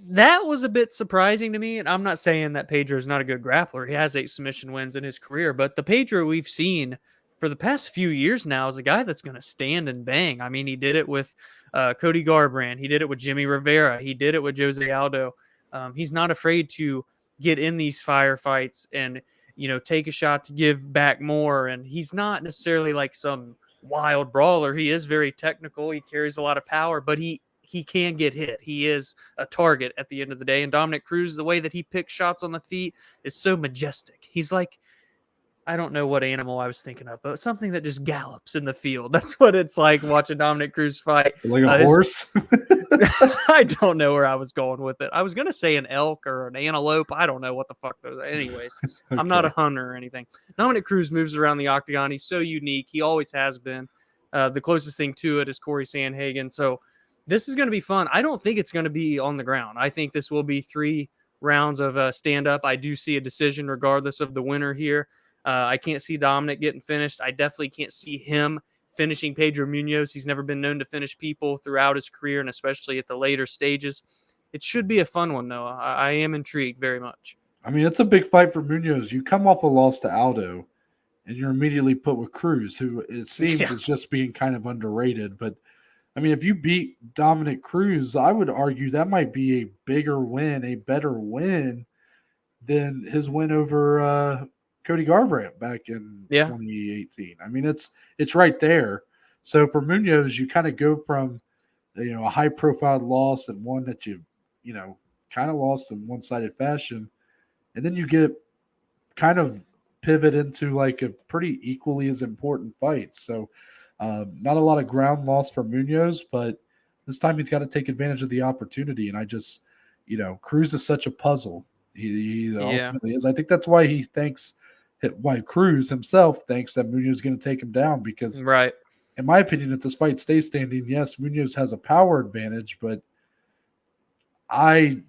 Speaker 2: That was a bit surprising to me, and I'm not saying that Pedro is not a good grappler. He has 8 submission wins in his career, but the Pedro we've seen for the past few years now is a guy that's going to stand and bang. I mean, he did it with Cody Garbrandt. He did it with Jimmy Rivera. He did it with Jose Aldo. He's not afraid to get in these firefights and, take a shot to give back more, and he's not necessarily like some wild brawler. He is very technical. He carries a lot of power, but he can get hit. He is a target at the end of the day. And Dominick Cruz, the way that he picks shots on the feet is so majestic. He's like, I don't know what animal I was thinking of, but something that just gallops in the field. That's what it's like watching Dominick Cruz fight.
Speaker 1: Like a horse?
Speaker 2: I don't know where I was going with it. I was going to say an elk or an antelope. I don't know what the fuck those are. Anyways, okay. I'm not a hunter or anything. Dominick Cruz moves around the octagon. He's so unique. He always has been. The closest thing to it is Corey Sandhagen. So this is going to be fun. I don't think it's going to be on the ground. I think this will be 3 rounds of stand-up. I do see a decision regardless of the winner here. I can't see Dominic getting finished. I definitely can't see him finishing Pedro Munoz. He's never been known to finish people throughout his career, and especially at the later stages. It should be a fun one, though. I am intrigued very much.
Speaker 1: I mean, it's a big fight for Munoz. You come off a loss to Aldo, and you're immediately put with Cruz, who it seems is just being kind of underrated. But, I mean, if you beat Dominick Cruz, I would argue that might be a bigger win, a better win than his win over Cody Garbrandt back in 2018. I mean, it's right there. So for Munoz, you kind of go from a high profile loss and one that you kind of lost in one-sided fashion, and then you get kind of pivot into like a pretty equally as important fight. So not a lot of ground loss for Munoz, but this time he's got to take advantage of the opportunity. And I just, Cruz is such a puzzle. He ultimately is. I think that's why why Cruz himself thinks that Munoz is going to take him down, because in my opinion, if this fight stays standing, yes, Munoz has a power advantage, but I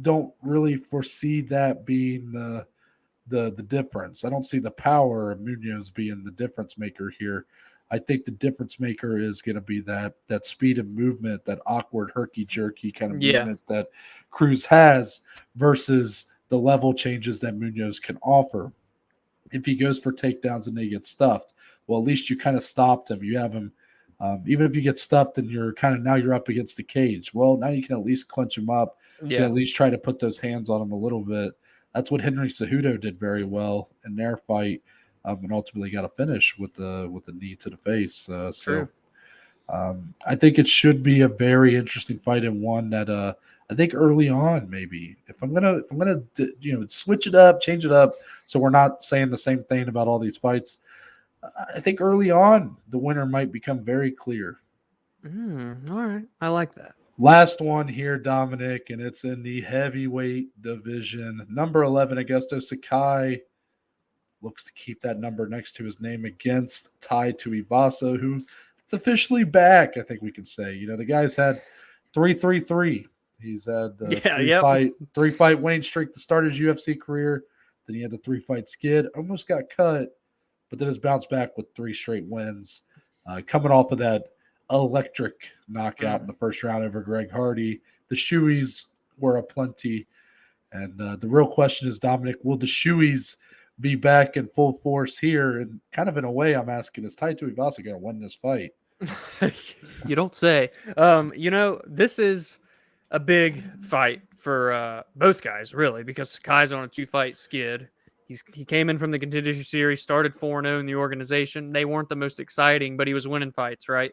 Speaker 1: don't really foresee that being the difference. I don't see the power of Munoz being the difference maker here. I think the difference maker is going to be that speed of movement, that awkward herky-jerky kind of movement that Cruz has versus the level changes that Munoz can offer. If he goes for takedowns and they get stuffed, well, at least you kind of stopped him. You have him, even if you get stuffed and you're up against the cage. Well, now you can at least clinch him up. You can at least try to put those hands on him a little bit. That's what Henry Cejudo did very well in their fight, and ultimately got a finish with the knee to the face. I think it should be a very interesting fight, and one that I think early on, maybe if I'm gonna switch it up, change it up, so we're not saying the same thing about all these fights. I think early on the winner might become very clear.
Speaker 2: All right, I like that.
Speaker 1: Last one here, Dominic, and it's in the heavyweight division. Number 11, Augusto Sakai looks to keep that number next to his name against Tai Tuivasa, who is officially back. I think we can say. The guy's had 3-3-3. He's had the 3-fight winning streak to start his UFC career. Then he had the 3-fight skid. Almost got cut, but then has bounced back with 3 straight wins. Coming off of that electric knockout in the first round over Greg Hardy. The shoeys were aplenty. And the real question is, Dominic, will the shoeys be back in full force here? And kind of in a way, I'm asking, is Tai Tuivasa going to win this fight?
Speaker 2: You don't say. This is a big fight for both guys, really, because Sakai's on a 2-fight skid. He came in from the Contingency Series, started 4-0 in the organization. They weren't the most exciting, but he was winning fights, right?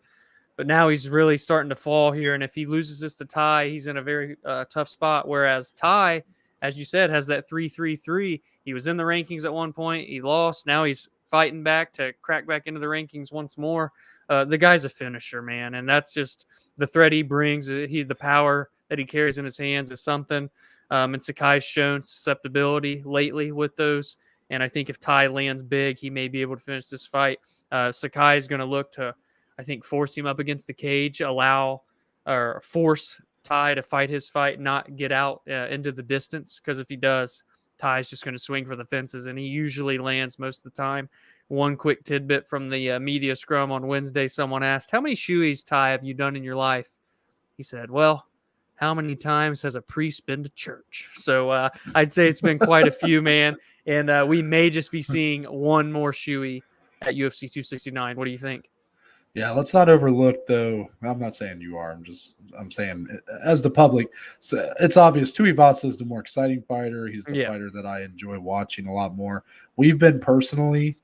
Speaker 2: But now he's really starting to fall here, and if he loses this to Tai, he's in a very tough spot, whereas Tai, as you said, has that 3-3-3. He was in the rankings at one point. He lost. Now he's fighting back to crack back into the rankings once more. The guy's a finisher, man, and that's just the threat he brings, the power that he carries in his hands is something. And Sakai's shown susceptibility lately with those. And I think if Ty lands big, he may be able to finish this fight. Sakai is going to look to, I think, force him up against the cage, force Ty to fight his fight, not get out into the distance. Because if he does, Ty's just going to swing for the fences, and he usually lands most of the time. One quick tidbit from the media scrum on Wednesday, someone asked, how many shoeys, Ty, have you done in your life? He said, well, how many times has a priest been to church? So I'd say it's been quite a few, man. And we may just be seeing one more shoey at UFC 269. What do you think?
Speaker 1: Yeah, let's not overlook, though. I'm not saying you are. I'm saying as the public, it's obvious Tuivasa is the more exciting fighter. He's the fighter that I enjoy watching a lot more. We've been personally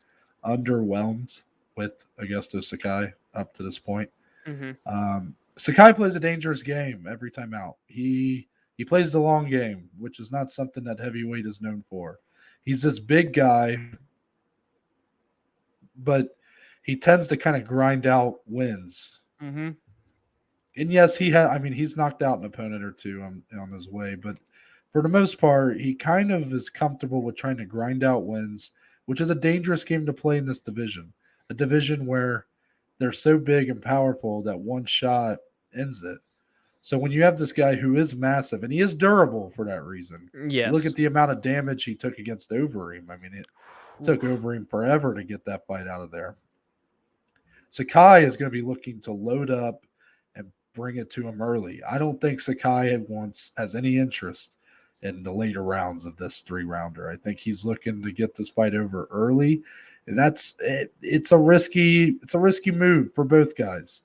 Speaker 1: underwhelmed with Augusto Sakai up to this point.
Speaker 2: Mm-hmm.
Speaker 1: Sakai plays a dangerous game every time out. He plays the long game, which is not something that heavyweight is known for. He's this big guy, but he tends to kind of grind out wins.
Speaker 2: Mm-hmm.
Speaker 1: And yes, he's knocked out an opponent or two on his way, but for the most part, he kind of is comfortable with trying to grind out wins, which is a dangerous game to play in this division. A division where they're so big and powerful that one shot ends it. So when you have this guy who is massive, and he is durable for that reason.
Speaker 2: Yes.
Speaker 1: You look at the amount of damage he took against Overeem. I mean, it took Overeem forever to get that fight out of there. Sakai is going to be looking to load up and bring it to him early. I don't think Sakai has any interest in the later rounds of this 3-rounder. I think he's looking to get this fight over early, and it's a risky move for both guys.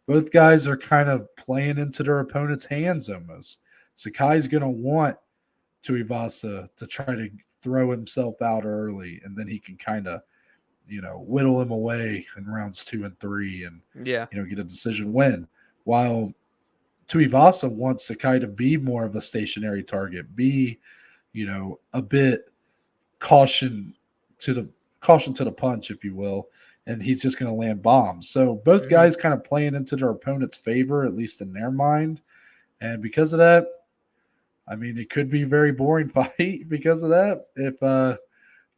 Speaker 1: Both guys are kind of playing into their opponent's hands almost. Sakai's going to want Tuivasa to try to throw himself out early, and then he can kind of whittle him away in rounds 2 and 3 and, get a decision win. While Tuivasa wants Sakai to be more of a stationary target, be, a bit caution to the punch, if you will, and he's just going to land bombs. So both guys kind of playing into their opponent's favor, at least in their mind. And because of that, I mean, it could be a very boring fight because of that.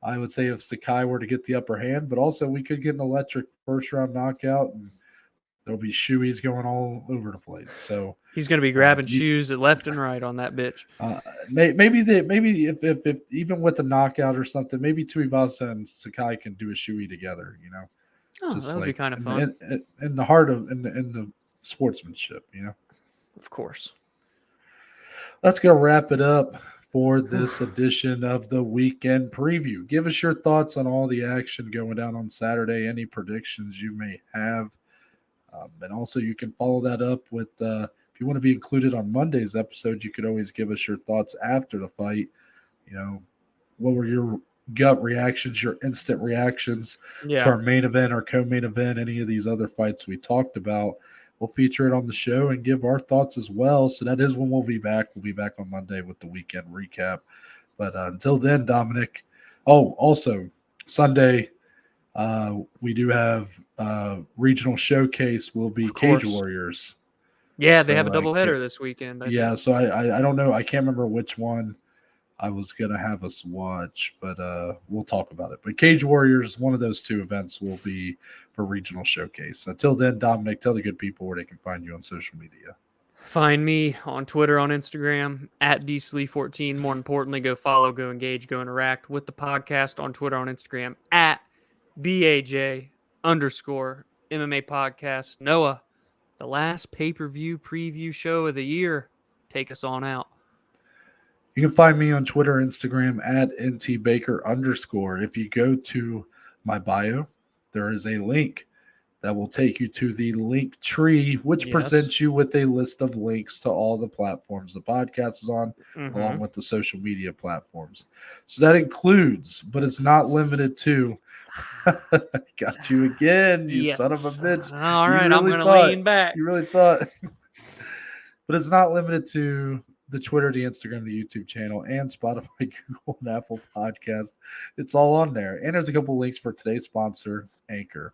Speaker 1: I would say if Sakai were to get the upper hand, but also we could get an electric first-round knockout, and there'll be shoeys going all over the place. So
Speaker 2: he's going to be grabbing shoes left and right on that bitch.
Speaker 1: Maybe if even with a knockout or something, maybe Tuivasa and Sakai can do a shoey together.
Speaker 2: Oh, that would be kind of fun.
Speaker 1: In the heart of in the sportsmanship,
Speaker 2: Of course.
Speaker 1: Let's go wrap it up for this edition of the Weekend Preview. Give us your thoughts on all the action going down on Saturday, any predictions you may have. And also you can follow that up with, if you want to be included on Monday's episode, you could always give us your thoughts after the fight. What were your gut reactions, your instant reactions to our main event or co-main event, any of these other fights we talked about. We'll feature it on the show and give our thoughts as well. So that is when we'll be back. We'll be back on Monday with the weekend recap. But until then, Dominic. Oh, also, Sunday, we do have regional showcase will be Cage Warriors.
Speaker 2: Yeah, they have a doubleheader this weekend.
Speaker 1: So I don't know. I can't remember which one I was going to have us watch, but we'll talk about it. But Cage Warriors, one of those two events will be for regional showcase. Until then, Dominic, tell the good people where they can find you on social media.
Speaker 2: Find me on Twitter, on Instagram, at DSlee14. More importantly, go follow, go engage, go interact with the podcast on Twitter, on Instagram, at BAJ_MMA podcast. Noah, the last pay-per-view preview show of the year. Take us on out.
Speaker 1: You can find me on Twitter, Instagram, at ntbaker_. If you go to my bio, there is a link that will take you to the link tree, which presents you with a list of links to all the platforms the podcast is on, along with the social media platforms. So that includes, but it's not limited to, got you again, you son of a bitch.
Speaker 2: All right, I'm going to lean back.
Speaker 1: You really thought. But it's not limited to the Twitter, the Instagram, the YouTube channel, and Spotify, Google, and Apple Podcast. It's all on there. And there's a couple links for today's sponsor, Anchor.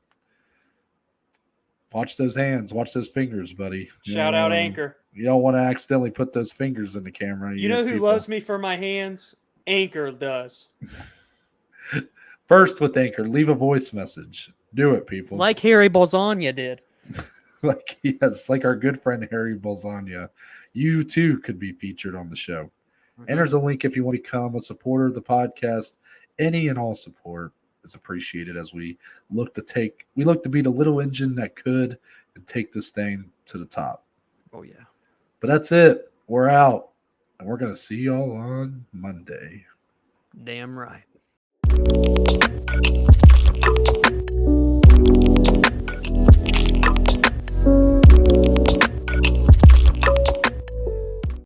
Speaker 1: Watch those hands. Watch those fingers, buddy.
Speaker 2: Shout out Anchor.
Speaker 1: You don't want to accidentally put those fingers in the camera.
Speaker 2: You know who loves me for my hands? Anchor does.
Speaker 1: First with Anchor, leave a voice message. Do it, people.
Speaker 2: Like Harry Bolzania did.
Speaker 1: Like our good friend Harry Bolzania. You too could be featured on the show. And there's a link if you want to become a supporter of the podcast. Any and all support is appreciated as we look to be the little engine that could and take this thing to the top.
Speaker 2: Oh yeah.
Speaker 1: But that's it. We're out. And we're gonna see y'all on Monday.
Speaker 2: Damn right.